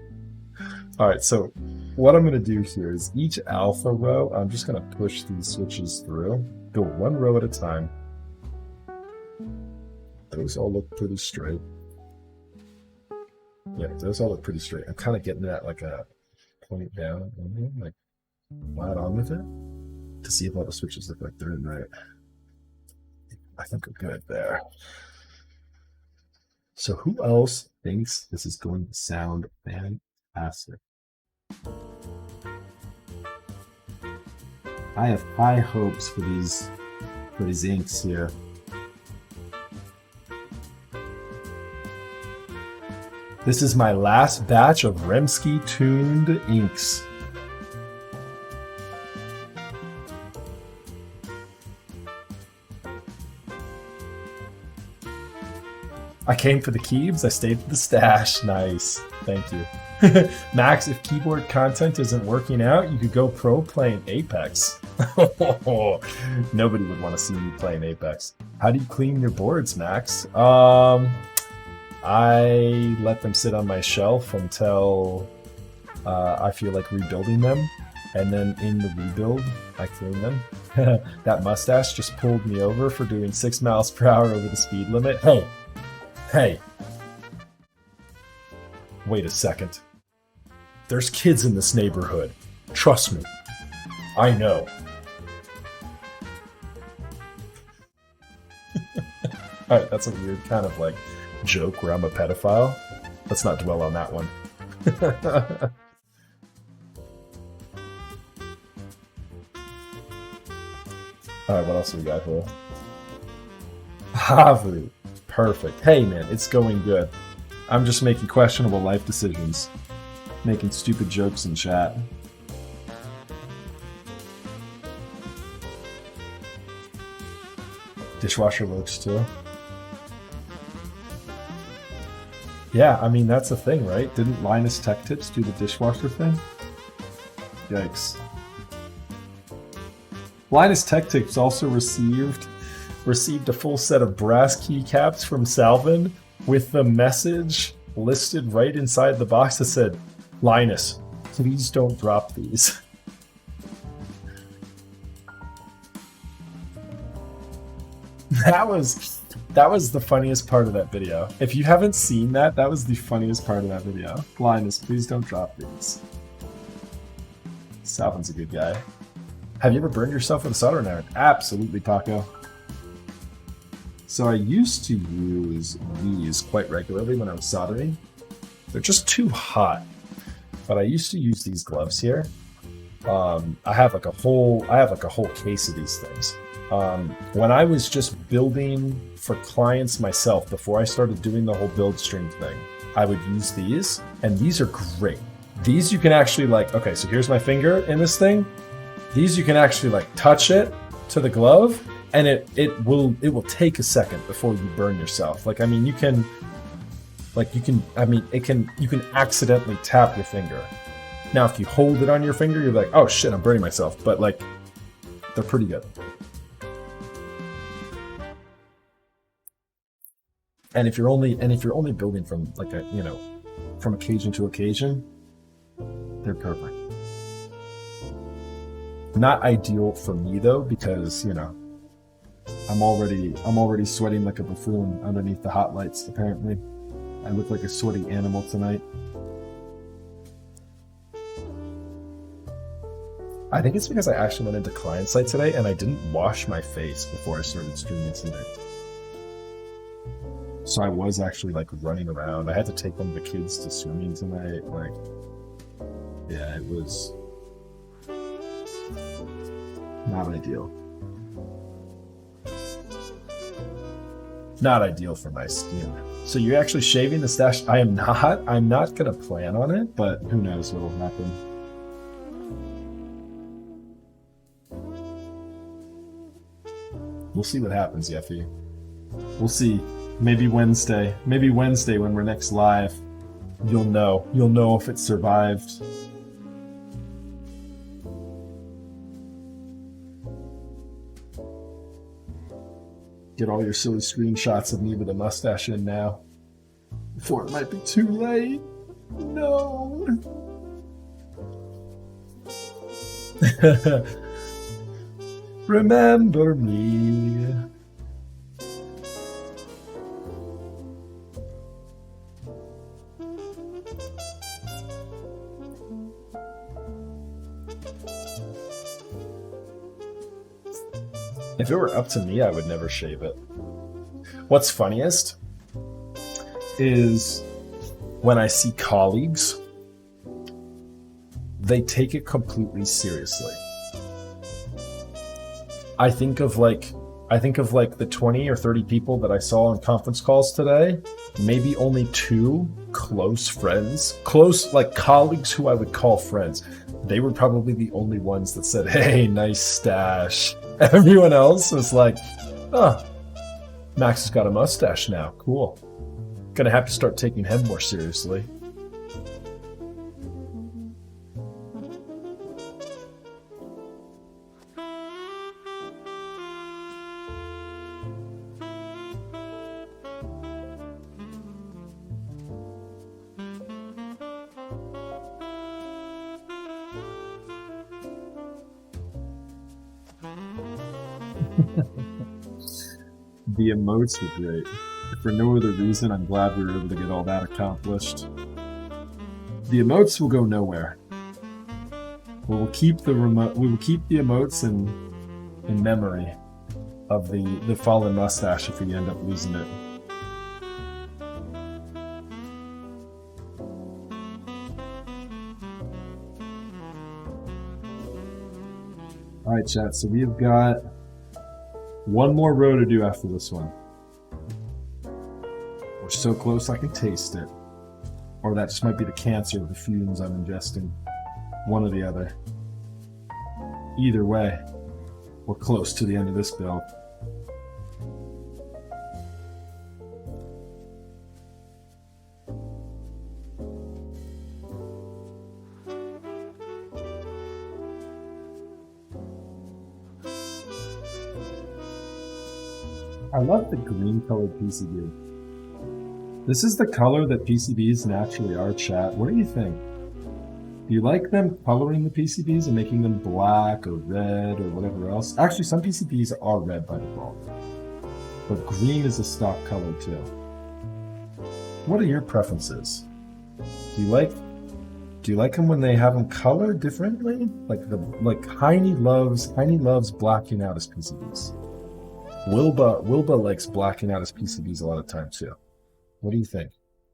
All right, so what I'm going to do here is each alpha row, I'm just going to push these switches through. Go one row at a time. Those all look pretty straight. Yeah, those all look pretty straight. I'm kind of getting that like a point down, like flat on with it, to see if all the switches look like they're in right. I think we're good there. So who else thinks this is going to sound fantastic? I have high hopes for these inks here. This is my last batch of Remsky tuned inks. I came for the keybs, I stayed for the stash. Nice, thank you. Max, if keyboard content isn't working out, you could go pro playing Apex. Nobody would want to see me playing Apex. How do you clean your boards, Max? I let them sit on my shelf until I feel like rebuilding them. And then in the rebuild, I clean them. That mustache just pulled me over for doing 6 miles per hour over the speed limit. Hey. Wait a second. There's kids in this neighborhood. Trust me. I know. Alright, that's a weird kind of like joke where I'm a pedophile. Let's not dwell on that one. Alright, what else do we got here? Havu. Perfect. Hey man, it's going good. I'm just making questionable life decisions. Making stupid jokes in chat. Dishwasher works too. Yeah, I mean, that's the thing, right? Didn't Linus Tech Tips do the dishwasher thing? Yikes. Linus Tech Tips also received a full set of brass keycaps from Salvin with the message listed right inside the box that said, Linus, please don't drop these. That was the funniest part of that video. If you haven't seen that, that was the funniest part of that video. Linus, please don't drop these. Salvin's a good guy. Have you ever burned yourself with a soldering iron? Absolutely, Taco. So I used to use these quite regularly when I was soldering. They're just too hot. but I used to use these gloves here. I have like a whole case of these things. When I was just building for clients myself, before I started doing the whole build stream thing, I would use these, and these are great. These you can actually like, okay, so here's my finger in this thing. These you can actually like touch it to the glove, and it will take a second before you burn yourself. Like, I mean, you can accidentally tap your finger. Now, if you hold it on your finger, you're like, oh shit, I'm burning myself. But like, they're pretty good. And if you're only building from like a, you know, from occasion to occasion, they're perfect. Not ideal for me though, because, you know, I'm already sweating like a buffoon underneath the hot lights, apparently. I look like a sweaty animal tonight. I think it's because I actually went into client site today and I didn't wash my face before I started streaming tonight. So I was actually like running around. I had to take one of the kids to swimming tonight. Like, yeah, it was not ideal. Not ideal for my skin. So you're actually shaving the stash? I am not. I'm not gonna plan on it, but who knows what will happen. We'll see what happens, Yeffy. We'll see. Maybe Wednesday when we're next live, you'll know if it survived. Get all your silly screenshots of me with a mustache in now, before it might be too late. No. Remember me. If it were up to me, I would never shave it. What's funniest is when I see colleagues, they take it completely seriously. I think of like the 20 or 30 people that I saw on conference calls today, maybe only 2 close friends, like colleagues who I would call friends. They were probably the only ones that said, hey, nice stash. Everyone else was like, oh, Max has got a mustache now. Cool. Gonna have to start taking him more seriously. The emotes were great. If for no other reason, I'm glad we were able to get all that accomplished. The emotes will go nowhere. We will keep the emotes in memory of the fallen mustache if we end up losing it. All right, chat. So we've got one more row to do after this one. We're so close I can taste it. Or that just might be the cancer of the fumes I'm ingesting. One or the other. Either way, we're close to the end of this build. I love the green colored PCB. This is the color that PCBs naturally are, chat. What do you think? Do you like them coloring the PCBs and making them black or red or whatever else? Actually, some PCBs are red by default. But green is a stock color too. What are your preferences? Do you like them when they have them colored differently? Like Heine loves blacking out his PCBs. Wilba likes blacking out his PCBs a lot of times too. What do you think?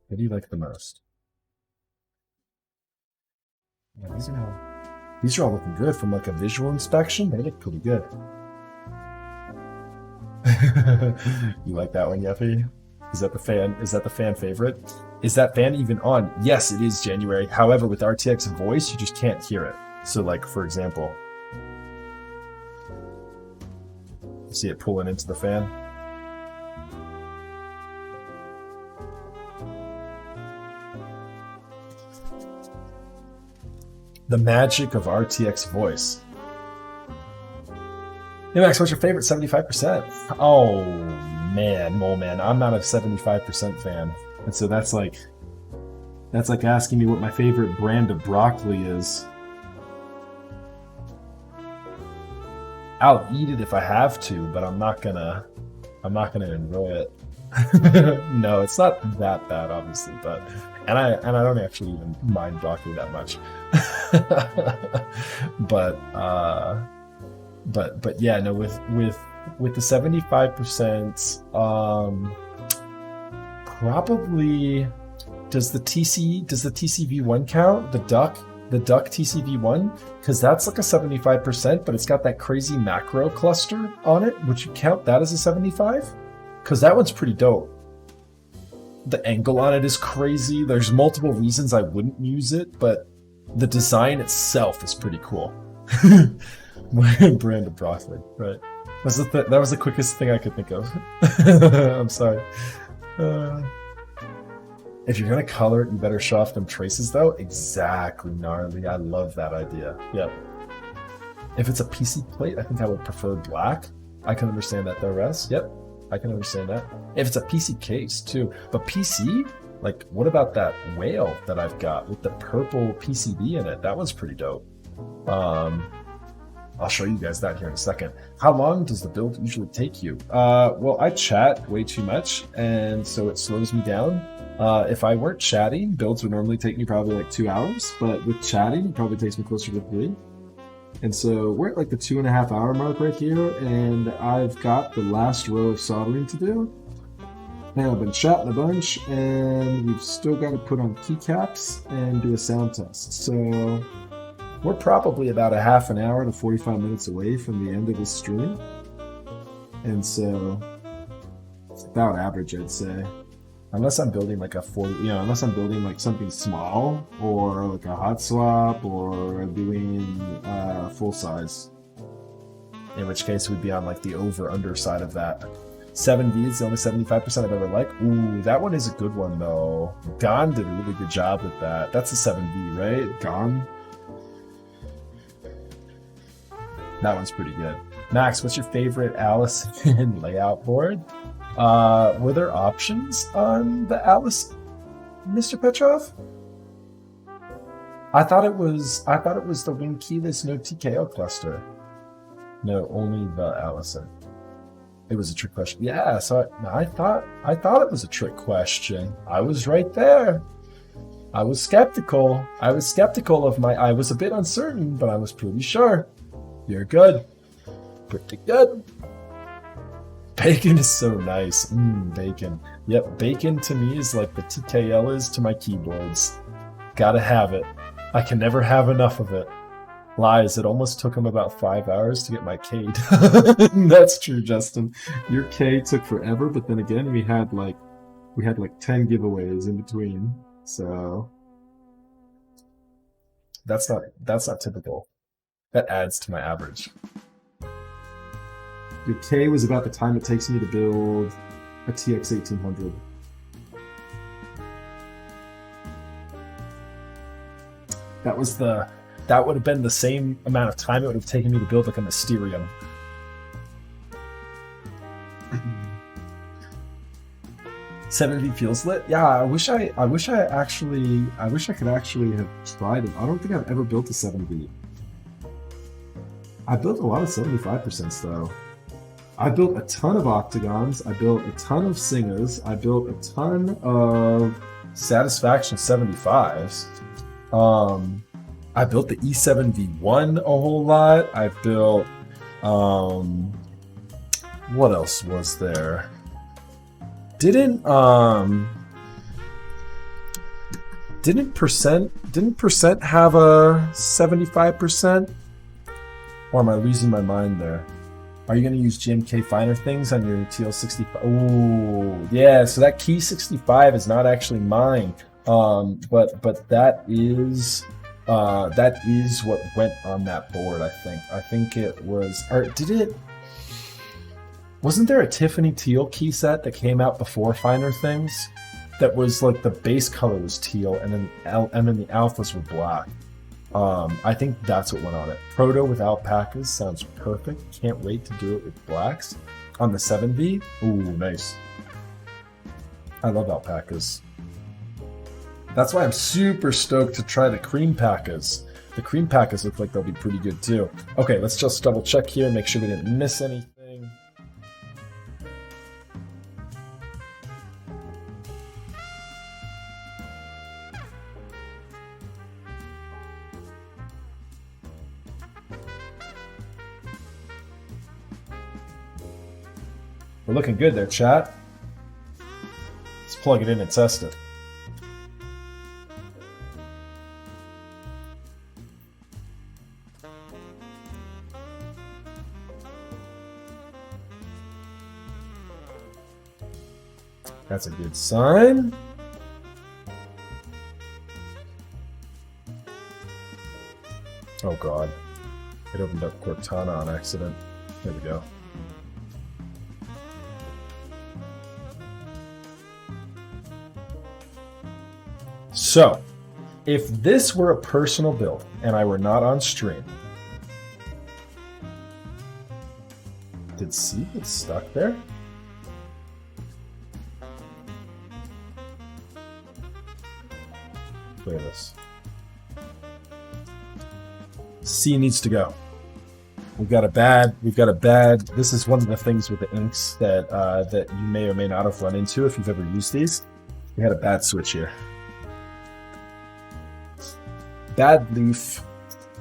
What do you like the most? Yeah, these are all looking good from like a visual inspection. They look pretty good. You like that one, Yeffy? Is that the fan favorite? Is that fan even on? Yes, it is January. However, with RTX voice, you just can't hear it. So like, for example, see it pulling into the fan? The magic of RTX voice. Hey Max, what's your favorite 75%? Oh man, Mole Man, I'm not a 75% fan. And so that's like asking me what my favorite brand of broccoli is. I'll eat it if I have to, but I'm not gonna enjoy it. No, it's not that bad, obviously, but and I don't actually even mind broccoli that much. but yeah, no, with the 75%, probably does the TCV1 count? The duck TCV1, because that's like a 75%, but it's got that crazy macro cluster on it. Would you count that as a 75? Because that one's pretty dope. The angle on it is crazy. There's multiple reasons I wouldn't use it, but the design itself is pretty cool. Brand of broccoli, right? That was the quickest thing I could think of. I'm sorry. If you're gonna color it, you better show off them traces, though. Exactly, gnarly. I love that idea. Yep. If it's a PC plate, I think I would prefer black. I can understand that, though, Res. Yep, I can understand that. If it's a PC case, too. But PC, like, what about that whale that I've got with the purple PCB in it? That one's pretty dope. I'll show you guys that here in a second. How long does the build usually take you? Well, I chat way too much, and so it slows me down. If I weren't chatting, builds would normally take me probably like 2 hours, but with chatting, it probably takes me closer to 3. And so we're at like the 2.5 hour mark right here, and I've got the last row of soldering to do. And I've been chatting a bunch, and we've still got to put on keycaps and do a sound test. So we're probably about a half an hour to 45 minutes away from the end of this stream. And so it's about average, I'd say. Unless I'm building like unless I'm building like something small or like a hot swap or doing full size. In which case we'd be on like the over-under side of that. 7V is the only 75% I've ever liked. Ooh, that one is a good one though. Gon did a really good job with that. That's a 7V, right? Gon? That one's pretty good. Max, what's your favorite Allison layout board? Were there options on the Alice, Mr. Petrov? I thought it was the wing keyless no TKO cluster. No, only the Allison. It was a trick question. Yeah, so I thought it was a trick question. I was right there. I was skeptical. I was a bit uncertain, but I was pretty sure. You're good. Pretty good. Bacon is so nice. Bacon. Yep, bacon to me is like the TKL is to my keyboards. Gotta have it. I can never have enough of it. Lies, it almost took him about 5 hours to get my K done. That's true, Justin. Your K took forever, but then again, we had like 10 giveaways in between. So that's not typical. That adds to my average. Your K was about the time it takes me to build a TX 1800. That would have been the same amount of time it would have taken me to build like a Mysterium. $7V feels lit. Yeah, I wish I could actually have tried it. I don't think I've ever built a 7V. I built a lot of 75% though. I built a ton of octagons. I built a ton of Singas. I built a ton of Satisfaction 75s. I built the E7V1 a whole lot. I built what else was there? Didn't didn't percent have a 75%? Or am I losing my mind there? Are you going to use GMK finer things on your TL65? Oh, yeah. So that key 65 is not actually mine. But that is what went on that board. I think it was. Or did it? Wasn't there a Tiffany teal key set that came out before finer things? That was like the base color was teal, and then the alphas were black. I think that's what went on it. Proto with alpacas sounds perfect. Can't wait to do it with blacks. On the 7V, ooh, nice. I love alpacas. That's why I'm super stoked to try the cream pacas. The cream pacas look like they'll be pretty good too. Okay, let's just double check here, make sure we didn't miss anything. We're looking good there, chat. Let's plug it in and test it. That's a good sign. Oh god. It opened up Cortana on accident. There we go. So, if this were a personal build and I were not on stream, did C get stuck there? Look at this. C needs to go. We've got a bad. This is one of the things with the inks that that you may or may not have run into if you've ever used these. We had a bad switch here. Bad leaf.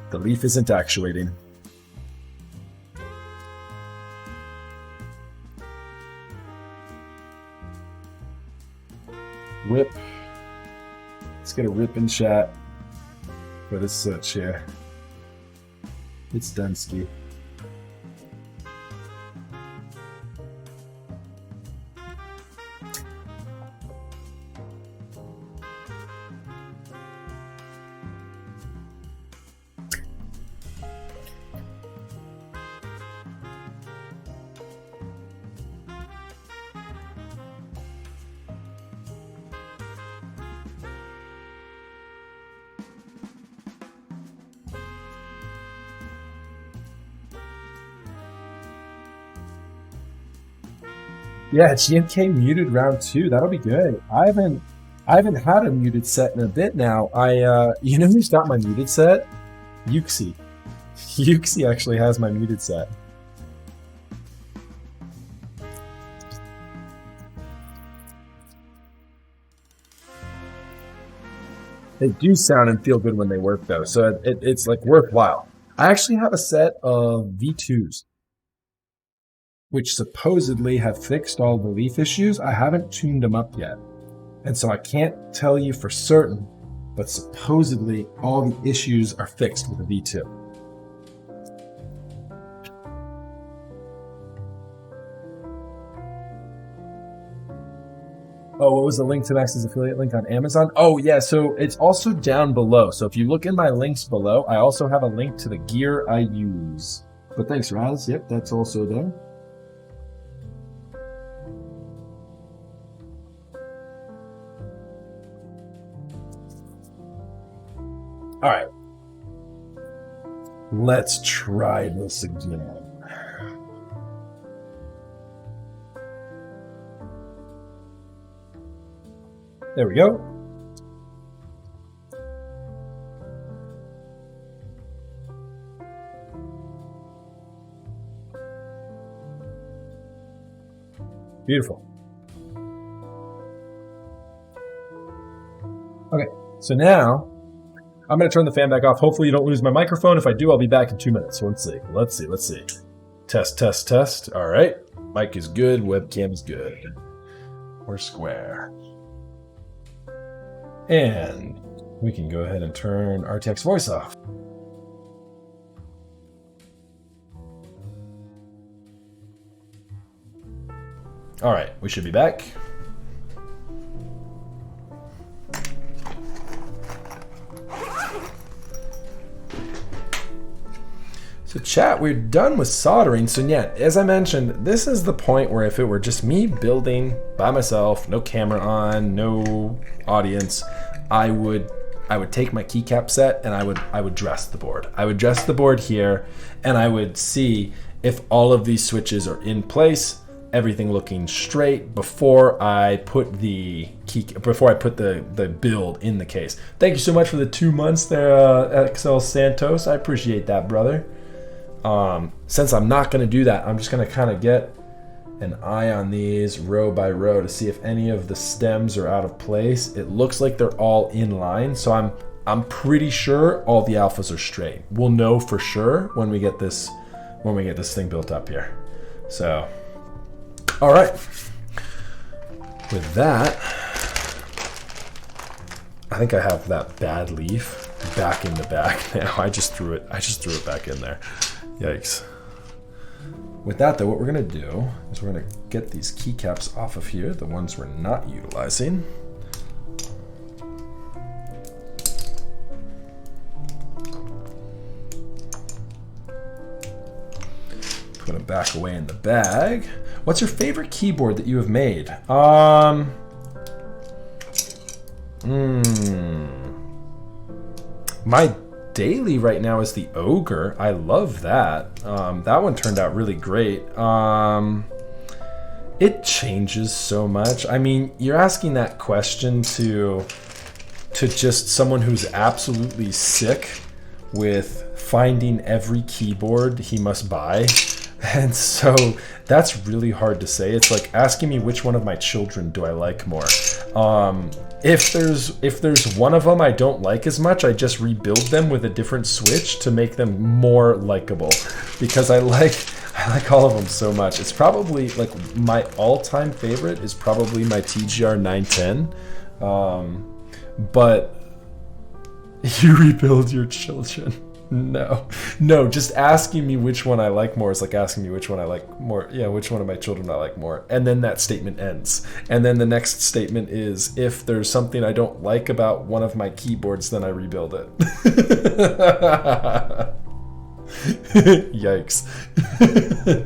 The leaf isn't actuating. Whip. Let's get a rip in chat for this switch here. It's Dunsky. Yeah, GMK muted round 2. That'll be good. I haven't had a muted set in a bit now. You know who's got my muted set? Yuxi. Yuxi actually has my muted set. They do sound and feel good when they work though, so it's like worthwhile. I actually have a set of V2s. Which supposedly have fixed all the leaf issues. I haven't tuned them up yet. And so I can't tell you for certain, but supposedly all the issues are fixed with the V2. Oh, what was the link to Max's affiliate link on Amazon? Oh, yeah, so it's also down below. So if you look in my links below, I also have a link to the gear I use. But thanks, Raz. Yep, that's also there. All right, let's try this again. There we go. Beautiful. Okay, so now I'm going to turn the fan back off. Hopefully you don't lose my microphone. If I do, I'll be back in 2 minutes. So let's see. Test. All right. Mic is good. Webcam is good. We're square. And we can go ahead and turn RTX voice off. All right, we should be back. So chat, we're done with soldering. So yeah, as I mentioned, this is the point where if it were just me building by myself, no camera on, no audience, I would take my keycap set and I would dress the board. I would dress the board here and I would see if all of these switches are in place, everything looking straight before I put the build in the case. Thank you so much for the 2 months there, XL Santos. I appreciate that, brother. Since I'm not going to do that, I'm just going to kind of get an eye on these row by row to see if any of the stems are out of place. It looks like they're all in line, so I'm pretty sure all the alphas are straight. We'll know for sure when we get this thing built up here. So, all right. With that, I think I have that bad leaf back in the bag now. I just threw it back in there. Yikes. With that though, what we're gonna do is we're gonna get these keycaps off of here, the ones we're not utilizing. Put them back away in the bag. What's your favorite keyboard that you have made? My daily right now is the Ogre. I love that. That one turned out really great. It changes so much. I mean, you're asking that question to just someone who's absolutely sick with finding every keyboard he must buy. And so that's really hard to say. It's like asking me which one of my children do I like more. If there's one of them I don't like as much, I just rebuild them with a different switch to make them more likable, because I like all of them so much. It's probably like my all-time favorite is probably my TGR 910. But you rebuild your children. No, just asking me which one I like more is like asking me which one I like more. Yeah, which one of my children I like more. And then that statement ends. And then the next statement is, if there's something I don't like about one of my keyboards, then I rebuild it. Yikes.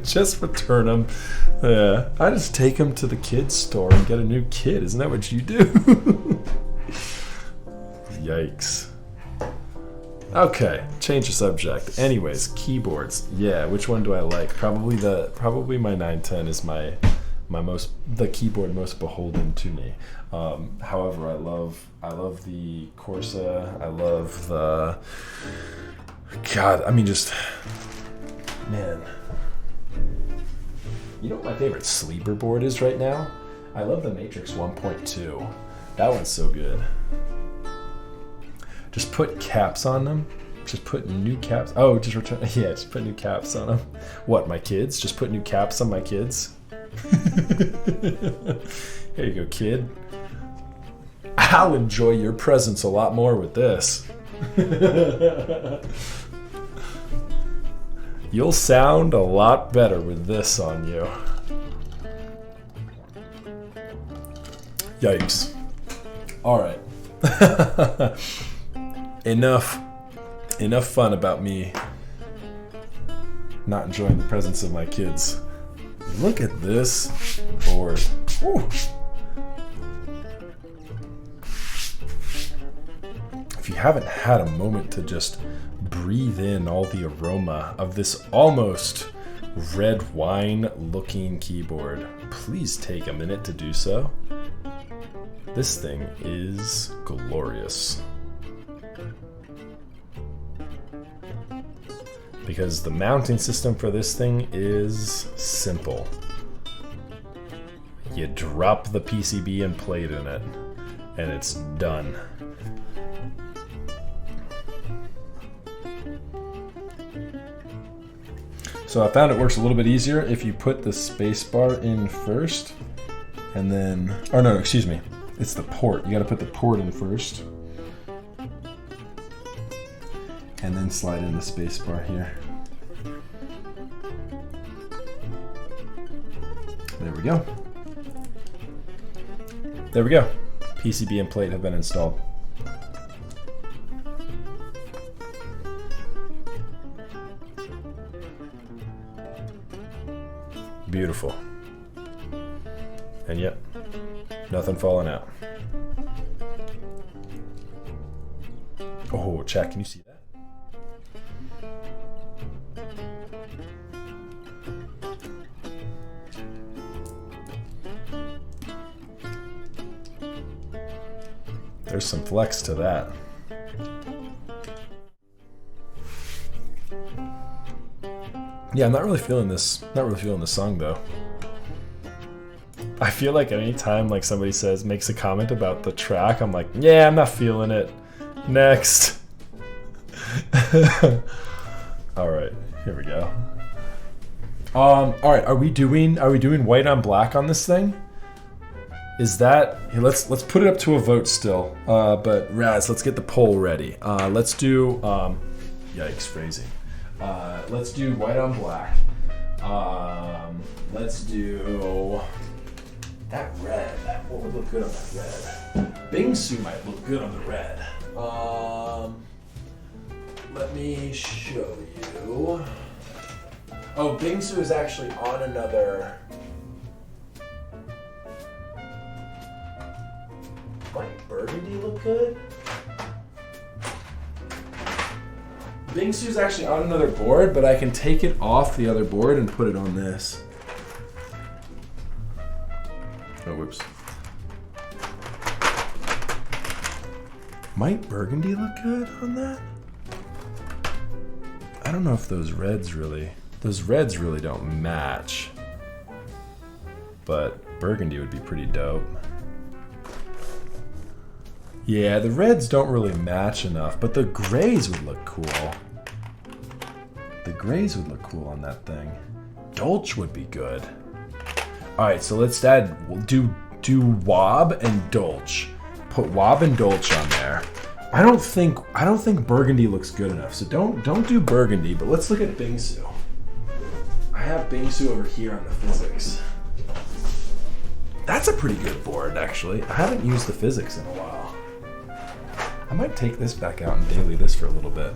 Just return them. Yeah, I just take them to the kids store and get a new kid. Isn't that what you do? Yikes. Okay, change the subject. Anyways, keyboards. Yeah, which one do I like? Probably my 910 is the keyboard most beholden to me. However, I love the Corsa. I love the man. You know what my favorite sleeper board is right now? I love the Matrix 1.2. That one's so good. Just put caps on them. Just put new caps. Oh, just return. Yeah, just put new caps on them. What, my kids? Just put new caps on my kids? Here you go, kid. I'll enjoy your presence a lot more with this. You'll sound a lot better with this on you. Yikes. All right. Enough fun about me not enjoying the presence of my kids. Look at this board. Whew. If you haven't had a moment to just breathe in all the aroma of this almost red wine looking keyboard, please take a minute to do so. This thing is glorious. Because the mounting system for this thing is simple. You drop the PCB and plate in it, and it's done. So I found it works a little bit easier if you put the space bar in first, and then, oh no, excuse me, it's the port. You gotta put the port in first. and then slide in the spacebar here. There we go. There we go. PCB and plate have been installed. Beautiful. And yet, nothing falling out. Oh, chat, can you see that? There's some flex to that. Yeah, I'm not really feeling this. Not really feeling the song though. I feel like anytime like somebody makes a comment about the track, I'm like, yeah, I'm not feeling it. Next. All right, here we go. All right, are we doing white on black on this thing? Is that here? Let's put it up to a vote still. But Raz, let's get the poll ready. Let's do yikes, phrasing. Let's do white on black. Let's do that red. What would look good on that red? Bingsu might look good on the red. Let me show you. Oh, Bingsu is actually on another. Might burgundy look good? Bingsu's actually on another board, but I can take it off the other board and put it on this. Oh, whoops. Might burgundy look good on that? I don't know if those reds really don't match. But burgundy would be pretty dope. Yeah, the reds don't really match enough, but the grays would look cool. The grays would look cool on that thing. Dolce would be good. All right, so let's we'll do Wob and Dolce. Put Wob and Dolce on there. I don't think burgundy looks good enough, so don't do burgundy, but let's look at Bingsu. I have Bingsu over here on the physics. That's a pretty good board, actually. I haven't used the physics in a while. I might take this back out and daily this for a little bit.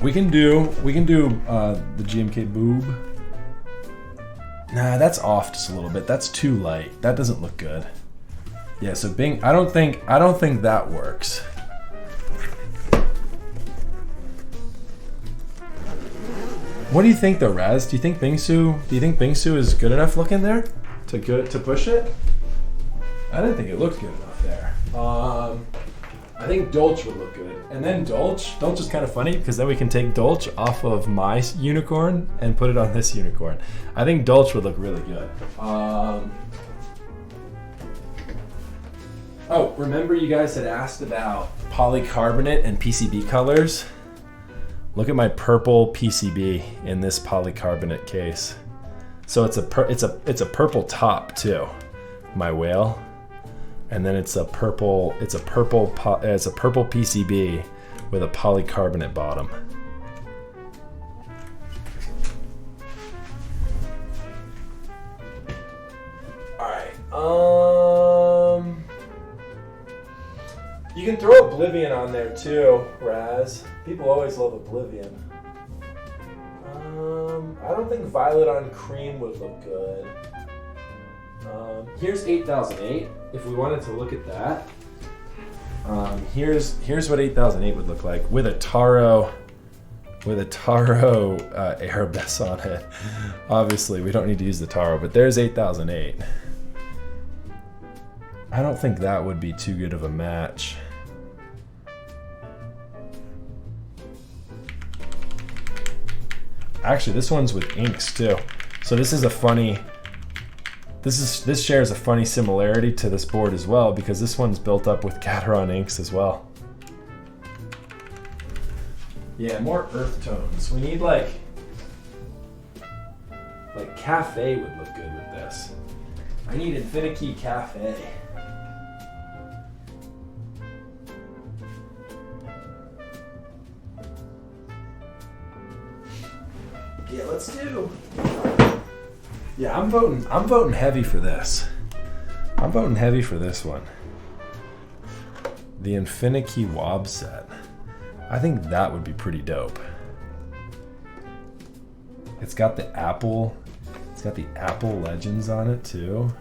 We can do the GMK boob. Nah, that's off just a little bit. That's too light. That doesn't look good. Yeah, so Bing, I don't think that works. What do you think though, Raz? Do you think Bingsu is good enough looking there to push it? I didn't think it looked good enough there. I think Dolce would look good. And then Dolce is kind of funny because then we can take Dolce off of my unicorn and put it on this unicorn. I think Dolce would look really good. Oh, remember you guys had asked about polycarbonate and PCB colors? Look at my purple PCB in this polycarbonate case. So it's a purple top too, my whale. And then it's a purple PCB with a polycarbonate bottom. All right. You can throw Oblivion on there too, Raz. People always love Oblivion. I don't think Violet on Cream would look good. Here's 8008. If we wanted to look at that, here's what 8008 would look like with a Taro Erebus on it. Obviously, we don't need to use the Taro, but there's 8008. I don't think that would be too good of a match. Actually, this one's with inks too. So this is a funny. This shares a funny similarity to this board as well because this one's built up with Gateron inks as well. Yeah, more earth tones. We need like Cafe would look good with this. I need Infinity Cafe. Yeah, I'm voting heavy for this. I'm voting heavy for this one. The Infinity Wob set. I think that would be pretty dope. It's got the Apple legends on it too.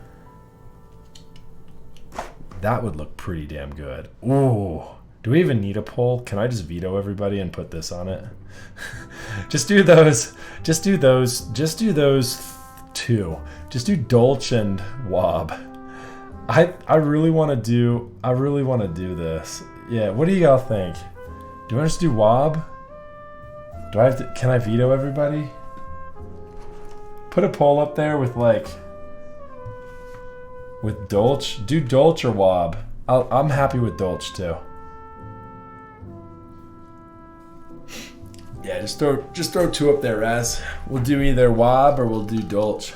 That would look pretty damn good. Ooh. Do we even need a poll? Can I just veto everybody and put this on it? Just do those two. Just do Dolce and Wob. I really want to do this. Yeah, what do y'all think? Do you want us to do Wob? Can I veto everybody? Put a poll up there with Dolce. Do Dolce or Wob. I'm happy with Dolce too. Yeah, just throw two up there, Raz. We'll do either Wob or we'll do Dolce.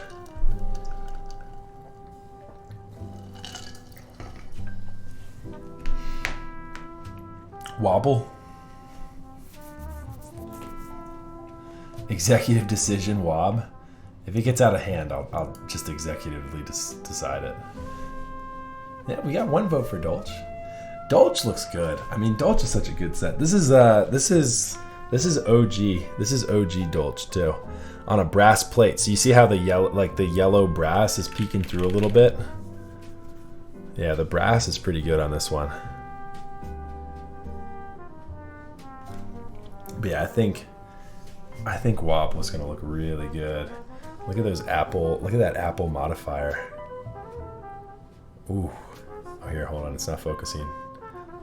Wobble. Executive decision, Wob. If it gets out of hand, I'll just executively decide it. Yeah, we got one vote for Dolce. Dolce looks good. I mean, Dolce is such a good set. This is OG. This is OG Dolce too, on a brass plate. So you see how the yellow brass is peeking through a little bit. Yeah, the brass is pretty good on this one. But yeah, I think Wob was gonna look really good. Look at those Apple. Look at that Apple modifier. Ooh. Oh, here, hold on. It's not focusing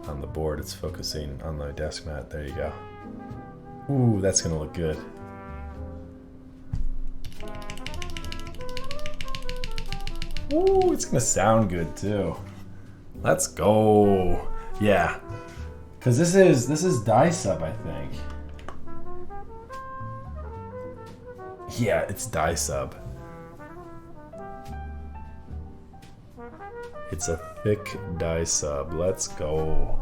on the board. It's focusing on the desk mat. There you go. Ooh, that's gonna look good. Ooh, it's gonna sound good too. Let's go. Yeah, because this is dye sub, I think. Yeah, it's dye sub. It's a thick dye sub. Let's go.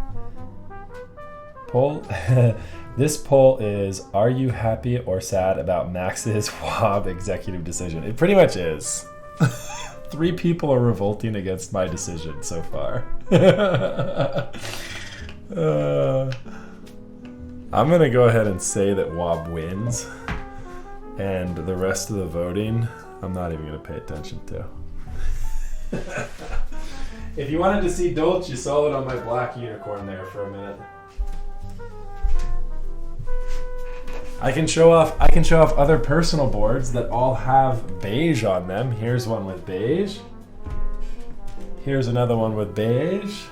Poll. This poll is: are you happy or sad about Max's Wob executive decision? It pretty much is. 3 people are revolting against my decision so far. I'm gonna go ahead and say that Wob wins, and the rest of the voting, I'm not even gonna pay attention to. If you wanted to see Dolce, you saw it on my black unicorn there for a minute. I can show off other personal boards that all have beige on them. Here's one with beige. Here's another one with beige.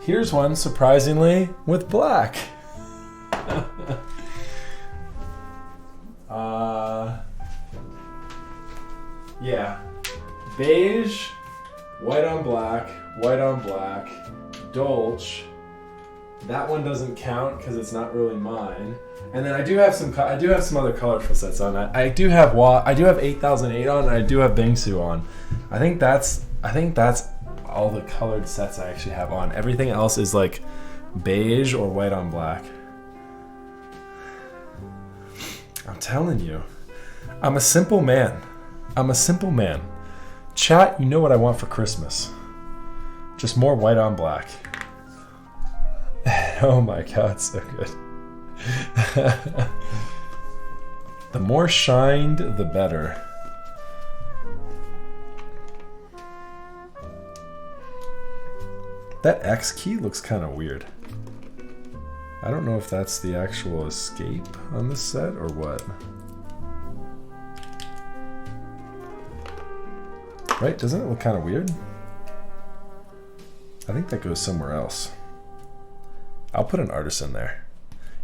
Here's one, surprisingly, with black. Yeah. Beige, white on black, Dolce. That one doesn't count because it's not really mine. And then I do have some other colorful sets on. I do have 8008 on, and I do have Bingsu on. I think that's all the colored sets I actually have on. Everything else is like beige or white on black. I'm telling you, I'm a simple man. Chat, you know what I want for Christmas. Just more white on black. Oh my god, so good. The more shined, the better. That X key looks kind of weird. I don't know if that's the actual escape on this set or what. Right? Doesn't it look kind of weird? I think that goes somewhere else. I'll put an artisan there.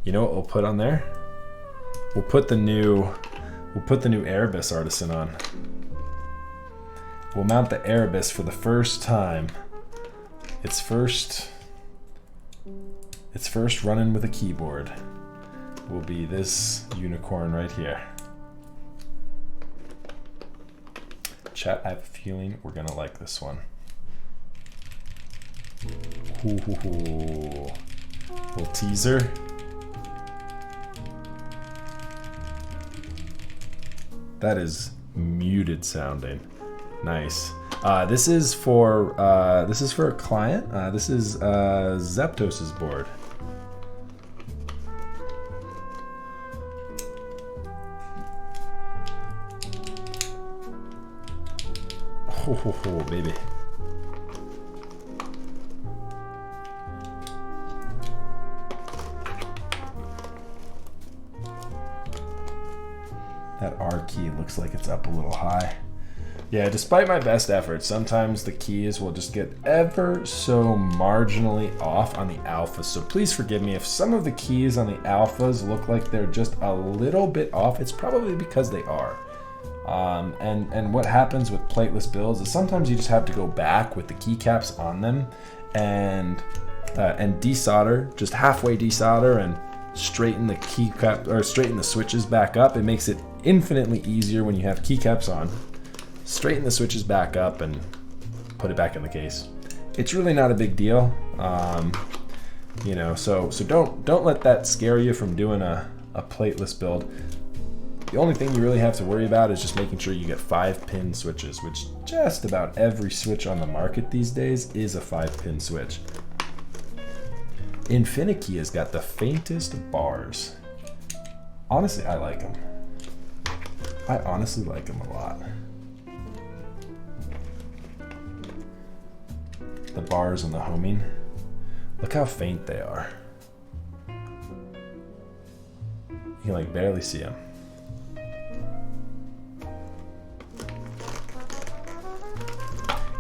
You know what we'll put on there? We'll put the new Erebus artisan on. We'll mount the Erebus for the first time. Its first run-in with a keyboard will be this unicorn right here. Chat, I have a feeling we're gonna like this one. Ooh. Little teaser. That is muted sounding. Nice. This is for a client. This is Zeptos's board. Oh, baby. That R key looks like it's up a little high. Yeah, despite my best efforts, sometimes the keys will just get ever so marginally off on the alphas. So please forgive me if some of the keys on the alphas look like they're just a little bit off. It's probably because they are. And what happens with plateless builds is sometimes you just have to go back with the keycaps on them and desolder, just halfway desolder, and straighten the keycap or straighten the switches back up. It makes it infinitely easier when you have keycaps on. Straighten the switches back up and put it back in the case. It's really not a big deal, you know. So don't let that scare you from doing a plateless build. The only thing you really have to worry about is just making sure you get 5-pin switches, which just about every switch on the market these days is a 5-pin switch. Infinity has got the faintest bars. Honestly, I like them. I honestly like them a lot. The bars and the homing. Look how faint they are. You can like barely see them.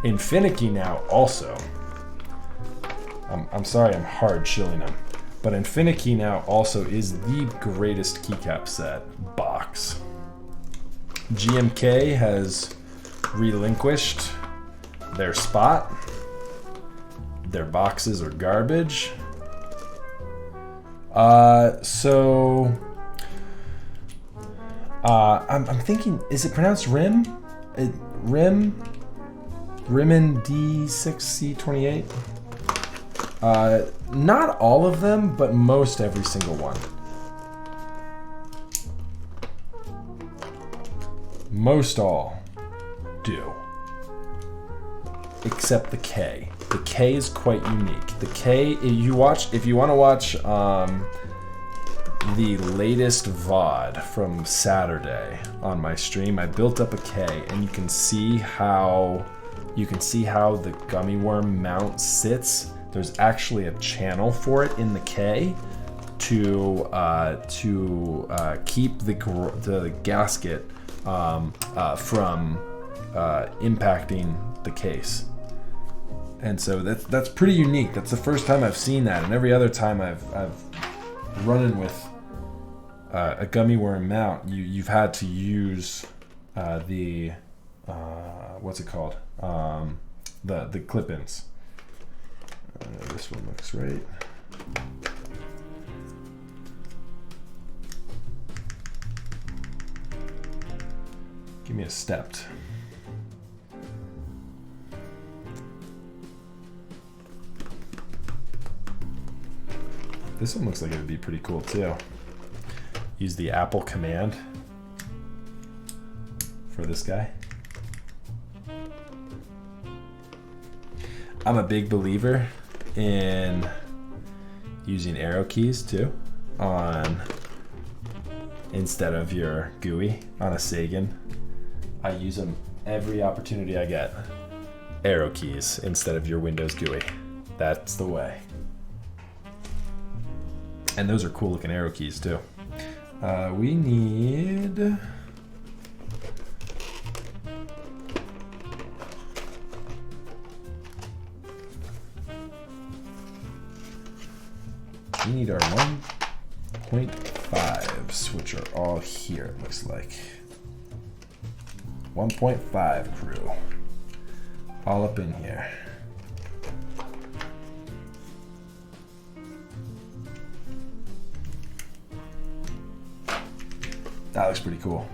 Infinity now also. I'm sorry I'm hard shilling them, but Infinity now also is the greatest keycap set box. GMK has relinquished their spot. Their boxes are garbage. I'm thinking, is it pronounced Rim? Rimmon D6C28? Not all of them, but most every single one. Most all do. Except the K. The K is quite unique. The K, if you want to watch the latest VOD from Saturday on my stream, I built up a K, and you can see how the gummy worm mount sits. There's actually a channel for it in the K to keep the gasket from impacting the case. And so that's pretty unique. That's the first time I've seen that, and every other time I've run in with a gummy worm mount, you've had to use the what's it called? The clip-ins. This one looks right. Give me a stepped. This one looks like it would be pretty cool too. Use the Apple command for this guy. I'm a big believer in using arrow keys too instead of your GUI on a Sagan. I use them every opportunity I get. Arrow keys instead of your Windows GUI. That's the way. And those are cool looking arrow keys too. We need... We need our 1.5s, which are all here, it looks like. 1.5 crew. All up in here. That looks pretty cool.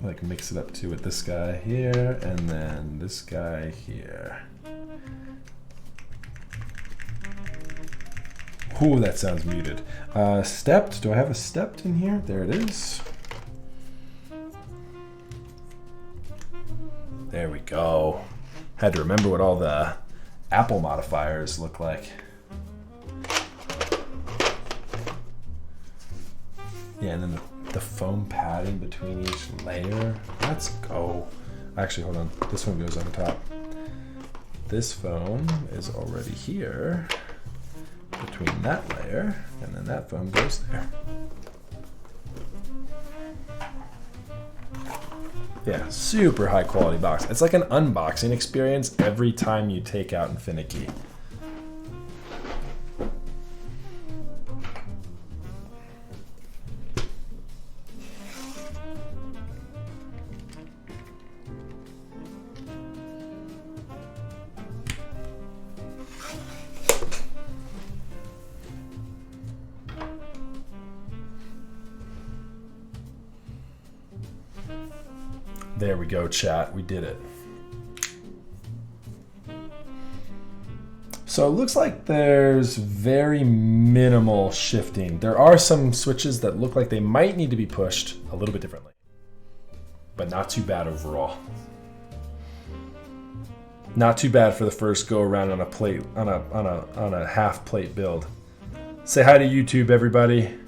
Like mix it up too with this guy here and then this guy here. Ooh, that sounds muted. Stepped, do I have a stepped in here? There it is. There we go. Had to remember what all the Apple modifiers look like. Yeah, and then the foam padding between each layer. Let's go. Actually, hold on. This one goes on top. This foam is already here between that layer, and then that foam goes there. Yeah, super high quality box. It's like an unboxing experience every time you take out Infinity. There we go, chat. We did it. So it looks like there's very minimal shifting. There are some switches that look like they might need to be pushed a little bit differently, but not too bad overall. Not too bad for the first go around on a plate, on a half plate build. Say hi to YouTube, everybody.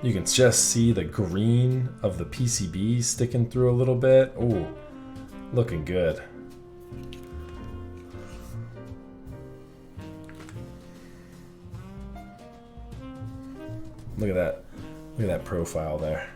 You can just see the green of the PCB sticking through a little bit. Ooh, looking good. Look at that. Look at that profile there.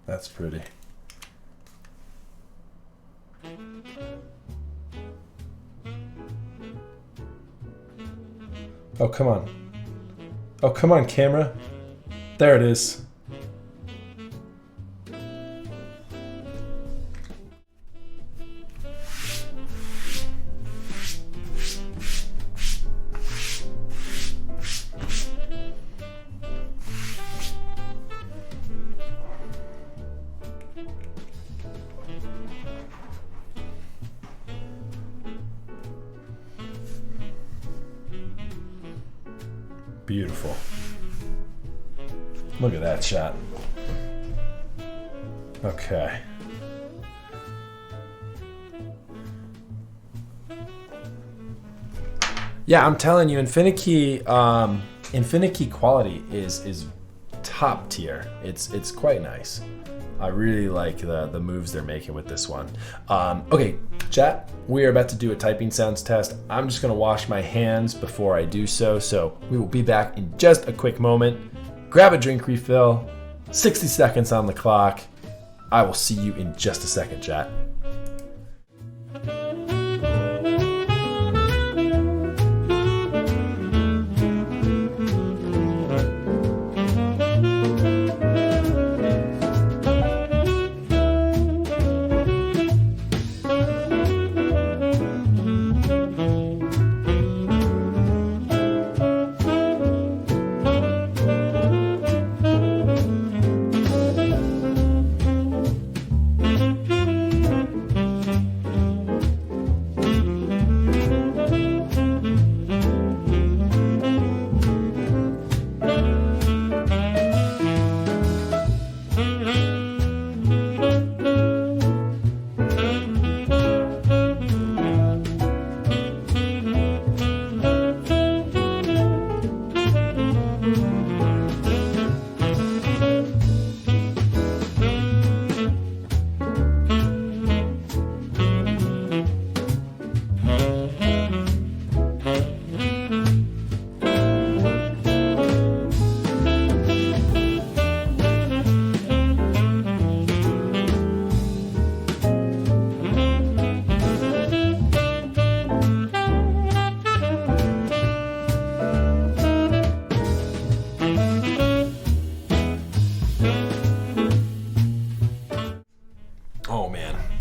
That's pretty. Oh, come on. Oh, come on, camera. There it is. Beautiful. Look at that shot. Okay. Yeah, I'm telling you, Infinity quality is top tier. It's quite nice. I really like the moves they're making with this one. Okay, chat, we are about to do a typing sounds test. I'm just gonna wash my hands before I do so, so we will be back in just a quick moment. Grab a drink refill, 60 seconds on the clock. I will see you in just a second, chat.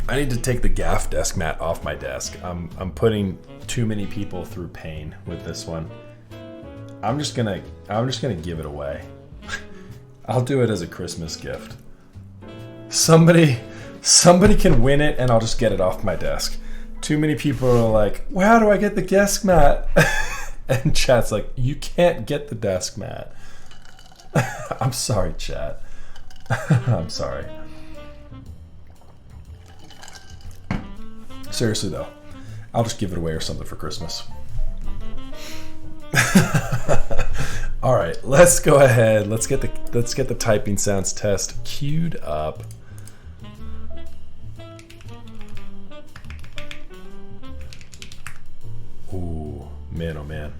I need to take the gaff desk mat off my desk. I'm putting too many people through pain with this one. I'm just gonna give it away. I'll do it as a Christmas gift. Somebody can win it, and I'll just get it off my desk. Too many people are like, well, how do I get the desk mat? And chat's like, you can't get the desk mat. I'm sorry, chat. I'm sorry. Seriously though, I'll just give it away or something for Christmas. All right, let's go ahead. Let's get the typing sounds test queued up. Ooh, man, oh man.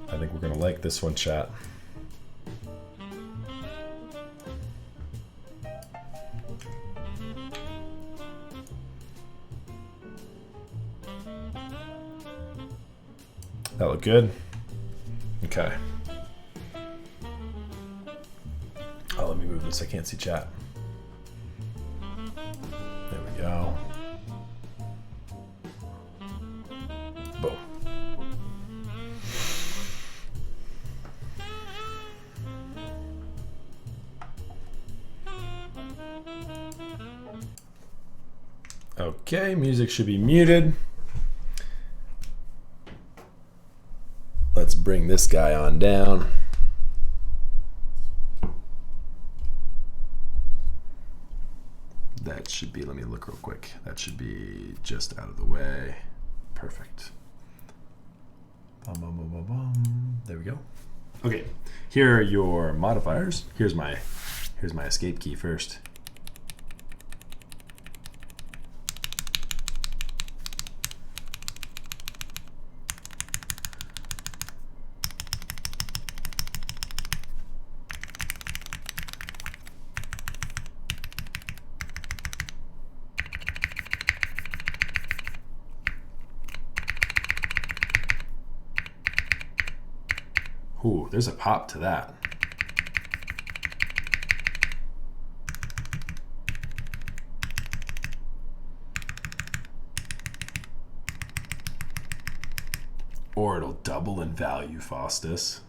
I think we're gonna like this one, chat. That look good? Okay. Oh, let me move this. I can't see chat. There we go. Boom. Okay, music should be muted. Let's bring this guy on down. That should be, let me look real quick. That should be just out of the way. Perfect. Bum, bum, bum, bum, bum. There we go. Okay, here are your modifiers. Here's my escape key first. Ooh, there's a pop to that. Or it'll double in value, Faustus.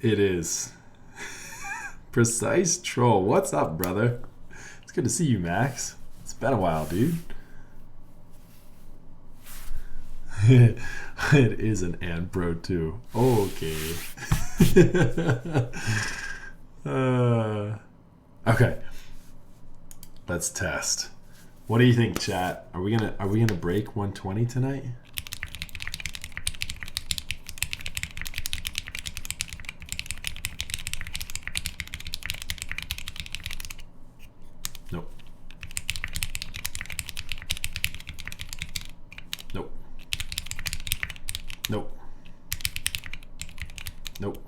It is. Precise Troll. What's up, brother? It's good to see you, Max. It's been a while, dude. It is an Pro too. Okay. Okay. Let's test. What do you think, chat? Are we gonna break 120 tonight? Nope. Nope. Nope. Nope.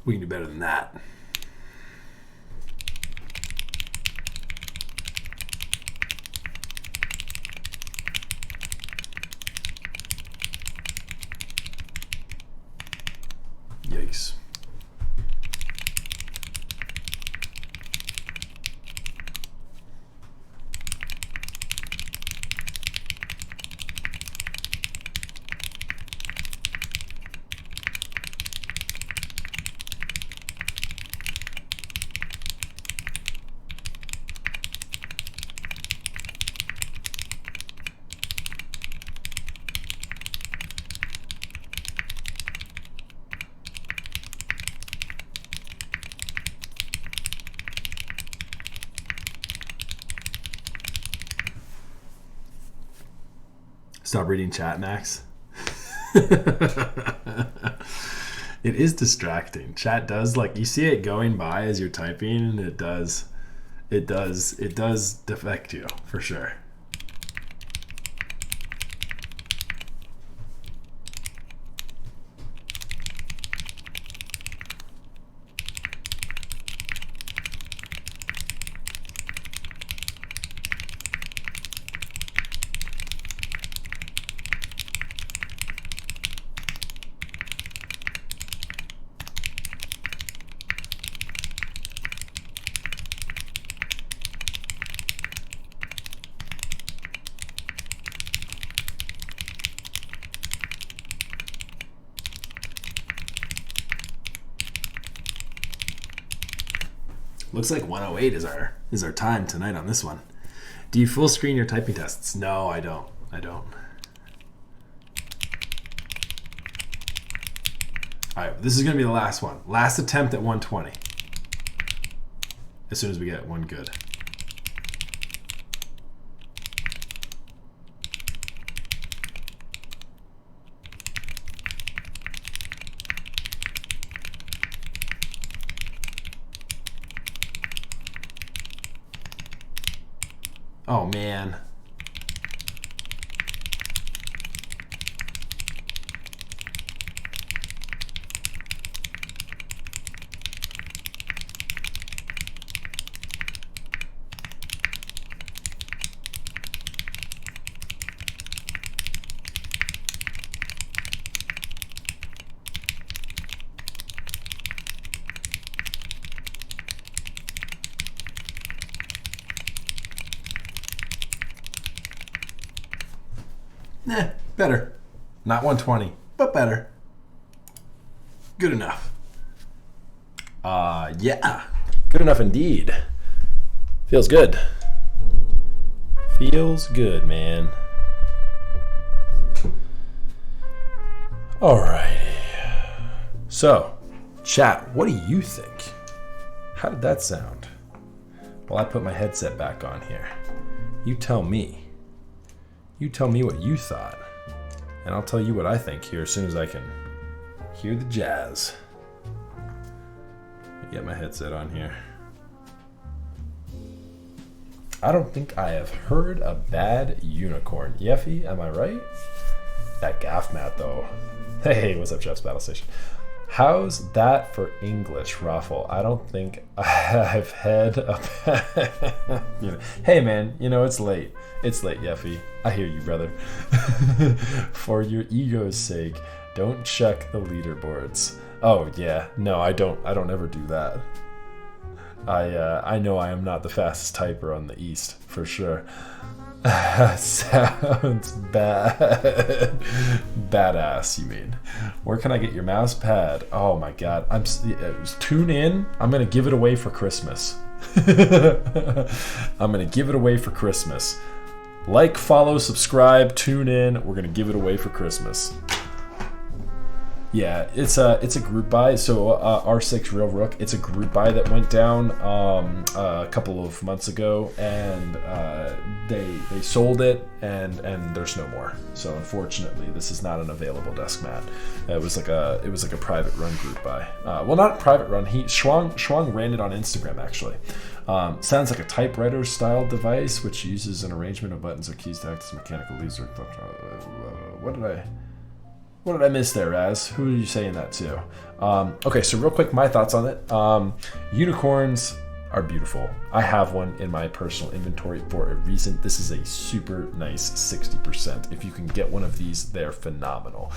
We can do better than that. Yikes. Stop reading chat, Max. It is distracting. Chat does, like, you see it going by as you're typing, and it does defect you for sure. Looks like 108 is our time tonight on this one. Do you full screen your typing tests? No, I don't. All right, this is going to be the last one. Last attempt at 120. As soon as we get one good. Oh, man. Better. Not 120, but better. Good enough. Yeah. Good enough indeed. Feels good. Feels good, man. Alrighty. So, chat, what do you think? How did that sound? Well, I put my headset back on here. You tell me. You tell me what you thought. And I'll tell you what I think here as soon as I can hear the jazz. Get my headset on here. I don't think I have heard a bad unicorn. Yeffy, am I right? That gaff mat though. Hey, what's up, Jeff's Battle Station? How's that for English, Raffle? I don't think I've had a Hey man, it's late. It's late, Yeffy. I hear you, brother. For your ego's sake, don't check the leaderboards. Oh yeah, no, I don't ever do that. I know I am not the fastest typer on the East, for sure. Sounds bad. Badass, you mean? Where can I get your mouse pad? Oh my god, tune in. I'm gonna give it away for Christmas. I'm gonna give it away for Christmas. Like, follow, subscribe, tune in. We're gonna give it away for Christmas. Yeah, it's a group buy. So R6 Real Rook, it's a group buy that went down a couple of months ago, and they sold it, and there's no more. So unfortunately, this is not an available desk mat. It was like a private run group buy. Well, not private run. Schwung ran it on Instagram actually. Sounds like a typewriter style device which uses an arrangement of buttons or keys to act as mechanical leads. What did I miss there, Raz? Who are you saying that to? Okay, so real quick, my thoughts on it. Unicorns are beautiful. I have one in my personal inventory for a reason. This is a super nice 60%. If you can get one of these, they're phenomenal.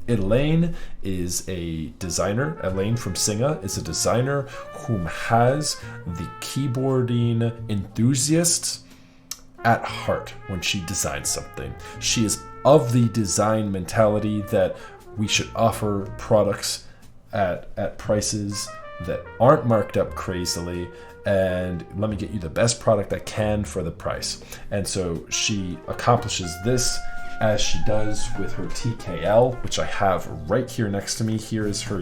Elaine is a designer. Elaine from Singa is a designer whom has the keyboarding enthusiast at heart when she designs something. She is of the design mentality that we should offer products at prices that aren't marked up crazily, and let me get you the best product I can for the price. And so she accomplishes this as she does with her TKL, which I have right here next to me. Here's her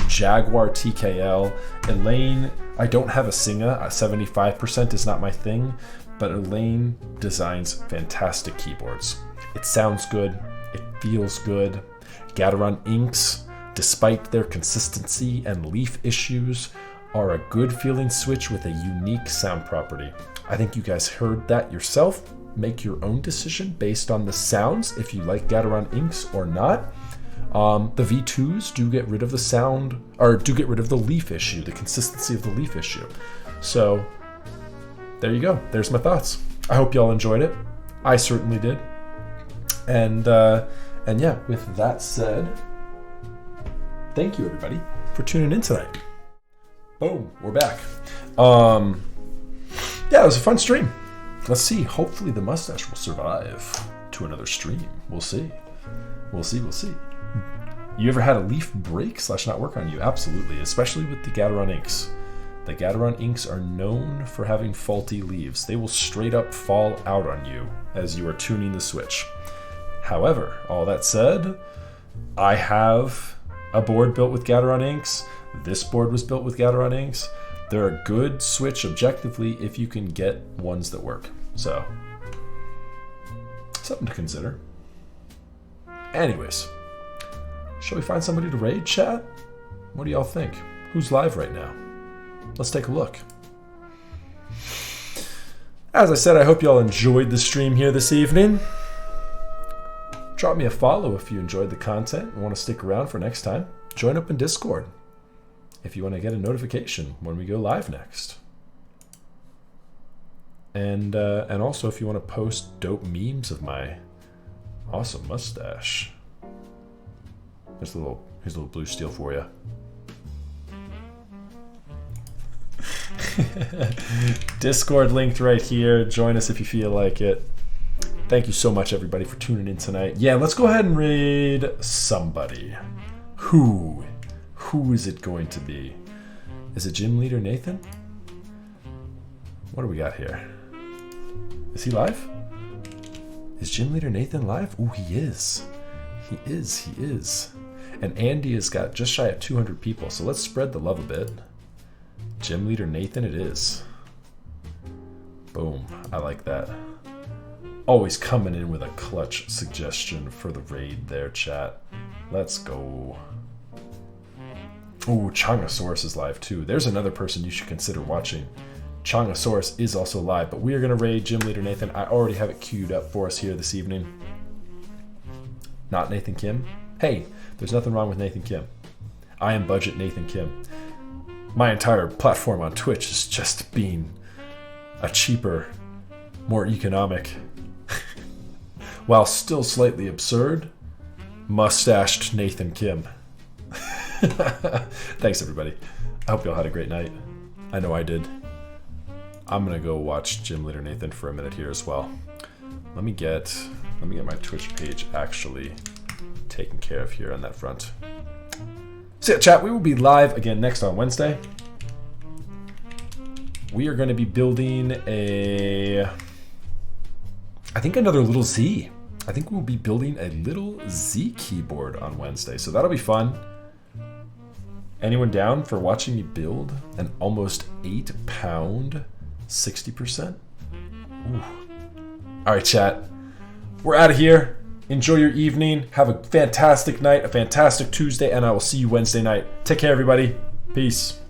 Jaguar TKL. Elaine, I don't have a Singa. 75% is not my thing, but Elaine designs fantastic keyboards. It sounds good. It feels good. Gateron inks, despite their consistency and leaf issues, are a good feeling switch with a unique sound property. I think you guys heard that yourself. Make your own decision based on the sounds, if you like Gateron inks or not. The V2s do get rid of the sound, or do get rid of the leaf issue, the consistency of the leaf issue. So there you go. There's my thoughts. I hope y'all enjoyed it. I certainly did. And yeah, with that said, thank you everybody for tuning in tonight. Boom, we're back. Yeah, it was a fun stream. Let's see. Hopefully the mustache will survive to another stream. We'll see. We'll see. You ever had a leaf break / not work on you? Absolutely, especially with the Gateron inks. The Gateron inks are known for having faulty leaves. They will straight up fall out on you as you are tuning the switch. However, all that said, I have a board built with Gateron inks. This board was built with Gateron inks. They're a good switch objectively if you can get ones that work. So, something to consider. Anyways, shall we find somebody to raid, chat? What do y'all think? Who's live right now? Let's take a look. As I said, I hope y'all enjoyed the stream here this evening. Drop me a follow if you enjoyed the content and want to stick around for next time. Join up in Discord if you want to get a notification when we go live next. And also if you want to post dope memes of my awesome mustache. Here's a little blue steel for you. Discord linked right here. Join us if you feel like it. Thank you so much everybody for tuning in tonight. Yeah, let's go ahead and raid somebody. Who is it going to be? Is it Gym Leader Nathan? What do we got here? Is he live? Is Gym Leader Nathan live? Ooh, he is. He is. And Andy has got just shy of 200 people, so let's spread the love a bit. Gym Leader Nathan it is. Boom, I like that. Always coming in with a clutch suggestion for the raid there, chat. Let's go. Ooh, Chongosaurus is live too. There's another person you should consider watching. Chongosaurus is also live, but we are going to raid Gym Leader Nathan. I already have it queued up for us here this evening. Not Nathan Kim. Hey, there's nothing wrong with Nathan Kim. I am budget Nathan Kim. My entire platform on Twitch is just being a cheaper, more economic, while still slightly absurd, mustached Nathan Kim. Thanks everybody. I hope y'all had a great night. I know I did. I'm gonna go watch Gym Leader Nathan for a minute here as well. Let me get my Twitch page actually taken care of here on that front. So yeah, chat, we will be live again next on Wednesday. We are going to be building another little Z. I think we'll be building a little Z keyboard on Wednesday, so that'll be fun. Anyone down for watching me build an almost 8-pound 60%? Ooh. All right, chat. We're out of here. Enjoy your evening. Have a fantastic night, a fantastic Tuesday, and I will see you Wednesday night. Take care, everybody. Peace.